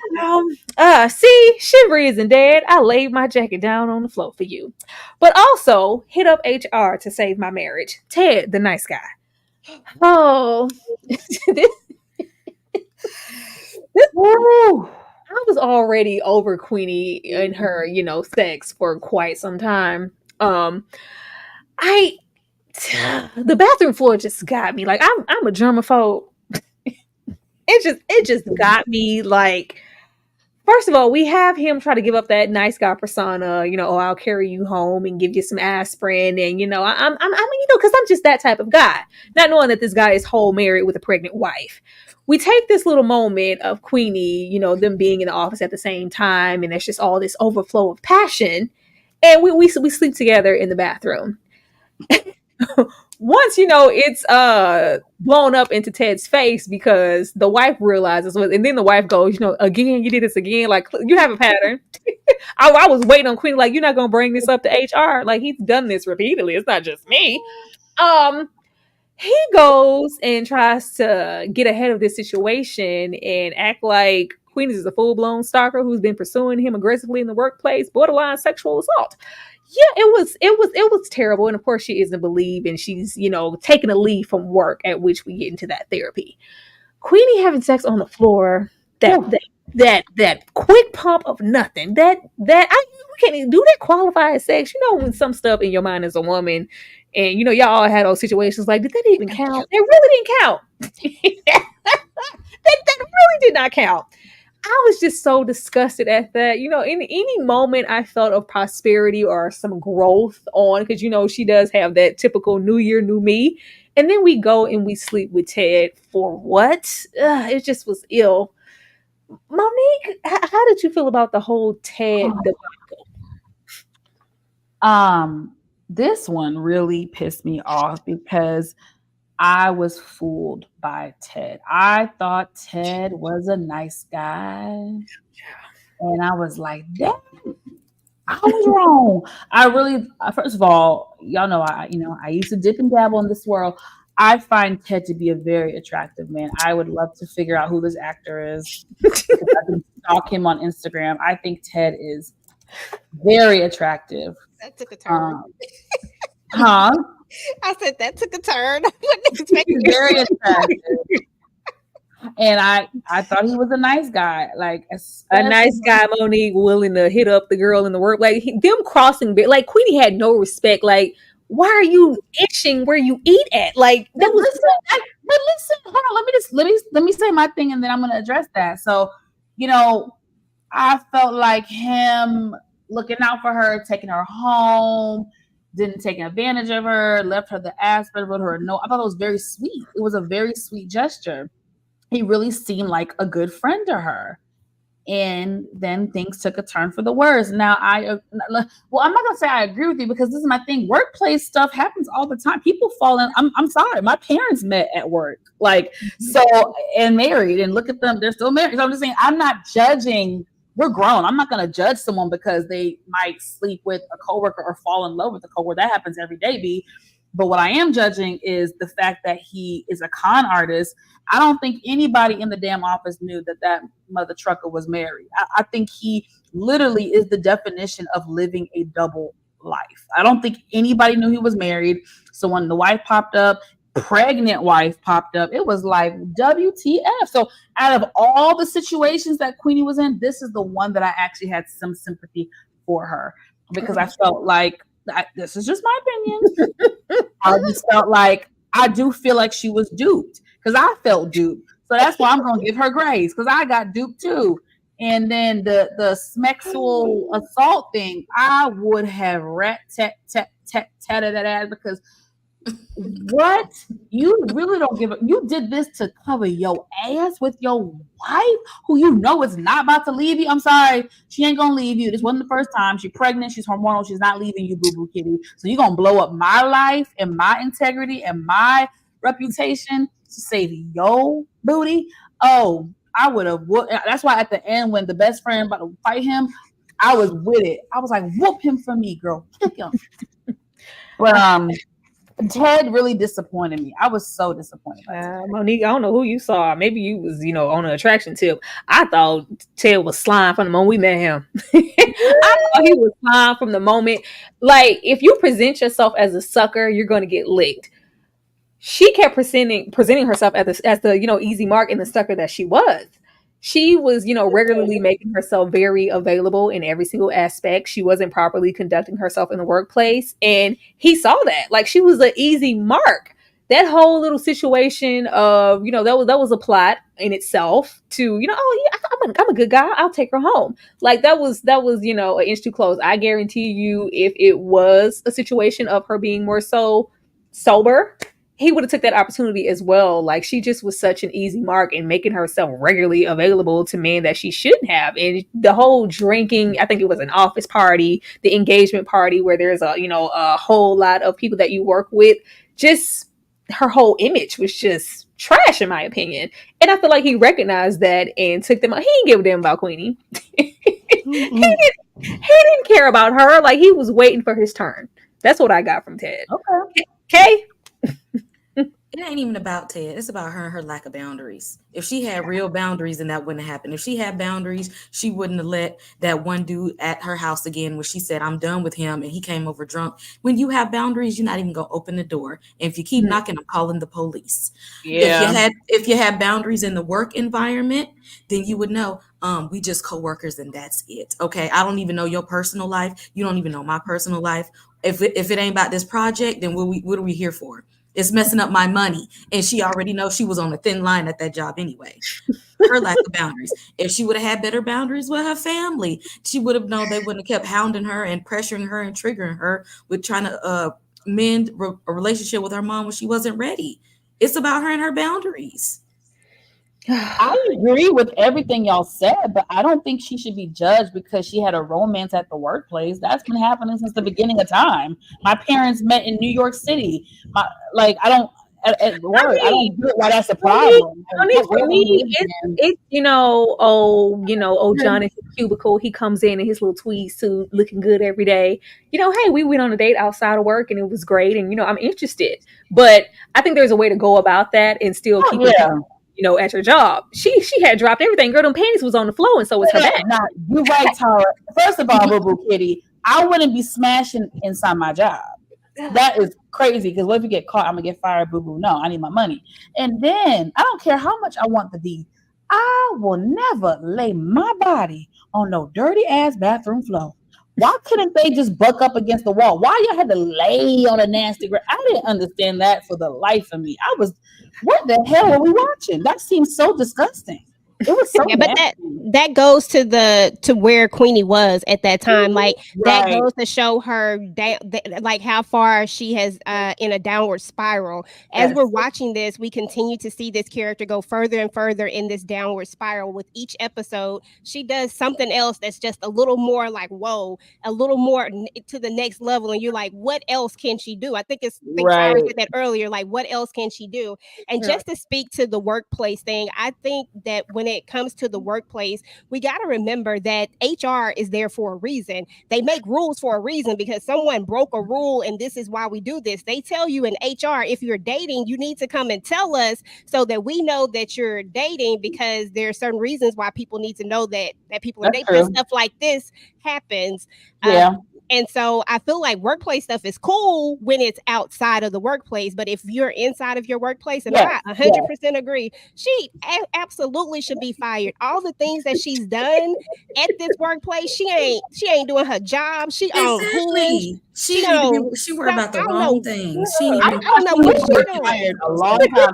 See, Shivery isn't dead. I laid my jacket down on the floor for you. But also hit up HR to save my marriage. Ted, the nice guy. Oh, I was already over Queenie and her, sex for quite some time. The bathroom floor just got me. Like I'm a germaphobe. It just got me. Like, first of all, we have him try to give up that nice guy persona. Oh, I'll carry you home and give you some aspirin, and because I'm just that type of guy. Not knowing that this guy is whole married with a pregnant wife. We take this little moment of Queenie, them being in the office at the same time, and there's just all this overflow of passion, and we sleep together in the bathroom. Once it's blown up into Ted's face because the wife realizes, and then the wife goes, again, you did this again. Like, you have a pattern. I was waiting on Queen, like, you're not gonna bring this up to HR. Like, he's done this repeatedly. It's not just me. He goes and tries to get ahead of this situation and act like Queen is a full-blown stalker who's been pursuing him aggressively in the workplace, borderline sexual assault. Yeah, it was terrible. And of course she isn't believed, and she's, taking a leave from work, at which we get into that therapy. Queenie having sex on the floor, that quick pump of nothing, we can't even do that qualify as sex. When some stuff in your mind as a woman, and y'all all had those situations, like, did that even count? It really didn't count. that really did not count. I was just so disgusted at that. In any moment I felt of prosperity or some growth on, because she does have that typical new year, new me. And then we go and we sleep with Ted for what? It just was ill. Monique, how did you feel about the whole Ted debacle? This one really pissed me off because I was fooled by Ted. I thought Ted was a nice guy. And I was like, damn, I was wrong. First of all, y'all know I used to dip and dabble in this world. I find Ted to be a very attractive man. I would love to figure out who this actor is. I can stalk him on Instagram. I think Ted is very attractive. That took a turn. Huh? I said that took a turn. I wasn't expecting very attractive. And I thought he was a nice guy, like a nice guy, Monique, willing to hit up the girl in the work. Like them crossing, like Queenie had no respect. Like, why are you itching where you eat at? Like that was. Listen, hold on. Let me say my thing, and then I'm gonna address that. So, I felt like him looking out for her, taking her home. Didn't take advantage of her, left her the aspirin, wrote her a note. I thought it was very sweet. It was a very sweet gesture. He really seemed like a good friend to her. And then things took a turn for the worse. Now, I'm not going to say I agree with you, because this is my thing. Workplace stuff happens all the time. People fall in. I'm sorry. My parents met at work, and married, and look at them. They're still married. So I'm just saying, I'm not judging. We're grown. I'm not going to judge someone because they might sleep with a coworker or fall in love with a coworker. That happens every day, B. But what I am judging is the fact that he is a con artist. I don't think anybody in the damn office knew that mother trucker was married. I think he literally is the definition of living a double life. I don't think anybody knew he was married. So when the wife popped up, pregnant wife popped up, it was like WTF. So out of all the situations that Queenie was in, this is the one that I actually had some sympathy for her, because I felt like, this is just my opinion. I just felt like, I do feel like she was duped, because I felt duped. So that's why I'm going to give her grace, because I got duped too. And then the sexual assault thing, I would have tatted that ass, because What? You really don't give a you did this to cover your ass with your wife who you know is not about to leave you. I'm sorry. She ain't gonna leave you. This wasn't the first time. She's pregnant, she's hormonal, she's not leaving you, boo boo kitty. So you're gonna blow up my life and my integrity and my reputation to save your booty. Oh, I would have that's why at the end when the best friend about to fight him, I was with it. I was like, whoop him for me, girl. Kick him. But Ted really disappointed me. I was so disappointed. Monique, I don't know who you saw. Maybe you was, on an attraction tip. I thought Ted was slime from the moment we met him. I thought he was slime from the moment. Like, if you present yourself as a sucker, you're going to get licked. She kept presenting herself as the easy mark and the sucker that she was. She was, regularly making herself very available in every single aspect. She wasn't properly conducting herself in the workplace. And he saw that. Like, she was an easy mark. That whole little situation of, that was a plot in itself to, oh yeah, I'm a good guy. I'll take her home. Like that was, an inch too close. I guarantee you, if it was a situation of her being more so sober, he would have took that opportunity as well. Like, she just was such an easy mark and making herself regularly available to men that she shouldn't have. And the whole drinking, I think it was an office party, the engagement party where there's a whole lot of people that you work with. Just her whole image was just trash in my opinion. And I feel like he recognized that and took them out. He didn't give a damn about Queenie. he didn't care about her. Like, he was waiting for his turn. That's what I got from Ted. Okay. It ain't even about Ted. It's about her and her lack of boundaries. If she had real boundaries, then that wouldn't have happened. If she had boundaries, she wouldn't have let that one dude at her house again when she said, I'm done with him, and he came over drunk. When you have boundaries, you're not even going to open the door. And if you keep knocking, I'm calling the police. Yeah. If you had boundaries in the work environment, then you would know, we just co-workers and that's it. Okay, I don't even know your personal life. You don't even know my personal life. If it ain't about this project, then what are we here for? It's messing up my money. And she already knows she was on a thin line at that job anyway. Her lack of boundaries. If she would have had better boundaries with her family, she would have known they wouldn't have kept hounding her and pressuring her and triggering her with trying to mend a relationship with her mom when she wasn't ready. It's about her and her boundaries. I agree with everything y'all said, but I don't think she should be judged because she had a romance at the workplace. That's been happening since the beginning of time. My parents met in New York City. I don't get why that's a problem. For me, it's John in his cubicle. He comes in his little tweed suit, looking good every day. Hey, we went on a date outside of work and it was great, and I'm interested. But I think there's a way to go about that and still keep it, at your job. She had dropped everything. Girl, them panties was on the floor, and so was her back. You're right, Tara. First of all, Boo Boo Kitty, I wouldn't be smashing inside my job. That is crazy because what if you get caught? I'm gonna get fired, boo boo. No, I need my money. And then I don't care how much I want the D. I will never lay my body on no dirty ass bathroom floor. Why couldn't they just buck up against the wall? Why y'all had to lay on a nasty ground? I didn't understand that for the life of me. What the hell are we watching? That seems so disgusting. It was so but that goes to where Queenie was at that time. Like that goes to show her like how far she has in a downward spiral. As we're watching this, we continue to see this character go further and further in this downward spiral. With each episode, she does something else that's just a little more like, whoa, a little more to the next level. And you're like, what else can she do? I think Tyra said that earlier. Like, what else can she do? And just to speak to the workplace thing, I think that when it comes to the workplace, we got to remember that HR is there for a reason. They make rules for a reason because someone broke a rule and this is why we do this. They tell you in HR, if you're dating, you need to come and tell us so that we know that you're dating, because there are certain reasons why people need to know that people are dating. Stuff like this happens. And so I feel like workplace stuff is cool when it's outside of the workplace. But if you're inside of your workplace, and I 100% agree, she absolutely should be fired. All the things that she's done at this workplace, she ain't doing her job. She She worried about the wrong things. I don't know what she's doing. A long time ago.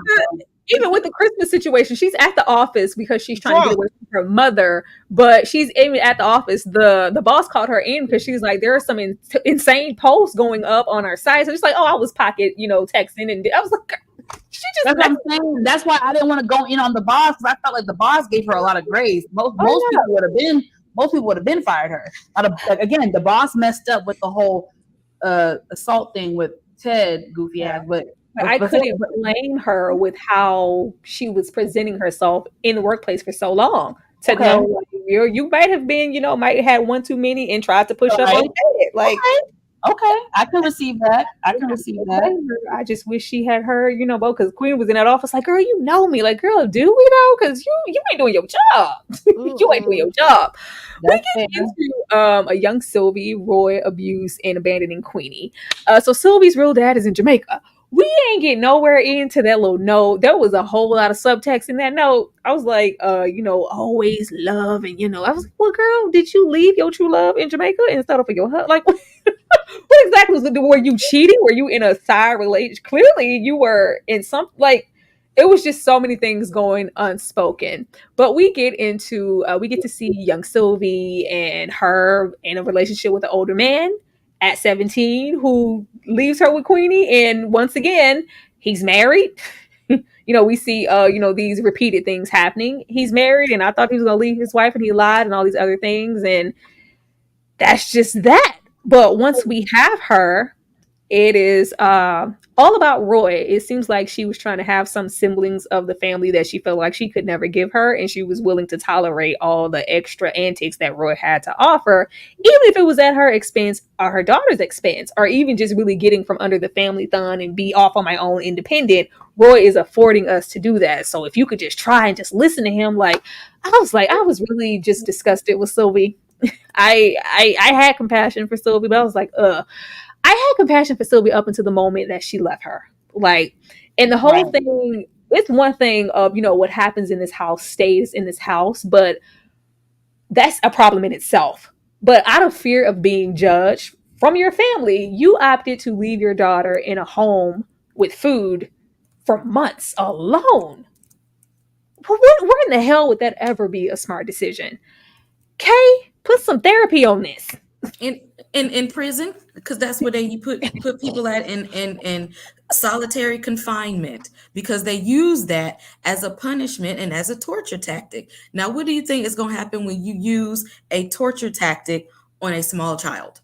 even with the Christmas situation, she's at the office because she's trying to get Drunk. away from her mother. But she's even at the office. The boss called her in because she's like, there are some insane posts going up on our site. So she's like, oh, I was pocket, texting, and I was like, she just. That's what I'm saying. That's why I didn't want to go in on the boss, because I felt like the boss gave her a lot of grace. Most people would have been fired her. Again, the boss messed up with the whole assault thing with Ted, goofy ass. But I couldn't blame her with how she was presenting herself in the workplace for so long. To know like, you might have been, might have had one too many and tried to push up on Ted. Like, okay, I can receive that. I just wish she had her, because Queen was in that office like, girl, you know me. Like, girl, do we though? Because you ain't doing your job. You ain't doing your job. That's we get into a young Sylvie, Roy abuse and abandoning Queenie. So Sylvie's real dad is in Jamaica. We ain't get nowhere into that little note. There was a whole lot of subtext in that note. I was like, always love, and I was like, well, girl, did you leave your true love in Jamaica instead of for your husband? Like, what exactly was it? Were you cheating? Were you in a side relationship? Clearly, you were in some like. It was just so many things going unspoken. But we get to see young Sylvie and her in a relationship with an older man at 17 who leaves her with Queenie. And once again, he's married. We see, these repeated things happening. He's married, and I thought he was going to leave his wife, and he lied and all these other things. And that's just that. But once we have her, it is all about Roy. It seems like she was trying to have some semblance of the family that she felt like she could never give her, and she was willing to tolerate all the extra antics that Roy had to offer, even if it was at her expense or her daughter's expense, or even just really getting from under the family thumb and be off on my own independent. Roy is affording us to do that. So if you could just try and just listen to him, I was really just disgusted with Sylvie. I had compassion for Sylvie, but I was like, I had compassion for Sylvie up until the moment that she left her. And the whole thing, it's one thing of, what happens in this house stays in this house, but that's a problem in itself. But out of fear of being judged from your family, you opted to leave your daughter in a home with food for months alone. Where in the hell would that ever be a smart decision? Kay, put some therapy on this. In prison, because that's where you put people at in solitary confinement, because they use that as a punishment and as a torture tactic. Now, what do you think is going to happen when you use a torture tactic on a small child?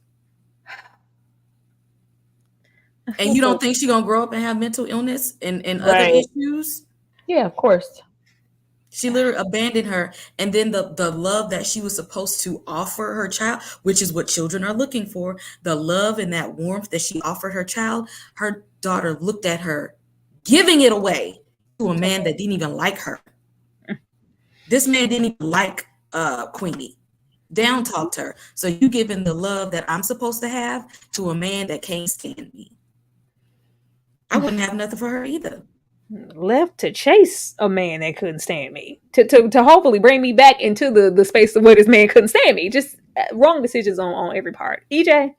And you don't think she's going to grow up and have mental illness and other issues? Yeah, of course. She literally abandoned her. And then the love that she was supposed to offer her child, which is what children are looking for, the love and that warmth that she offered her child, her daughter looked at her, giving it away to a man that didn't even like her. This man didn't even like Queenie. Down talked her. So you giving the love that I'm supposed to have to a man that can't stand me. I wouldn't have nothing for her either. Left to chase a man that couldn't stand me, to hopefully bring me back into the space of where this man couldn't stand me. Just wrong decisions on every part. EJ?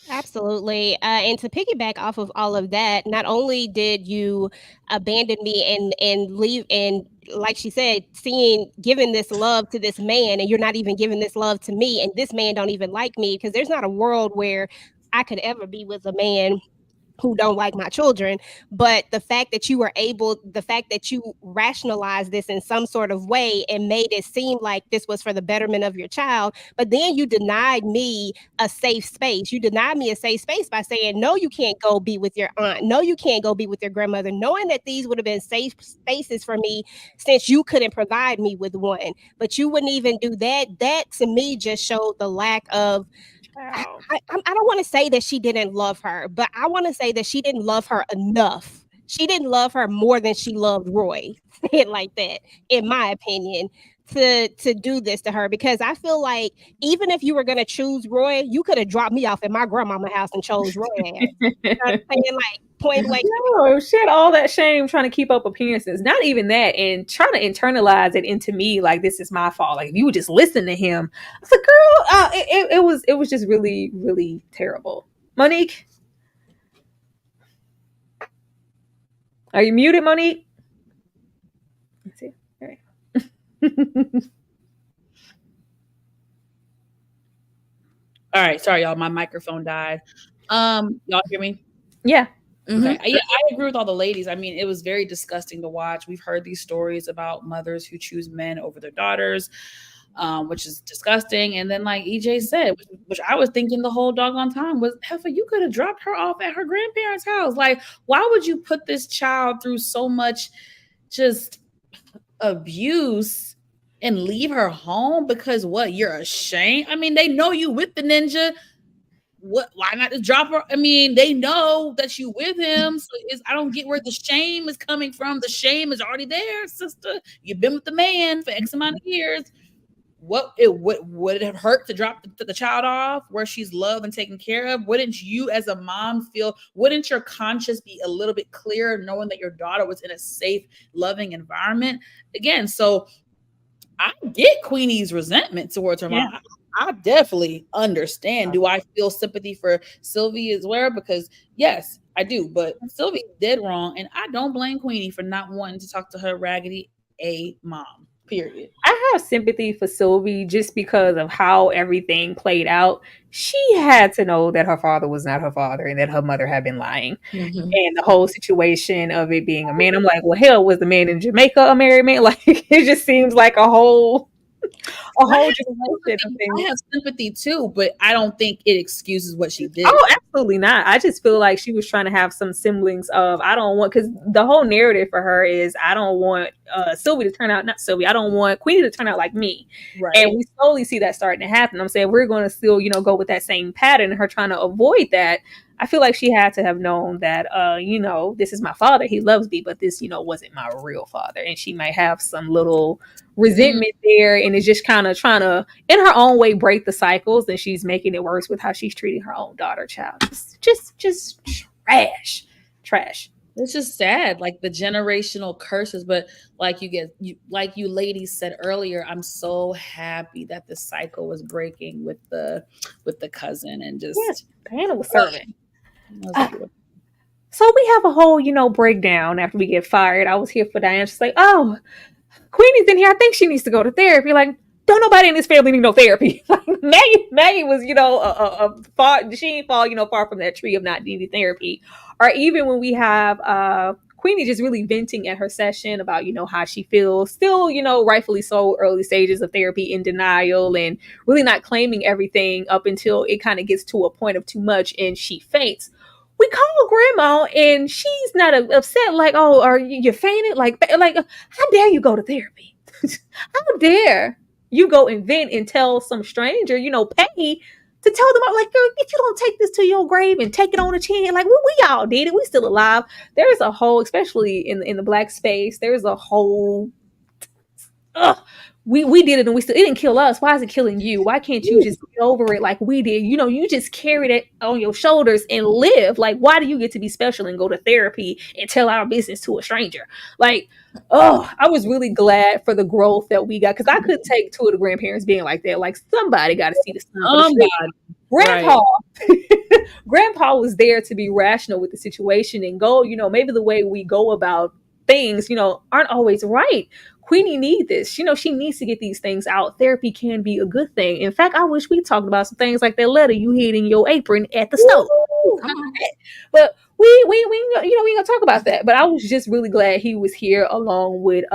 Absolutely. And to piggyback off of all of that, not only did you abandon me and leave, and like she said, giving this love to this man, and you're not even giving this love to me, and this man don't even like me, because there's not a world where I could ever be with a man who don't like my children. But the fact that you rationalized this in some sort of way and made it seem like this was for the betterment of your child, but then you denied me a safe space. You denied me a safe space by saying, no, you can't go be with your aunt. No, you can't go be with your grandmother, knowing that these would have been safe spaces for me since you couldn't provide me with one. But you wouldn't even do that. That to me just showed the lack of, I don't want to say that she didn't love her, but I want to say that she didn't love her enough. She didn't love her more than she loved Roy. Say it like that, in my opinion, to do this to her. Because I feel like even if you were going to choose Roy, you could have dropped me off at my grandmama's house and chose Roy. You know what I'm saying? Like, point blank. No, she had all that shame trying to keep up appearances. Not even that, and trying to internalize it into me like this is my fault. Like, if you would just listen to him. I was like, girl, it was just really, really terrible. Monique, are you muted, Monique? All right, sorry, y'all. My microphone died. Y'all hear me? Yeah. Okay. Yeah, I agree with all the ladies. I mean, it was very disgusting to watch. We've heard these stories about mothers who choose men over their daughters, which is disgusting. And then, like EJ said, which I was thinking the whole doggone time was, Heifer, you could have dropped her off at her grandparents' house. Like, why would you put this child through so much just abuse and leave her home because what? You're ashamed? I mean, they know you with the ninja. What? Why not just drop her? I mean, they know that you with him. So I don't get where the shame is coming from. The shame is already there, sister. You've been with the man for X amount of years. Would it have hurt to drop the child off where she's loved and taken care of? Wouldn't you, as a mom, feel? Wouldn't your conscience be a little bit clearer knowing that your daughter was in a safe, loving environment? Again, so I get Queenie's resentment towards her mom. I definitely understand. Do I feel sympathy for Sylvie as well? Because yes, I do. But Sylvie did wrong, and I don't blame Queenie for not wanting to talk to her raggedy A mom. Period. I have sympathy for Sylvie just because of how everything played out. She had to know that her father was not her father and that her mother had been lying. And the whole situation of it being a man, I'm like, well, hell, was the man in Jamaica a married man? Like, it just seems like a whole generation. I have sympathy too, but I don't think it excuses what she did. Oh, absolutely not. I just feel like she was trying to have some semblance of, I don't want, because the whole narrative for her is, I don't want Sylvie to turn out, not Sylvie, I don't want Queenie to turn out like me. Right. And we slowly see that starting to happen. I'm saying we're going to still, go with that same pattern, her trying to avoid that. I feel like she had to have known that, this is my father. He loves me, but this, wasn't my real father. And she might have some little resentment there, and is just kind of trying to, in her own way, break the cycles. And she's making it worse with how she's treating her own daughter, child. Just trash. It's just sad, like the generational curses. But like you ladies said earlier, I'm so happy that the cycle was breaking with the cousin, and just Diana was serving. So we have a whole, breakdown after we get fired. I was here for Diana. She's like, oh, Queenie's in here. I think she needs to go to therapy. Like, don't nobody in this family need no therapy. Like, Maggie was, she ain't fall, far from that tree of not needing therapy. Or even when we have Queenie just really venting at her session about, how she feels, still, rightfully so, early stages of therapy, in denial and really not claiming everything up until it kind of gets to a point of too much and she faints. We call grandma and she's not upset, like, oh, are you fainted? Like, how dare you go to therapy? How dare you go and vent and tell some stranger, Peggy, to tell them, like, if you don't take this to your grave and take it on the chin, like, we all did it. We still alive. There's a whole, especially in the Black space, there's a whole, we did it and it didn't kill us. Why is it killing you? Why can't you just get over it like we did? You just carried it on your shoulders and live. Like, why do you get to be special and go to therapy and tell our business to a stranger? Like, I was really glad for the growth that we got, because I could take two of the grandparents being like that. Like, somebody got to see the sun. Grandpa, Grandpa was there to be rational with the situation and go, maybe the way we go about things, aren't always right. Queenie needs this. She needs to get these things out. Therapy can be a good thing. In fact, I wish we talked about some things like that letter you hid in your apron at the stove. But we gonna talk about that. But I was just really glad he was here along with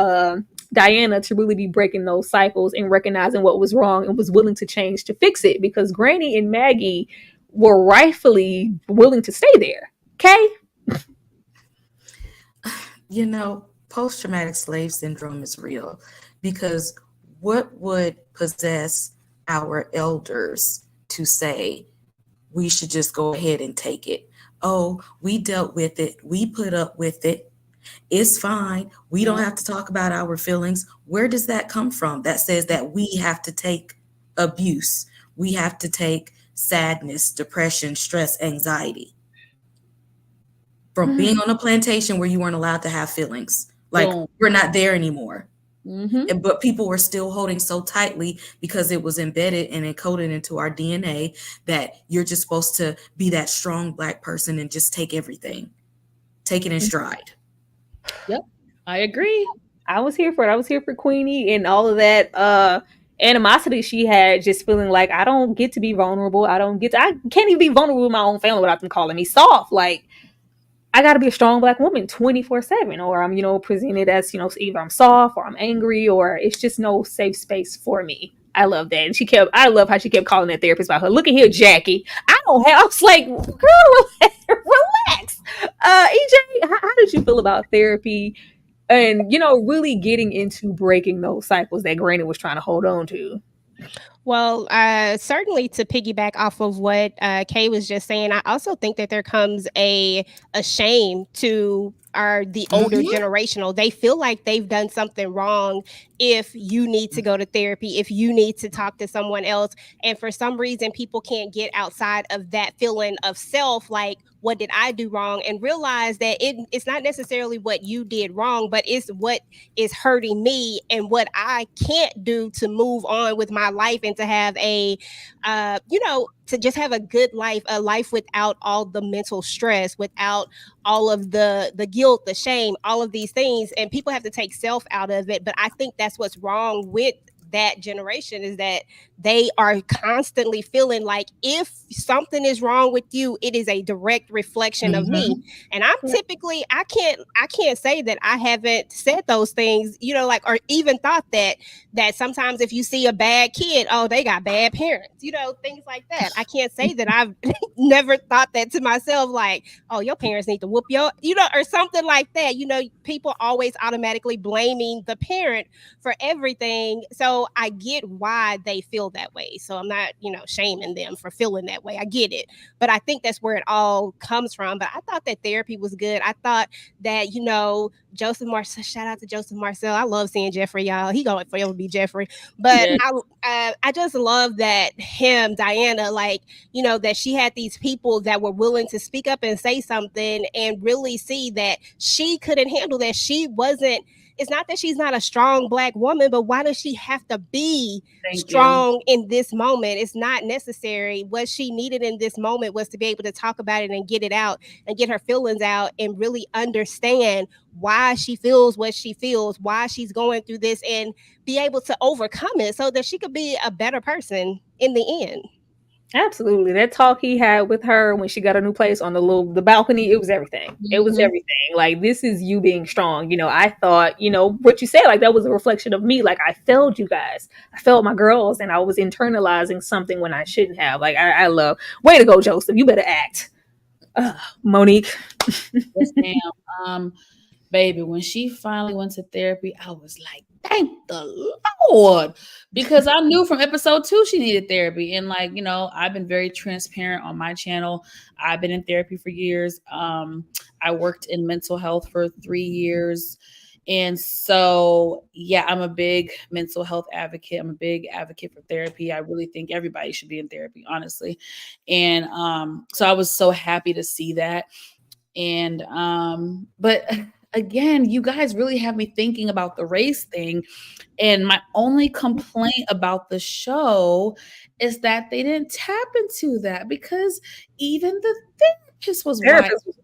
Diana to really be breaking those cycles and recognizing what was wrong and was willing to change to fix it, because Granny and Maggie were rightfully willing to stay there. Okay? Post-traumatic slave syndrome is real, because what would possess our elders to say we should just go ahead and take it? Oh, we dealt with it. We put up with it. It's fine. We don't have to talk about our feelings. Where does that come from? That says that we have to take abuse. We have to take sadness, depression, stress, anxiety from being on a plantation where you weren't allowed to have feelings. Like, we're not there anymore. But people were still holding so tightly because it was embedded and encoded into our DNA that you're just supposed to be that strong Black person and just take everything. Take it in stride. Yep, I agree. I was here for it. I was here for Queenie and all of that animosity she had, just feeling like I don't get to be vulnerable. I can't even be vulnerable with my own family without them calling me soft. Like, I got to be a strong Black woman 24/7, or I'm, presented as, either I'm soft or I'm angry, or it's just no safe space for me. I love that. And I love how she kept calling that therapist about her. Look at here, Jackie. I was like, girl, relax. EJ, how did you feel about therapy and, really getting into breaking those cycles that Granny was trying to hold on to? Well, certainly to piggyback off of what Kay was just saying, I also think that there comes a shame to the older generational. They feel like they've done something wrong if you need to go to therapy, if you need to talk to someone else. And for some reason, people can't get outside of that feeling of self, like, what did I do wrong? And realize that it's not necessarily what you did wrong, but it's what is hurting me and what I can't do to move on with my life and to have to just have a good life, a life without all the mental stress, without all of the guilt, the shame, all of these things. And people have to take self out of it. But I think that's what's wrong with that generation, is that they are constantly feeling like if something is wrong with you, it is a direct reflection of me. And I'm typically, I can't say that I haven't said those things, or even thought that sometimes if you see a bad kid, oh, they got bad parents, things like that. I can't say that I've never thought that to myself, like, oh, your parents need to whoop your, or something like that. People always automatically blaming the parent for everything. So I get why they feel that way. So I'm not, shaming them for feeling that way. I get it. But I think that's where it all comes from. But I thought that therapy was good. I thought that, Joseph Marcel, shout out to Joseph Marcel. I love seeing Jeffrey, y'all. He gonna forever be Jeffrey. But I just love that Diana, like, that she had these people that were willing to speak up and say something and really see that she couldn't handle that. It's not that she's not a strong Black woman, but why does she have to be strong in this moment? It's not necessary. What she needed in this moment was to be able to talk about it and get it out and get her feelings out and really understand why she feels what she feels, why she's going through this, and be able to overcome it so that she could be a better person in the end. Absolutely. That talk he had with her when she got a new place on the balcony, it was everything. It was everything. Like, this is you being strong. I thought, what you said, like, that was a reflection of me. Like, I failed you guys. I failed my girls, and I was internalizing something when I shouldn't have. Like, I love, way to go, Joseph. You better act. Monique. Yes, ma'am. Baby, when she finally went to therapy, I was like, thank the Lord, because I knew from episode 2 she needed therapy. And like, I've been very transparent on my channel. I've been in therapy for years. I worked in mental health for 3 years. And so, yeah, I'm a big mental health advocate. I'm a big advocate for therapy. I really think everybody should be in therapy, honestly. And so I was so happy to see that. And but again, you guys really have me thinking about the race thing. And my only complaint about the show is that they didn't tap into that, because even the therapist was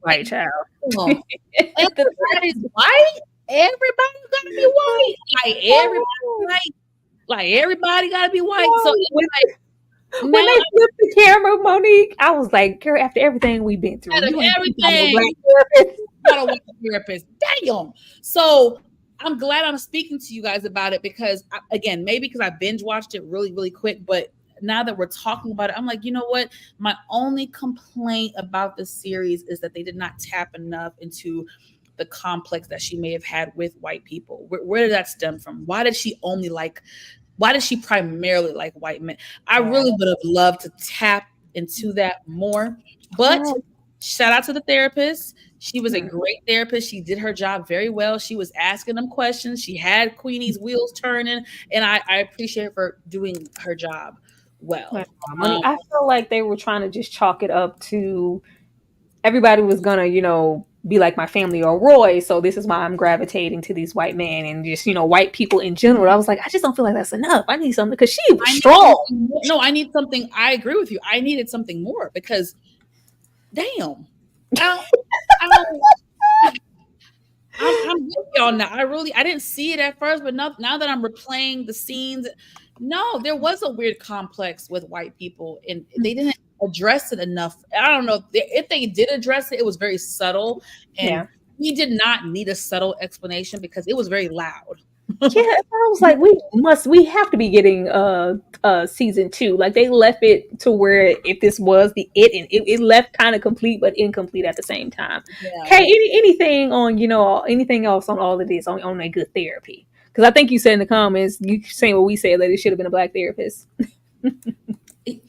white, child. Everybody's white. Everybody gotta be white. Like, everybody white. Like, everybody gotta be white. So when they flipped the camera, Monique, I was like, girl, after everything we've been through, everything. Not a white therapist. Damn. So I'm glad I'm speaking to you guys about it, because again, maybe because I binge watched it really, really quick, but now that we're talking about it, I'm like, you know what? My only complaint about the series is that they did not tap enough into the complex that she may have had with white people. Where did that stem from? Why did she primarily like white men? I really would have loved to tap into that more. But shout out to the therapist. She was a great therapist. She did her job very well. She was asking them questions. She had Queenie's wheels turning, and I appreciate her for doing her job well. I feel like they were trying to just chalk it up to everybody was gonna, be like my family or Roy. So this is why I'm gravitating to these white men and just, white people in general. I was like, I just don't feel like that's enough. I need something, because she was strong. No, I need something. I agree with you. I needed something more, because damn. I'm with y'all now. I didn't see it at first, but now that I'm replaying the scenes, no, there was a weird complex with white people, and they didn't address it enough. I don't know if they did address it, it was very subtle, and Yeah. we did not need a subtle explanation because it was very loud. Yeah, I was like, we have to be getting season 2. Like they left it to where if this was the and it left kind of complete but incomplete at the same time. Yeah. Okay, anything on anything else on all of this on a good therapy? Because I think you said in the comments, you saying what we said, that it should have been a black therapist.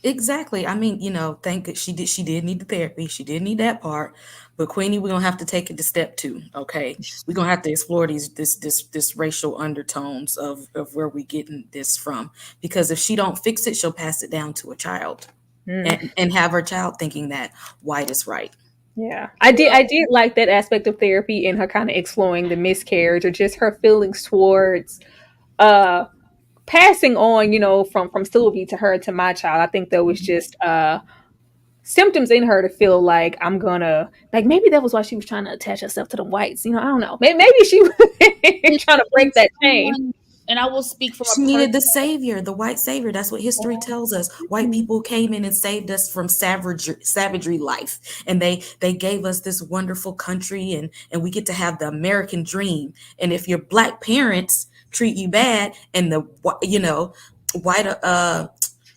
Exactly. I mean, thank God she did need the therapy. She did need that part. But Queenie, we're gonna have to take it to step 2. Okay. We're gonna have to explore this racial undertones of where we getting this from. Because if she don't fix it, she'll pass it down to a child. And have her child thinking that white is right. Yeah. I did like that aspect of therapy in her kind of exploring the miscarriage or just her feelings towards passing on, from Sylvie to her to my child. I think there was just symptoms in her to feel like I'm gonna maybe that was why she was trying to attach herself to the whites. I don't know. Maybe she was trying to break that chain. And I will speak from she needed the savior, the white savior. That's what history tells us. White people came in and saved us from savagery life, and they gave us this wonderful country, and we get to have the American dream. And if your black parents treat you bad, and the white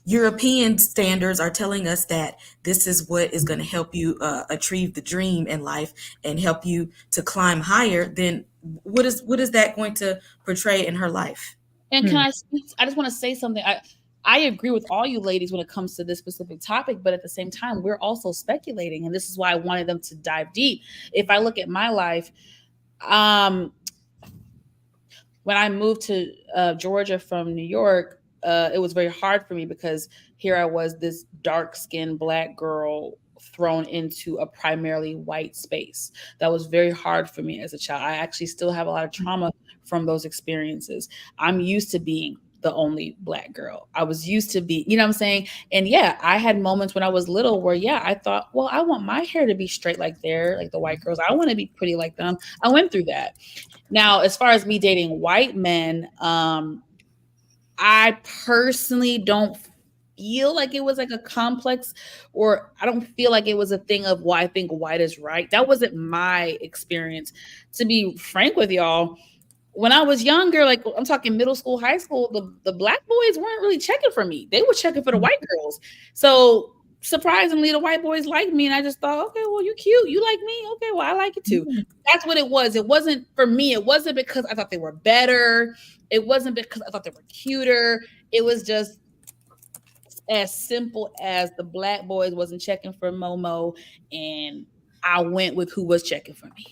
European standards are telling us that this is what is going to help you achieve the dream in life and help you to climb higher, then what is that going to portray in her life? And can I speak? I just want to say something. I agree with all you ladies when it comes to this specific topic, but at the same time, we're also speculating, and this is why I wanted them to dive deep. If I look at my life, when I moved to Georgia from New York, it was very hard for me because here I was, this dark-skinned black girl thrown into a primarily white space. That was very hard for me as a child. I actually still have a lot of trauma from those experiences. I'm used to being the only black girl. I was used to be, you know what I'm saying? And yeah, I had moments when I was little where, I thought, well, I want my hair to be straight like the white girls. I want to be pretty like them. I went through that. Now, as far as me dating white men, I personally don't feel like it was like a complex, or I don't feel like it was a thing of, well, I think white is right. That wasn't my experience. To be frank with y'all, when I was younger, like I'm talking middle school, high school, the black boys weren't really checking for me. They were checking for the white girls. So surprisingly, the white boys liked me. And I just thought, okay, well, you cute. You like me. Okay, well, I like it too. That's what it was. It wasn't for me. It wasn't because I thought they were better. It wasn't because I thought they were cuter. It was just as simple as the black boys wasn't checking for Momo, and I went with who was checking for me.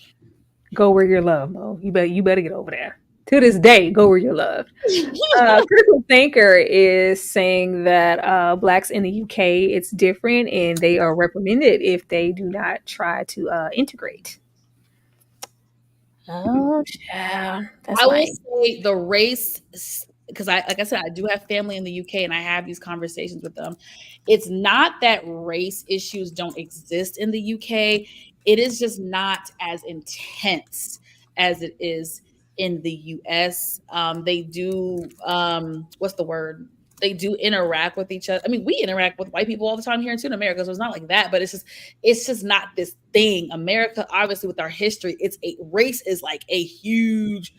Go where you're loved, Mo. You better get over there. To this day, go where you're loved. Critical Thinker is saying that blacks in the UK, it's different, and they are reprimanded if they do not try to integrate. Oh, yeah. I will say the race, because like I said, I do have family in the UK and I have these conversations with them. It's not that race issues don't exist in the UK. It is just not as intense as it is in the US. They do, what's the word? They do interact with each other. I mean, we interact with white people all the time here in America, so it's not like that, but it's just not this thing. America, obviously, with our history, race is like a huge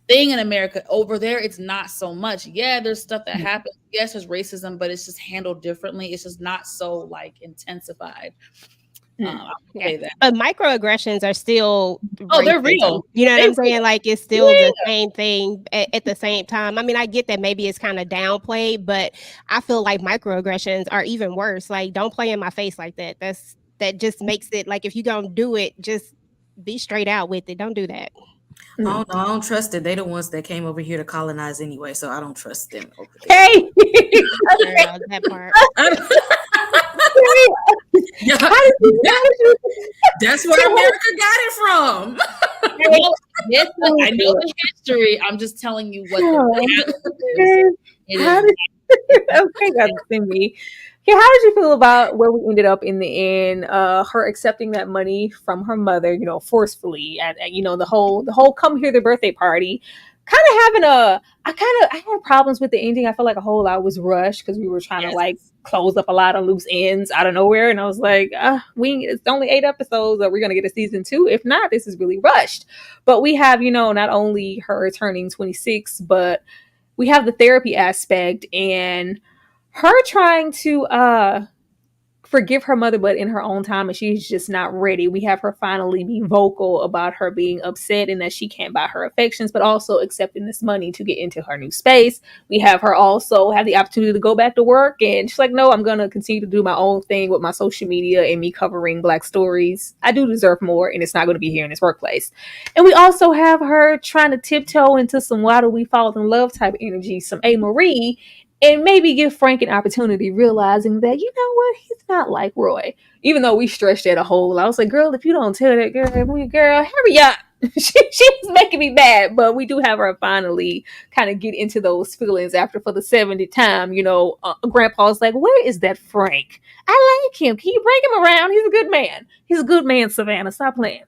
thing in America. Over there, it's not so much. Yeah, there's stuff that happens. Yes, there's racism, but it's just handled differently. It's just not so like intensified. Say that. But microaggressions are still they're real. You know what I'm saying? Like it's still the same thing at the same time. I mean, I get that maybe it's kind of downplayed, but I feel like microaggressions are even worse. Like, don't play in my face like that. That just makes it like, if you gonna do it, just be straight out with it. Don't do that. Oh no, I don't trust it. They're the ones that came over here to colonize anyway, so I don't trust them. Hey, that part. That's where America got it from. I know the history. I'm just telling you what. Okay, that's me. Yeah, how did you feel about where we ended up in the end? Her accepting that money from her mother, forcefully at the whole come here the birthday party. Kind of having I had problems with the ending. I felt like a whole lot was rushed because we were trying to Yes. like close up a lot of loose ends out of nowhere, and I was like, it's only 8 episodes. Are we gonna get a season 2? If not, this is really rushed. But we have not only her turning 26, but we have the therapy aspect and her trying to forgive her mother, but in her own time, and she's just not ready. We have her finally be vocal about her being upset and that she can't buy her affections, but also accepting this money to get into her new space. We have her also have the opportunity to go back to work, and she's like, no, I'm gonna continue to do my own thing with my social media and me covering Black stories. I do deserve more, and it's not gonna be here in this workplace. And we also have her trying to tiptoe into some why do we fall in love type energy, some A. Marie, and maybe give Frank an opportunity, realizing that he's not like Roy. Even though we stretched that a whole, I was like, girl, if you don't tell that girl, hurry up. She's making me mad. But we do have her finally kind of get into those feelings after for the 70th time. Grandpa's like, where is that Frank? I like him. Can you bring him around? He's a good man. He's a good man, Savannah. Stop playing.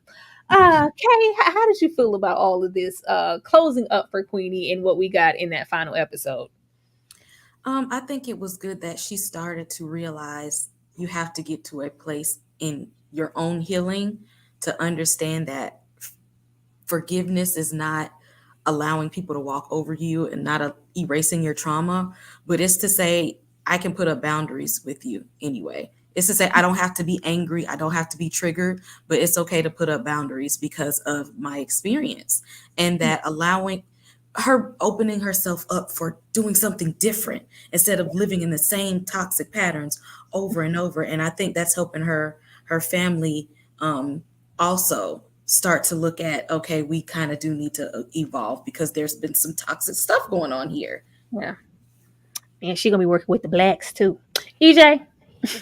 Kay, how did you feel about all of this closing up for Queenie and what we got in that final episode? I think it was good that she started to realize you have to get to a place in your own healing to understand that forgiveness is not allowing people to walk over you and not erasing your trauma, but it's to say, I can put up boundaries with you anyway. It's to say, I don't have to be angry. I don't have to be triggered, but it's okay to put up boundaries because of my experience. And that allowing her opening herself up for doing something different instead of living in the same toxic patterns over and over. And I think that's helping her family also start to look at, okay, we kind of do need to evolve because there's been some toxic stuff going on here. Yeah. And she gonna be working with the Blacks too. EJ?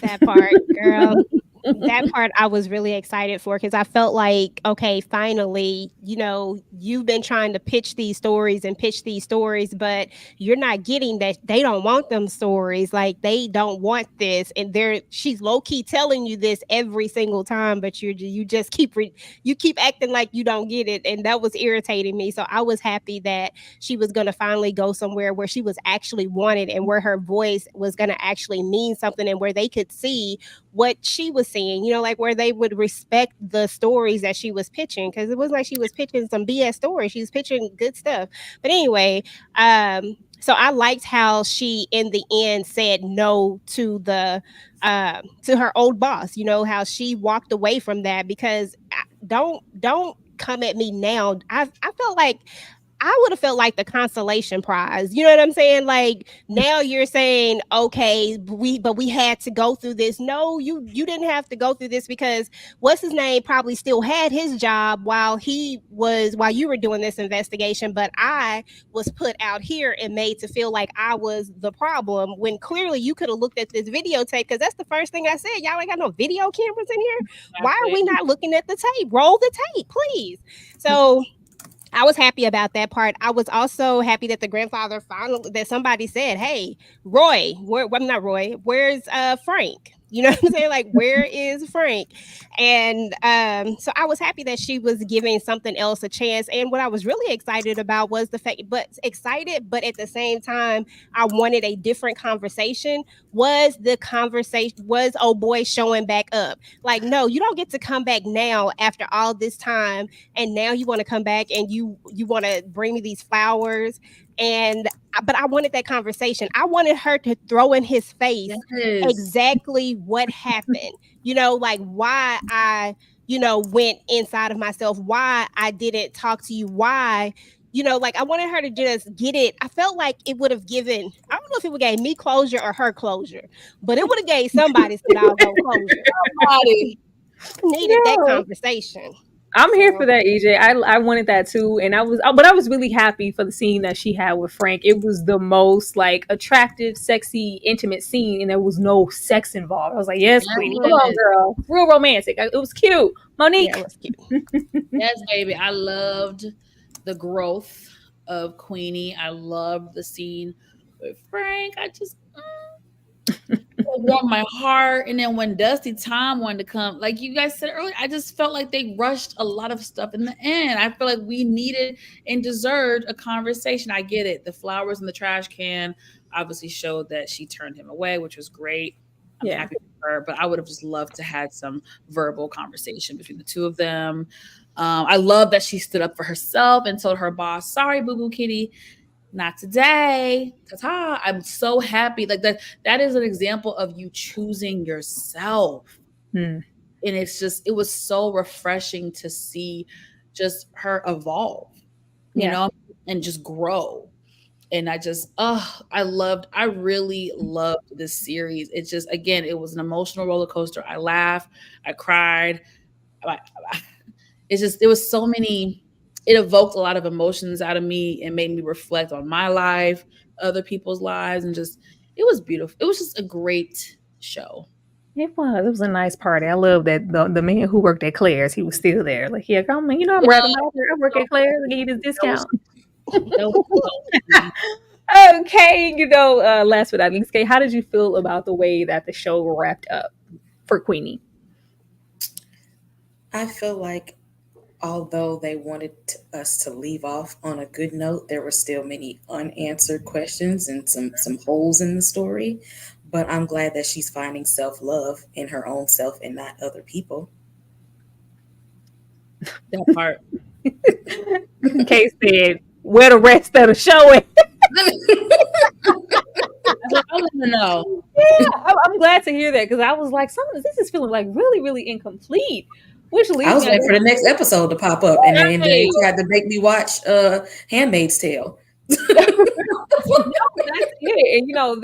That part, girl. That part I was really excited for because I felt like, okay, finally, you've been trying to pitch these stories and pitch these stories, but you're not getting that they don't want them stories. Like they don't want this, and she's low key telling you this every single time, but you just you keep acting like you don't get it, and that was irritating me. So I was happy that she was gonna finally go somewhere where she was actually wanted and where her voice was gonna actually mean something, and where they could see what she was seeing, like where they would respect the stories that she was pitching. Because it wasn't like she was pitching some BS stories. She was pitching good stuff. But anyway, so I liked how she in the end said no to to her old boss, how she walked away from that because don't come at me now. I felt like I would have felt like the consolation prize. You know what I'm saying? Like now you're saying, okay, but we had to go through this. No, you didn't have to go through this because what's his name probably still had his job while you were doing this investigation, but I was put out here and made to feel like I was the problem when clearly you could have looked at this videotape because that's the first thing I said. Y'all ain't got no video cameras in here. Why are we not looking at the tape? Roll the tape, please. So I was happy about that part. I was also happy that the grandfather that somebody said, hey, Roy, I'm not Roy, where's Frank? You know what I'm saying? Like, where is Frank? And so I was happy that she was giving something else a chance. And what I was really excited about was but at the same time, I wanted a different conversation. Was oh boy showing back up? Like, no, you don't get to come back now after all this time. And now you want to come back and you want to bring me these flowers. But I wanted that conversation. I wanted her to throw in his face exactly what happened. Like why I, went inside of myself, why I didn't talk to you, why, like I wanted her to just get it. I felt like it would have given, I don't know if it would have gave me closure or her closure, but it would have gave somebody's closure. Somebody needed that conversation. I'm here for that, EJ. I wanted that too, and I was really happy for the scene that she had with Frank. It was the most like attractive, sexy, intimate scene, and there was no sex involved. I was like, yes, Queenie, come on, girl, it's real romantic. It was cute. Monique, yeah, it was cute. Yes, baby, I loved the growth of Queenie. I loved the scene with Frank. warmed my heart. And then when Dusty Tom wanted to come, like you guys said earlier, I just felt like they rushed a lot of stuff in the end. I feel like we needed and deserved a conversation. I get it. The flowers in the trash can obviously showed that she turned him away, which was great. I'm happy for her, but I would have just loved to had some verbal conversation between the two of them. I love that she stood up for herself and told her boss, "Sorry, Boo Boo Kitty, not today." Ta-ta. I'm so happy. Like that is an example of you choosing yourself. And it was so refreshing to see just her evolve, you know, and just grow. And I really loved this series. It's just, again, it was an emotional roller coaster. I laughed, I cried. It was so many, it evoked a lot of emotions out of me and made me reflect on my life, other people's lives, and just, it was beautiful. It was just a great show. It was a nice party. I love that the man who worked at Claire's, he was still there. Like, yeah, come on, I'm rather not here. I work at Claire's and get this discount. Okay, last but not least, Kay, how did you feel about the way that the show wrapped up for Queenie? I feel like although they wanted us to leave off on a good note, there were still many unanswered questions and some holes in the story. But I'm glad that she's finding self-love in her own self and not other people. That part. Kay said, "Where the rest of the show at?" I want to know. Yeah, I'm glad to hear that, because I was like, this is feeling like really, really incomplete. Which leads I was waiting for the next episode to pop up, and then they tried to make me watch Handmaid's Tale. That's it. And then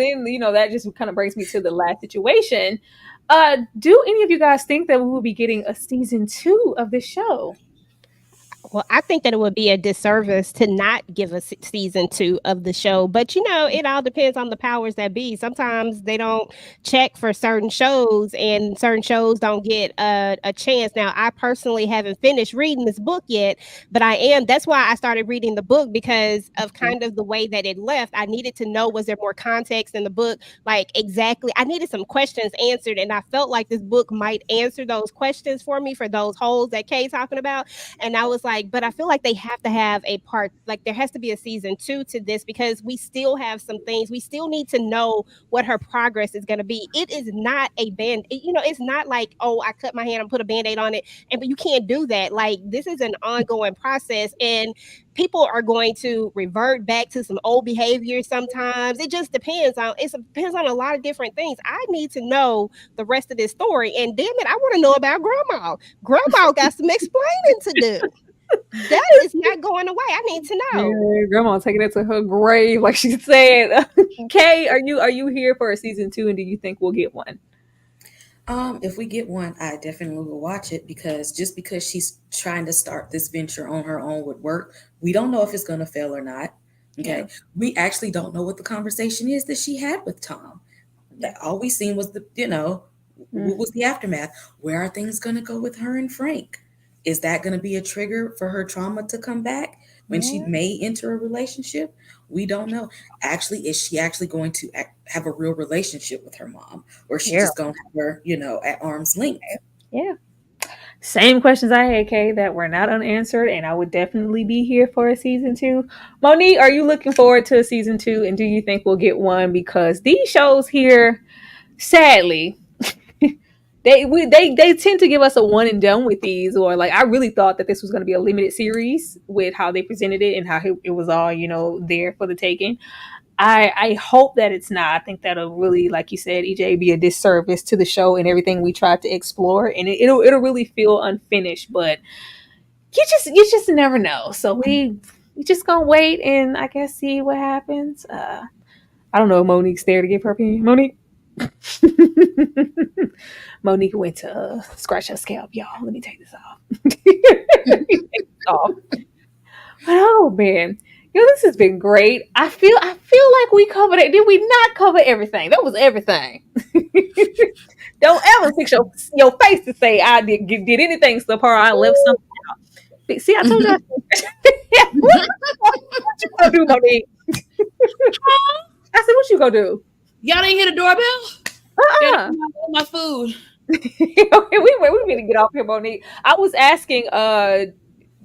that just kind of brings me to the last situation. Do any of you guys think that we will be getting a season 2 of this show? Well, I think that it would be a disservice to not give a season 2 of the show. But, it all depends on the powers that be. Sometimes they don't check for certain shows, and certain shows don't get a chance. Now, I personally haven't finished reading this book yet, but that's why I started reading the book, because of kind of the way that it left. I needed to know, was there more context in the book? Like, exactly. I needed some questions answered, and I felt like this book might answer those questions for me, for those holes that Kay's talking about. And I was like, but I feel like they have to have a part, like there has to be a season 2 to this, because we still have some things. We still need to know what her progress is going to be. It is not a it's not like, oh, I cut my hand and put a Band-Aid on it. But you can't do that. Like, this is an ongoing process, and people are going to revert back to some old behavior sometimes. It just depends on a lot of different things. I need to know the rest of this story. And damn it, I want to know about Grandma. Grandma got some explaining to do. That is not going away. I need to know. Yeah, Grandma taking it to her grave, like she said. Kay, are you here for a season 2, and do you think we'll get one? If we get one, I definitely will watch it, because just because she's trying to start this venture on her own with work, we don't know if it's going to fail or not. Okay. Yeah. We actually don't know what the conversation is that she had with Tom. That all we seen was what was the aftermath? Where are things going to go with her and Frank? Is that going to be a trigger for her trauma to come back when she may enter a relationship? We don't know. Actually, is she actually going to have a real relationship with her mom? Or is she just going to have her, at arm's length? Yeah. Same questions I had, Kay, that were not unanswered, and I would definitely be here for a season 2. Monique, are you looking forward to a season 2, and do you think we'll get one? Because these shows here, sadly, they tend to give us a one and done with these, or like, I really thought that this was going to be a limited series with how they presented it and how it was all there for the taking. I hope that it's not. I think that'll really, like you said, EJ, be a disservice to the show and everything we tried to explore, and it'll really feel unfinished. But you just never know. So we just gonna wait and I guess see what happens. I don't know. Monique's there to give her opinion. Monique. Monique went to scratch her scalp, y'all. Let me take this off. Oh man, this has been great. I feel like we covered it. Did we not cover everything? That was everything. Don't ever fix your face to say I did anything so far. I left something out. See, I told you. What you gonna do, Monique? I said, what you gonna do? Y'all didn't hear the doorbell? Yeah, my food. Okay, we need to get off here, Monique. I was asking,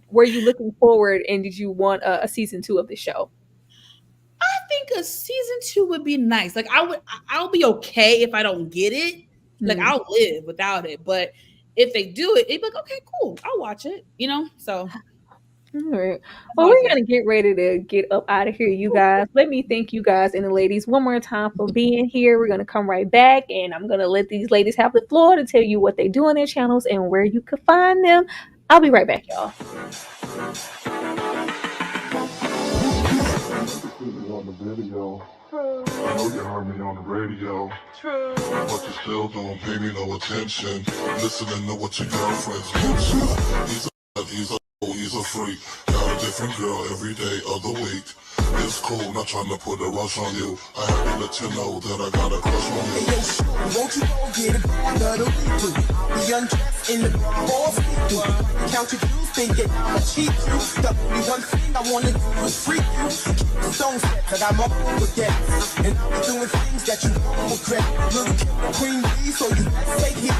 were you looking forward and did you want a season 2 of the show? I think a season 2 would be nice. Like I'll be okay if I don't get it. Like I'll live without it. But if they do it, it'd be like, okay, cool. I'll watch it. So. All right. Well, we're gonna get ready to get up out of here, you guys. Let me thank you guys and the ladies one more time for being here. We're gonna come right back, and I'm gonna let these ladies have the floor to tell you what they do on their channels and where you can find them. I'll be right back, y'all. On the video. I know you heard me on the radio. True. But you still don't pay me no attention. Listening to what your girlfriends mention. He's a freak. Got a different girl every day of the week. It's cool, not trying to put a rush on you. I have to let you know that I got a crush on you. Hey, yo, sure, won't you go get a bag of the weekly? The undressed in the balls through. Count your dues, thinking I'ma cheat you. The only one thing I wanna do is freak you. Stone set, I got my own baguettes. And I'll be doing things that you won't regret. Little killer queen bee, so you best take heed.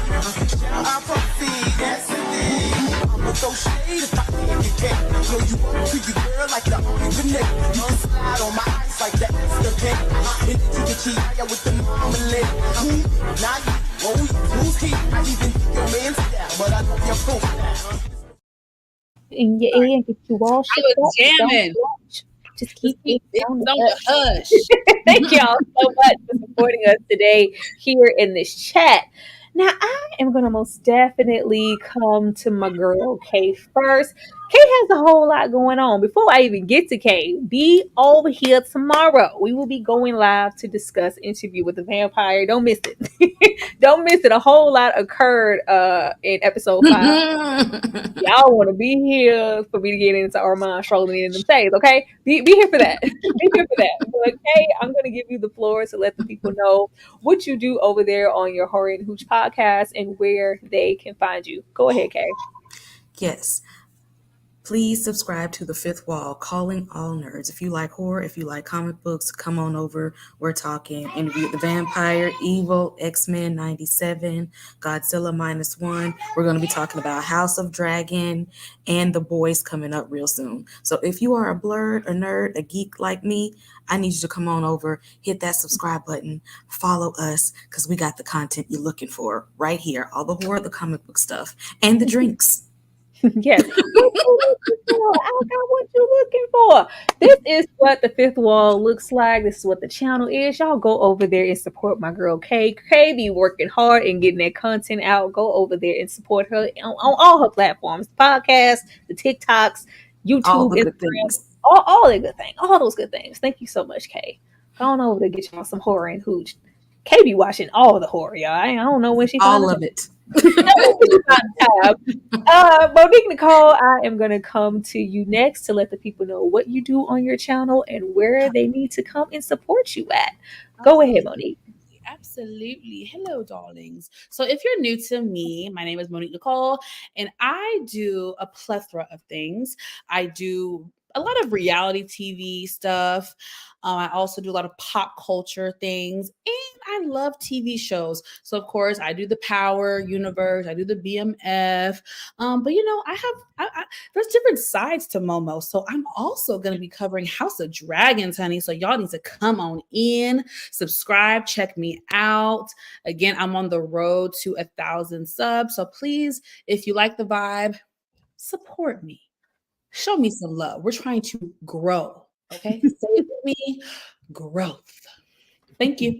Shall I proceed? Yes, indeed. I'ma throw shade if I can't get paid. Throw you up to your girl like the only connect. You can slide on my ice like the Esther cake. And then you get cheese with the marmalade. Not you, oh, who's he? I even think your man's down, but I know your profile. In your ear and get you all shit I was jamming. Just keep it on the hush. Thank y'all so much for supporting us today here in this chat. Now, I am going to most definitely come to my girl, Kay, first. Kay has a whole lot going on. Before I even get to Kay, be over here tomorrow. We will be going live to discuss Interview with the Vampire. Don't miss it. Don't miss it. A whole lot occurred in episode 5. Y'all want to be here for me to get into Armand strolling in them shades, okay? Be here for that. Be here for that. But Kay, I'm going to give you the floor to let the people know what you do over there on your Horror and Hooch podcast and where they can find you. Go ahead, Kay. Yes. Please subscribe to The Fifth Wall, Calling All Nerds. If you like horror, if you like comic books, come on over. We're talking Interview with the Vampire, Evil, X-Men 97, Godzilla -1. We're going to be talking about House of Dragon and The Boys coming up real soon. So if you are a blurred, a nerd, a geek like me, I need you to come on over, hit that subscribe button, follow us, because we got the content you're looking for right here. All the horror, the comic book stuff, and the drinks. Yes. I got what you looking for. This is what the Fifth Wall looks like. This is what the channel is. Y'all go over there and support my girl Kay. Kay be working hard and getting that content out. Go over there and support her on all her platforms. The podcast, the TikToks, YouTube, all the good Instagram, things. all the good things. All those good things. Thank you so much, Kay. Go on over to get y'all some horror and hooch. Kay be watching all the horror, y'all. I don't know when she all of it. Monique Nicole, I am going to come to you next to let the people know what you do on your channel and where they need to come and support you at. Go ahead, Monique. Absolutely. Hello, darlings. So if you're new to me, my name is Monique Nicole, and I do a plethora of things. I do a lot of reality TV stuff. I also do a lot of pop culture things, and I love TV shows. So of course, I do the Power universe. I do the BMF. But there's different sides to Momo. So I'm also going to be covering House of Dragons, honey. So y'all need to come on in, subscribe, check me out. Again, I'm on the road to 1,000 subs. So please, if you like the vibe, support me. Show me some love. We're trying to grow. Okay. Say it with me. Growth. Thank you.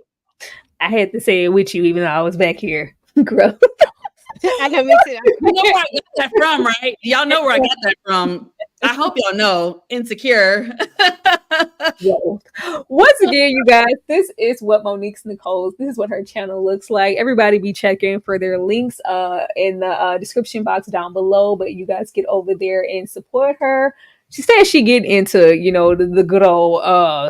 I had to say it with you, even though I was back here. Growth. I know, me too. You know where I got that from, right? Y'all know where I got that from. I hope y'all know. Insecure. Once again, you guys, this is what Monique's Nicole's. This is what her channel looks like. Everybody be checking for their links in the description box down below. But you guys get over there and support her. She says she getting into, the good old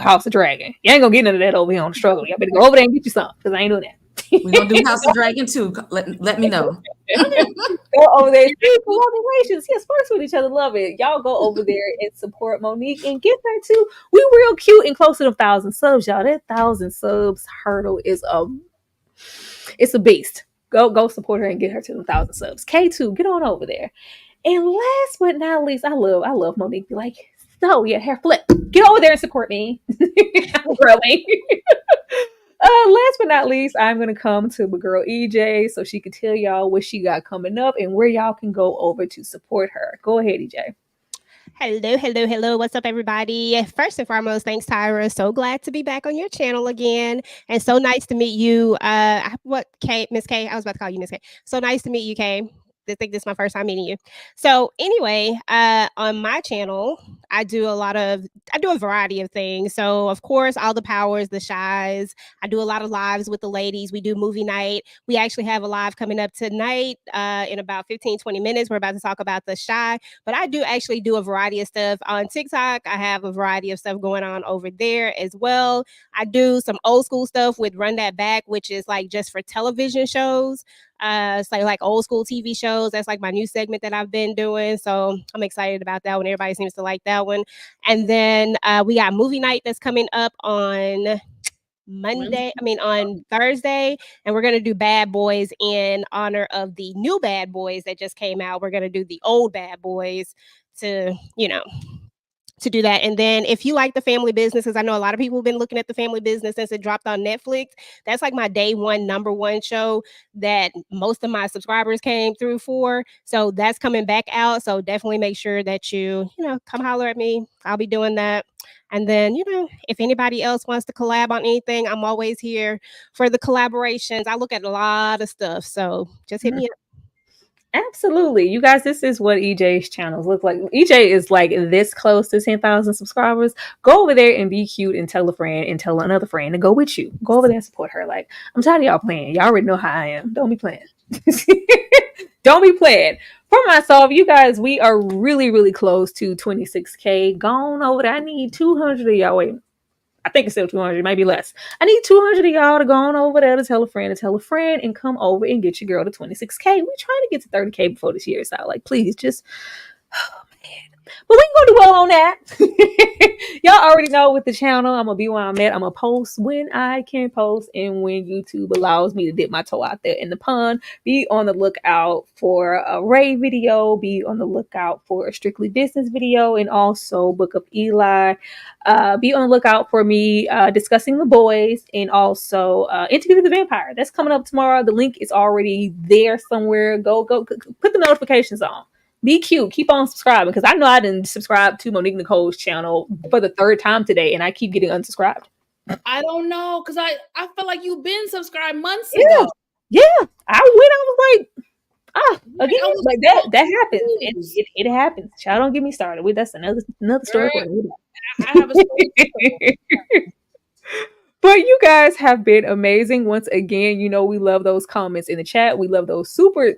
House of Dragon. You ain't gonna get into that over here on the struggle. Y'all better go over there and get you some, because I ain't doing that. We're gonna do House of Dragon too. Let me know. Go over there. Collaborations. Yes, first with each other. Love it. Y'all go over there and support Monique and get her too. We real cute and close to 1,000 subs, y'all. That 1,000 subs hurdle is It's a beast. Go support her and get her to 1,000 subs. K2, get on over there. And last but not least, I love Monique. Like, so yeah, hair flip. Get over there and support me. Really. Last but not least, I'm gonna come to my girl EJ so she can tell y'all what she got coming up and where y'all can go over to support her. Go ahead, EJ. Hello. What's up, everybody? First and foremost, thanks, Tyra. So glad to be back on your channel again. And so nice to meet you. Miss K? I was about to call you Miss K. So nice to meet you, K. I think this is my first time meeting you. So anyway, on my channel, I do a variety of things. So of course, all the powers, the shies. I do a lot of lives with the ladies. We do movie night. We actually have a live coming up tonight in about 15-20 minutes. We're about to talk about the shy, but I do actually do a variety of stuff on TikTok. I have a variety of stuff going on over there as well. I do some old school stuff with Run That Back, which is like just for television shows. It's like old school TV shows. That's like my new segment that I've been doing. So I'm excited about that one. Everybody seems to like that one. And then we got movie night that's coming up on on Thursday, and we're going to do Bad Boys in honor of the new Bad Boys that just came out. We're going to do the old Bad Boys to do that. And then if you like the family business, because I know a lot of people have been looking at the family business since it dropped on Netflix, that's like my day one, number one show that most of my subscribers came through for. So that's coming back out. So definitely make sure that you come holler at me. I'll be doing that. And then, if anybody else wants to collab on anything, I'm always here for the collaborations. I look at a lot of stuff. So just hit me up. Absolutely. You guys, this is what EJ's channels look like. EJ is like this close to 10,000 subscribers. Go over there and be cute and tell a friend and tell another friend to go with you. Go over there and support her. Like, I'm tired of y'all playing. Y'all already know how I am. Don't be playing. Don't be playing. For myself, you guys, we are really, really close to 26K. Gone over there. I need 200 of y'all. Wait, I think it's still 200, maybe less. I need 200 of y'all to go on over there to tell a friend and come over and get your girl to 26K. We're trying to get to 30K before this year is out. Like, please, just, oh, man. But we can go do well on that. Y'all already know with the channel, I'm going to be where I'm at. I'm going to post when I can post and when YouTube allows me to dip my toe out there in the pond. Be on the lookout for a Ray video. Be on the lookout for a Strictly Business video, and also Book of Eli. Be on the lookout for me discussing The Boys, and also Interview with the Vampire. That's coming up tomorrow. The link is already there somewhere. Go put the notifications on. Be cute. Keep on subscribing, because I know I didn't subscribe to Monique Nicole's channel for the third time today, and I keep getting unsubscribed. I don't know, because I feel like you've been subscribed months ago. Yeah. I was like, again, like that happens. It happens. Child, don't get me started. That's another story. I have a story. But you guys have been amazing. Once again, we love those comments in the chat. We love those super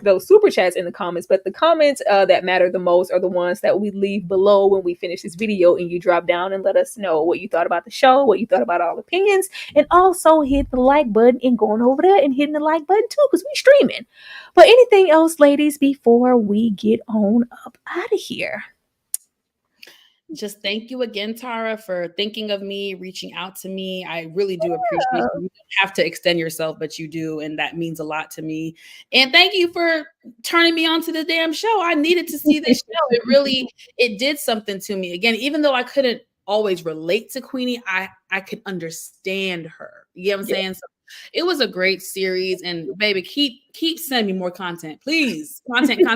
chats in the comments. But the comments that matter the most are the ones that we leave below when we finish this video, and you drop down and let us know what you thought about the show, what you thought about our opinions, and also hit the like button and going over there and hitting the like button too, because we streaming. But anything else, ladies, before we get on up out of here? Just thank you again, Tara, for thinking of me, reaching out to me. I really do appreciate it. You don't have to extend yourself, but you do, and that means a lot to me. And thank you for turning me on to the damn show. I needed to see this show. It did something to me. Again, even though I couldn't always relate to Queenie, I could understand her. You know what I'm saying? So it was a great series, and baby, keep sending me more content, please. Content.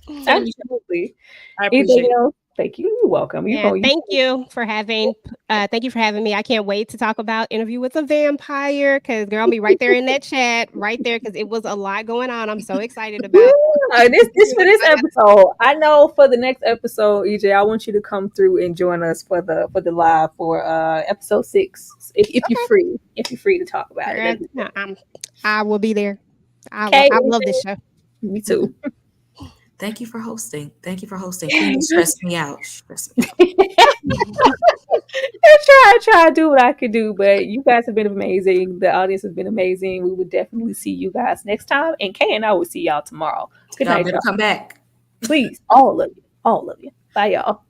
Absolutely. I appreciate it. Thank you. You're welcome. Thank you for having me. I can't wait to talk about Interview with a Vampire, because girl, be right there in that chat, right there, because it was a lot going on. I'm so excited about this episode. I know for the next episode, EJ, I want you to come through and join us for the live for episode 6. If you're free, to talk about it. No, I will be there. I love this show. Me too. Thank you for hosting. Queenie stressed me out. I try to do what I could do, but you guys have been amazing. The audience has been amazing. We would definitely see you guys next time, and Kay and I will see y'all tomorrow. Good night, y'all. Come back, please. All of you. Bye, y'all.